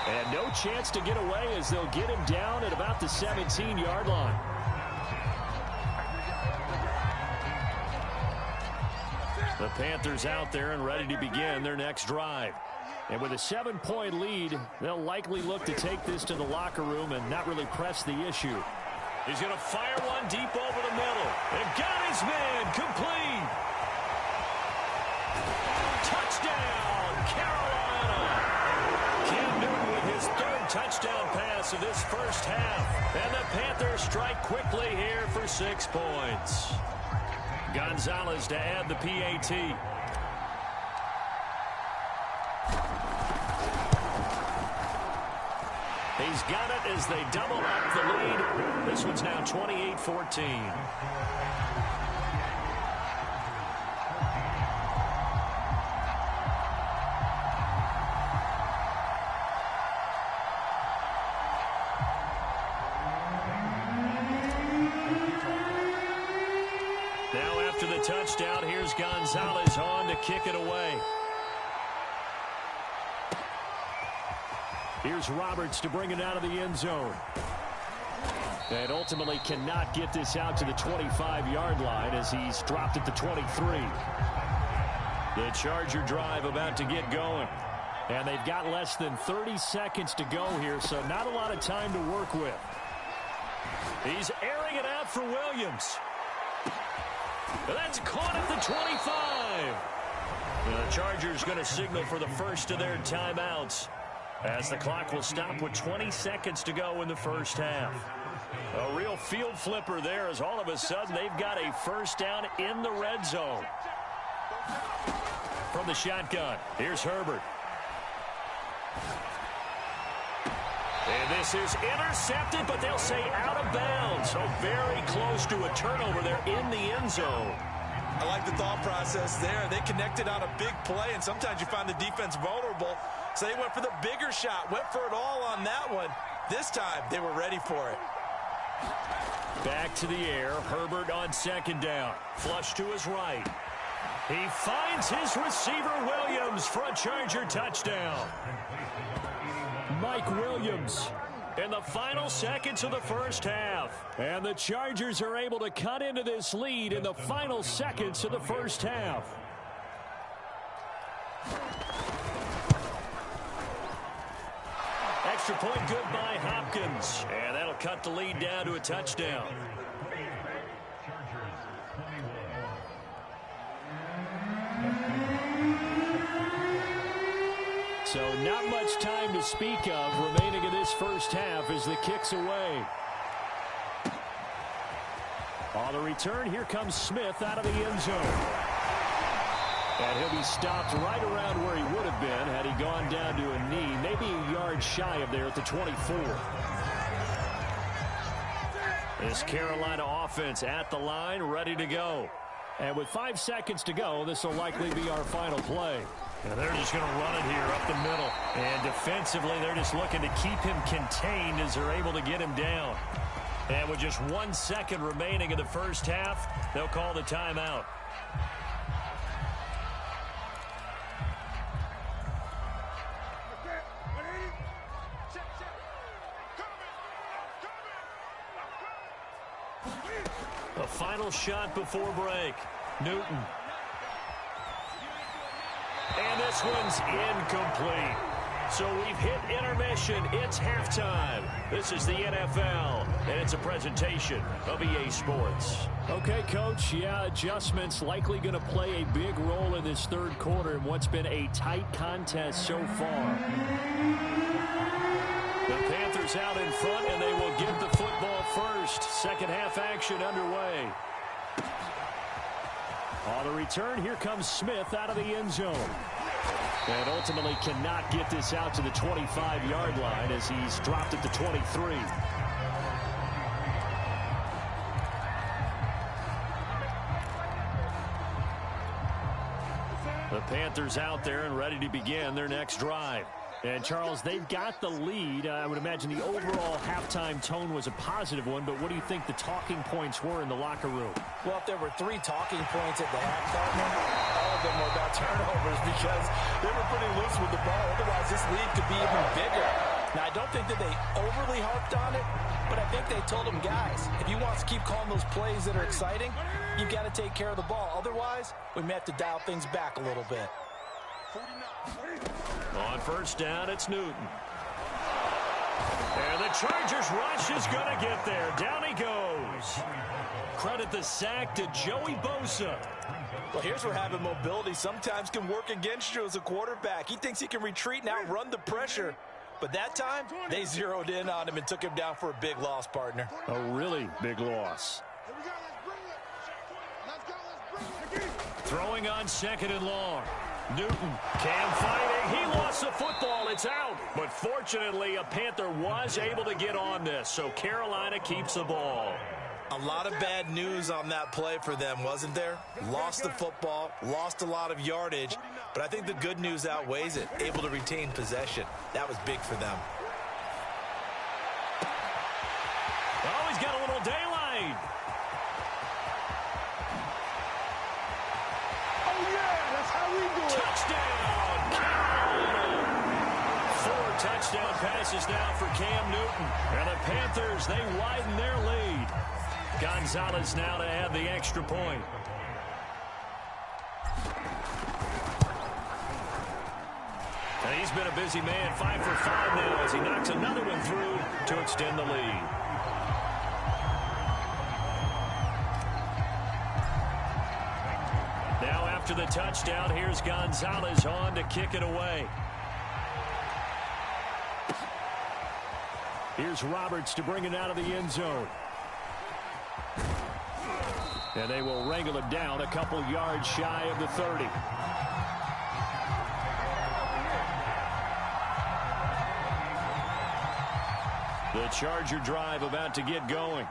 And no chance to get away as they'll get him down at about the 17-yard line. The Panthers out there and ready to begin their next drive. And with a 7-point lead, they'll likely look to take this to the locker room and not really press the issue. He's going to fire one deep over the middle. And got his man complete. Touchdown, Carolina. Cam Newton with his third touchdown pass of this first half. And the Panthers strike quickly here for 6 points. Gonzalez to add the PAT. He's got it as they double up the lead. This one's now 28-14. Now after the touchdown, here's Gonzalez on to kick it away. Here's Roberts to bring it out of the end zone. And ultimately cannot get this out to the 25-yard line as he's dropped at the 23. The Charger drive about to get going. And they've got less than 30 seconds to go here, so not a lot of time to work with. He's airing it out for Williams. That's caught at the 25. The Chargers going to signal for the first of their timeouts, as the clock will stop with 20 seconds to go in the first half. A real field flipper there, as all of a sudden they've got a first down in the red zone. From the shotgun, here's Herbert. And this is intercepted, but they'll say out of bounds. So very close to a turnover there in the end zone. I like the thought process there. They connected on a big play, and sometimes you find the defense vulnerable. So they went for the bigger shot, went for it all on that one. This time, they were ready for it. Back to the air, Herbert on second down. Flush to his right. He finds his receiver, Williams, for a Charger touchdown. Mike Williams in the final seconds of the first half. And the Chargers are able to cut into this lead in the final seconds of the first half. Extra point good by Hopkins. And that'll cut the lead down to a touchdown. So not much time to speak of remaining in this first half as the kick's away. On the return, here comes Smith out of the end zone. And he'll be stopped right around where he would have been had he gone down to a knee, maybe a yard shy of there at the 24. This Carolina offense at the line, ready to go. And with 5 seconds to go, this will likely be our final play. And they're just going to run it here up the middle. And defensively, they're just looking to keep him contained as they're able to get him down. And with just 1 second remaining in the first half, they'll call the timeout. A final shot before break. Newton. And this one's incomplete. So we've hit intermission. It's halftime. This is the NFL, and it's a presentation of EA Sports. Okay, Coach, yeah, adjustments likely going to play a big role in this third quarter in what's been a tight contest so far. The Panthers out in front, and they will get the football first. Second half action underway. On the return, here comes Smith out of the end zone. And ultimately cannot get this out to the 25-yard line as he's dropped at the 23. The Panthers out there and ready to begin their next drive. And, Charles, they've got the lead. I would imagine the overall halftime tone was a positive one, but what do you think the talking points were in the locker room? Well, if there were 3 talking points at the half, partner, all of them were about turnovers because they were pretty loose with the ball. Otherwise, this lead could be even bigger. Now, I don't think that they overly harped on it, but I think they told them, guys, if you want to keep calling those plays that are exciting, you've got to take care of the ball. Otherwise, we may have to dial things back a little bit. On first down, it's Newton. And the Chargers rush is going to get there. Down he goes. Credit the sack to Joey Bosa. Well, here's where having mobility sometimes can work against you as a quarterback. He thinks he can retreat and outrun the pressure. But that time, they zeroed in on him and took him down for a big loss, partner. A really big loss. Throwing on second and long. Newton can find it. He lost the football. It's out. But fortunately, a Panther was able to get on this, so Carolina keeps the ball. A lot of bad news on that play for them, wasn't there? Lost the football, lost a lot of yardage, but I think the good news outweighs it. Able to retain possession. That was big for them. Oh, he's got a little daylight. Oh, yeah, that's how we do it. Touchdown, Carolina. 4 touchdown passes now for Cam Newton. And the Panthers, they widen their lead. Gonzalez now to add the extra point. And he's been a busy man, 5 for 5 now as he knocks another one through to extend the lead. Now after the touchdown, here's Gonzalez on to kick it away. Here's Roberts to bring it out of the end zone. And they will wrangle it down a couple yards shy of the 30. The Charger drive about to get going.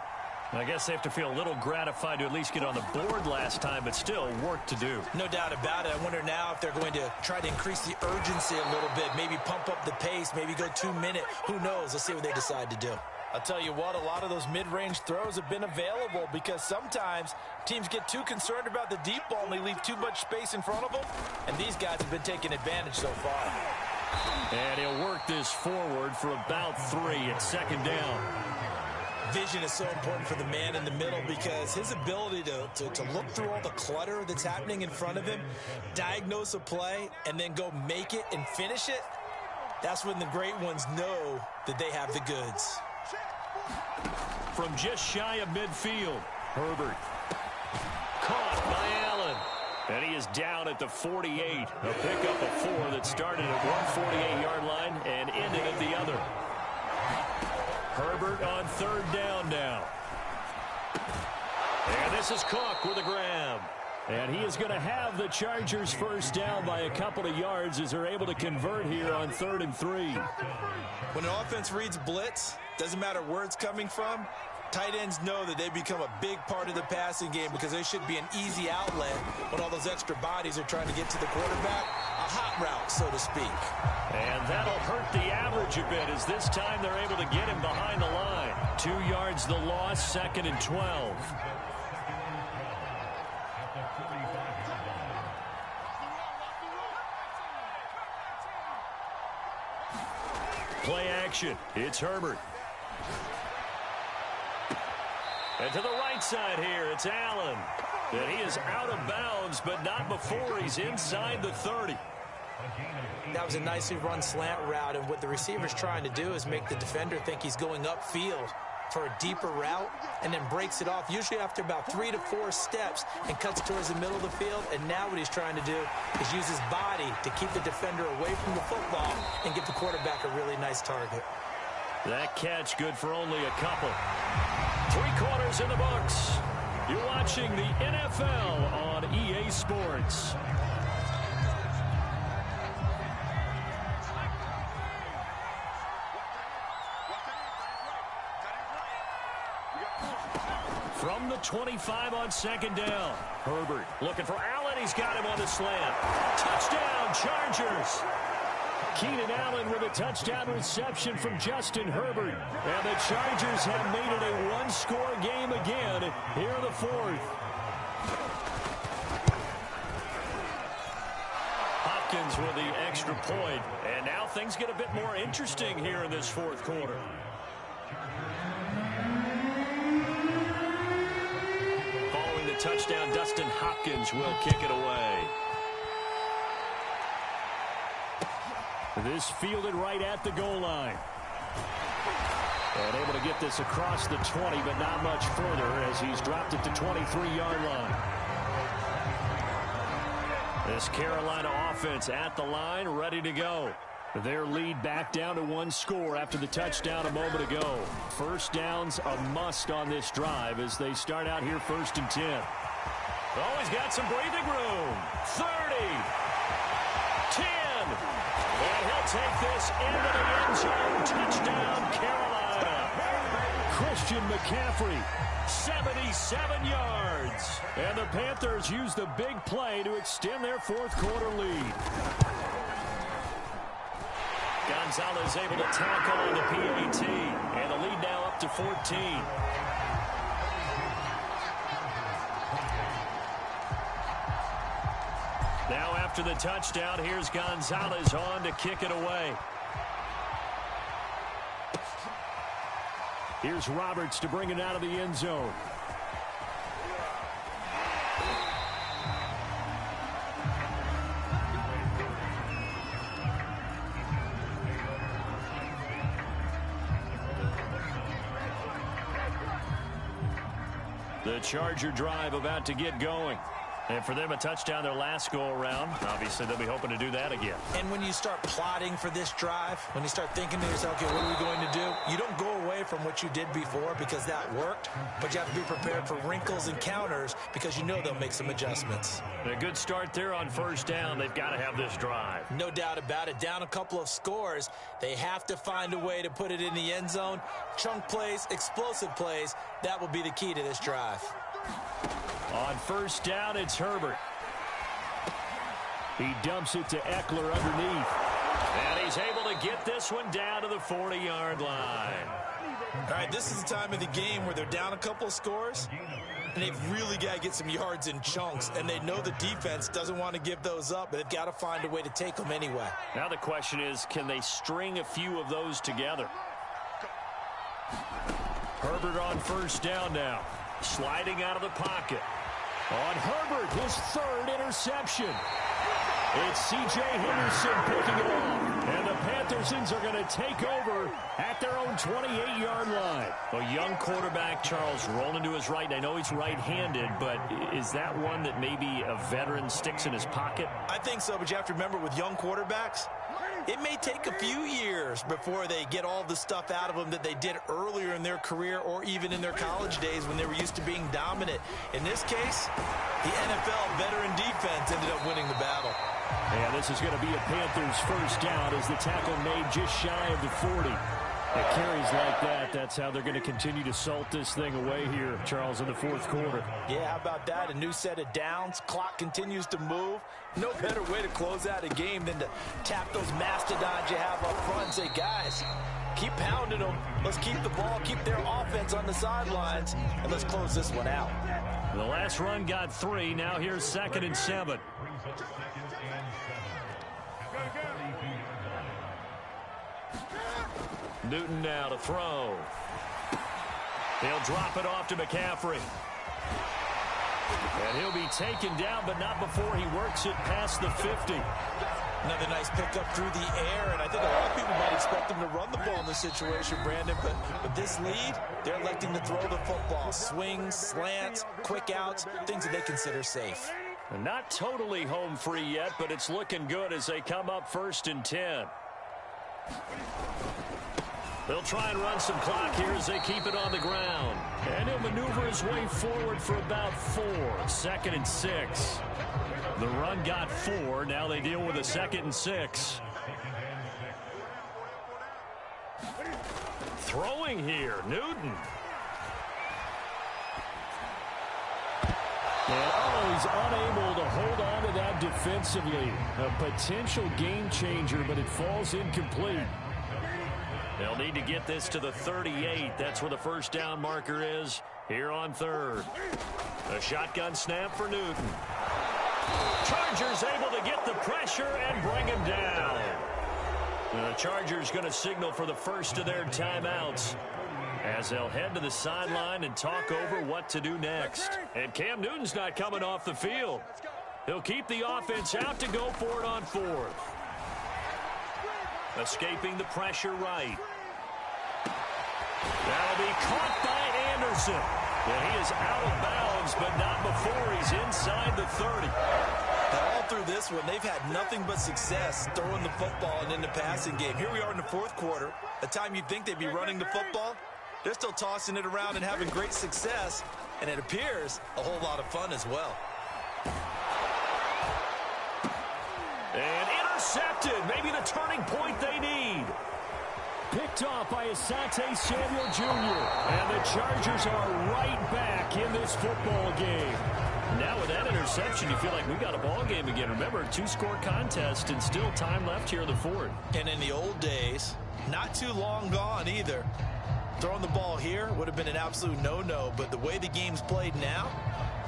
I guess they have to feel a little gratified to at least get on the board last time, but still work to do. No doubt about it. I wonder now if they're going to try to increase the urgency a little bit, maybe pump up the pace, maybe go 2-minute. Who knows? Let's see what they decide to do. I'll tell you what, a lot of those mid-range throws have been available because sometimes teams get too concerned about the deep ball and they leave too much space in front of them, and these guys have been taking advantage so far. And he'll work this forward for about 3 at second down. Vision is so important for the man in the middle because his ability to look through all the clutter that's happening in front of him, diagnose a play, and then go make it and finish it, that's when the great ones know that they have the goods. From just shy of midfield, Herbert. Caught by Allen. And he is down at the 48. A pickup of 4 that started at one 48-yard line and ended at the other. Herbert on third down now. And this is Cook with a grab. And he is going to have the Chargers first down by a couple of yards as they're able to convert here on 3rd and 3. When an offense reads blitz, doesn't matter where it's coming from, tight ends know that they become a big part of the passing game because they should be an easy outlet when all those extra bodies are trying to get to the quarterback. A hot route, so to speak. And that'll hurt the average a bit as this time they're able to get him behind the line. 2 yards the loss, 2nd and 12. Play action. It's Herbert. And to the right side here, it's Allen. And he is out of bounds, but not before he's inside the 30. That was a nicely run slant route, and what the receiver's trying to do is make the defender think he's going upfield for a deeper route and then breaks it off, usually after about 3 to 4 steps, and cuts towards the middle of the field. And now what he's trying to do is use his body to keep the defender away from the football and get the quarterback a really nice target. That catch good for only a couple. 3 quarters in the books. You're watching the NFL on EA Sports. From the 25 on 2nd down. Herbert looking for Allen. He's got him on the slant. Touchdown, Chargers. Keenan Allen with a touchdown reception from Justin Herbert. And the Chargers have made it a one-score game again here in the 4th. Hopkins with the extra point. And now things get a bit more interesting here in this fourth quarter. Following the touchdown, Dustin Hopkins will kick it away. This fielded right at the goal line. And able to get this across the 20, but not much further as he's dropped it to 23-yard line. This Carolina offense at the line, ready to go. Their lead back down to one score after the touchdown a moment ago. First down's a must on this drive as they start out here 1st and 10. Oh, he's got some breathing room. 30. 10. And he'll take this into the end zone. Touchdown, Carolina. Christian McCaffrey. 77 yards. And the Panthers use the big play to extend their fourth quarter lead. Gonzalez able to tackle on the PAT. And the lead now up to 14. Now after the touchdown, here's Gonzalez on to kick it away. Here's Roberts to bring it out of the end zone. The Charger drive about to get going. And for them, a touchdown their last go-around. Obviously, they'll be hoping to do that again. And when you start plotting for this drive, when you start thinking to yourself, okay, what are we going to do? You don't go away from what you did before because that worked, but you have to be prepared for wrinkles and counters because you know they'll make some adjustments. A good start there on first down. They've got to have this drive. No doubt about it. Down a couple of scores, they have to find a way to put it in the end zone. Chunk plays, explosive plays, that will be the key to this drive. On first down, it's Herbert. He dumps it to Eckler underneath. And he's able to get this one down to the 40-yard line. All right, this is the time of the game where they're down a couple of scores, and they've really got to get some yards in chunks, and they know the defense doesn't want to give those up, but they've got to find a way to take them anyway. Now the question is, can they string a few of those together? Herbert on first down now. Sliding out of the pocket. On Herbert, his third interception. It's C.J. Henderson picking it off. And the Panthersons are going to take over at their own 28-yard line. A young quarterback, Charles, rolling to his right. And I know he's right-handed, but is that one that maybe a veteran sticks in his pocket? I think so, but you have to remember with young quarterbacks, it may take a few years before they get all the stuff out of them that they did earlier in their career or even in their college days when they were used to being dominant. In this case, the NFL veteran defense ended up winning the battle. And this is going to be a Panthers first down as the tackle made just shy of the 40. It carries like that. That's how they're going to continue to salt this thing away here, Charles, in the fourth quarter. Yeah, how about that? A new set of downs. Clock continues to move. No better way to close out a game than to tap those mastodons you have up front and say, guys, keep pounding them. Let's keep the ball, keep their offense on the sidelines, and let's close this one out. The last run got 3. Now here's 2nd and 7. Newton now to throw. He'll drop it off to McCaffrey. And he'll be taken down, but not before he works it past the 50. Another nice pickup through the air, and I think a lot of people might expect him to run the ball in this situation, Brandon, but with this lead, they're electing to throw the football. Swings, slants, quick outs, things that they consider safe. And not totally home free yet, but it's looking good as they come up 1st and 10. They'll try and run some clock here as they keep it on the ground. And he'll maneuver his way forward for about 4. 2nd and 6. The run got 4. Now they deal with a 2nd and 6. Throwing here, Newton. And he's unable to hold on to that defensively. A potential game changer, but it falls incomplete. They'll need to get this to the 38. That's where the first down marker is here on 3rd. A shotgun snap for Newton. Chargers able to get the pressure and bring him down. The Chargers going to signal for the first of their timeouts as they'll head to the sideline and talk over what to do next. And Cam Newton's not coming off the field. He'll keep the offense out to go for it on fourth. Escaping the pressure right. That'll be caught by Anderson. And he is out of bounds, but not before he's inside the 30. And all through this one, they've had nothing but success throwing the football and in the passing game. Here we are in the fourth quarter, a time you'd think they'd be running the football. They're still tossing it around and having great success, and it appears a whole lot of fun as well. And intercepted, maybe the turning point they need. Picked off by Asante Samuel Jr. And the Chargers are right back in this football game. Now with that interception, you feel like we got a ball game again. Remember, a two-score contest and still time left here in the fourth. And in the old days, not too long gone either, throwing the ball here would have been an absolute no-no. But the way the game's played now,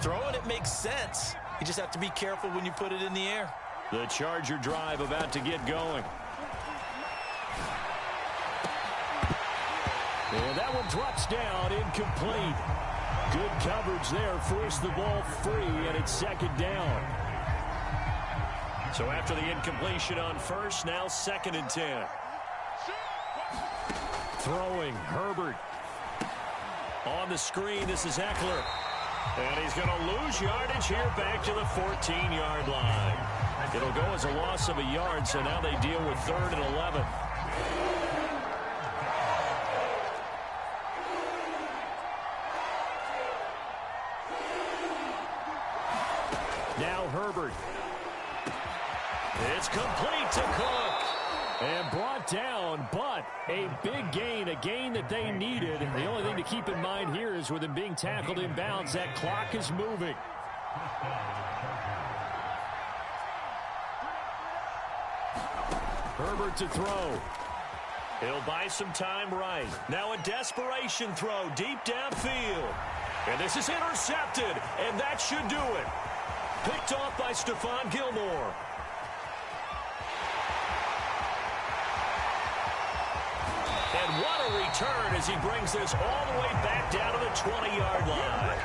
throwing it makes sense. You just have to be careful when you put it in the air. The Charger drive about to get going. And that one drops down, incomplete. Good coverage there, forced the ball free, and it's second down. So after the incompletion on first, now 2nd and 10. Throwing, Herbert. On the screen, this is Eckler. And he's going to lose yardage here back to the 14-yard line. It'll go as a loss of a yard, so now they deal with 3rd and 11. Now Herbert. It's complete to Cook. And brought down, but a big gain, a gain that they needed. And the only thing to keep in mind here is with him being tackled in bounds, that clock is moving. Herbert to throw. He'll buy some time right. Now a desperation throw deep downfield. And this is intercepted, and that should do it. Picked off by Stephon Gilmore. And what a return as he brings this all the way back down to the 20-yard line.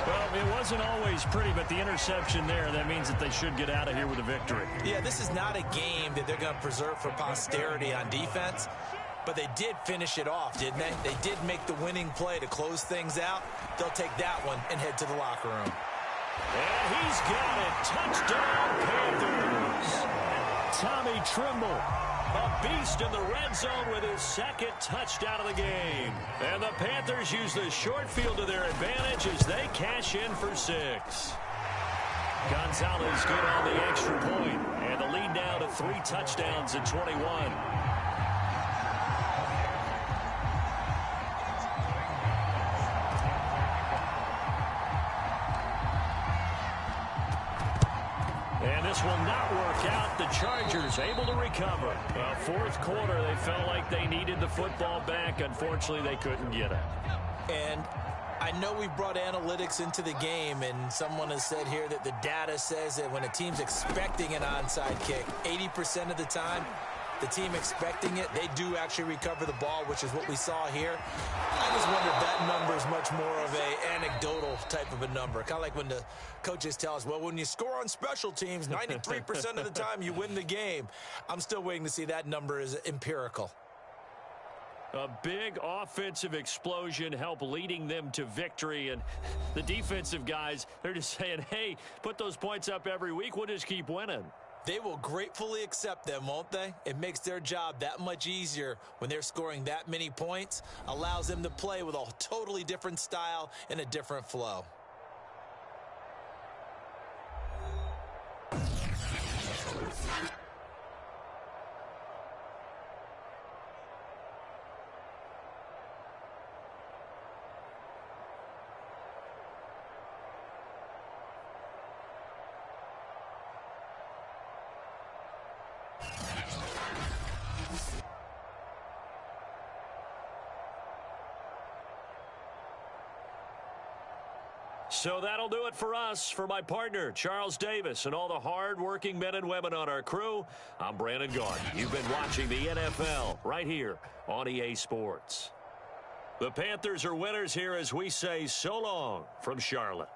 Well, it wasn't always pretty, but the interception there, that means that they should get out of here with a victory. Yeah, this is not a game that they're going to preserve for posterity on defense, but they did finish it off, didn't they? They did make the winning play to close things out. They'll take that one and head to the locker room. And he's got it. Touchdown, Panthers. Tommy Tremble. A beast in the red zone with his 2nd touchdown of the game. And the Panthers use the short field to their advantage as they cash in for 6. Gonzalez good on the extra point. And the lead now to 3 touchdowns at 21. And this will not work out. The Chargers able to recover. Well, 4th quarter, they felt like they needed the football back. Unfortunately, they couldn't get it. And I know we brought analytics into the game, and someone has said here that the data says that when a team's expecting an onside kick, 80% of the time, the team expecting it, they do actually recover the ball, which is what we saw here. I just wonder if that number is much more of a anecdotal type of a number. Kind of like when the coaches tell us, well, when you score on special teams, 93% of the time you win the game. I'm still waiting to see that number is empirical. A big offensive explosion help leading them to victory. And the defensive guys, they're just saying, hey, put those points up every week. We'll just keep winning. They will gratefully accept them, won't they? It makes their job that much easier when they're scoring that many points. Allows them to play with a totally different style and a different flow. So that'll do it for us. For my partner, Charles Davis, and all the hard-working men and women on our crew, I'm Brandon Garden. You've been watching the NFL right here on EA Sports. The Panthers are winners here as we say so long from Charlotte.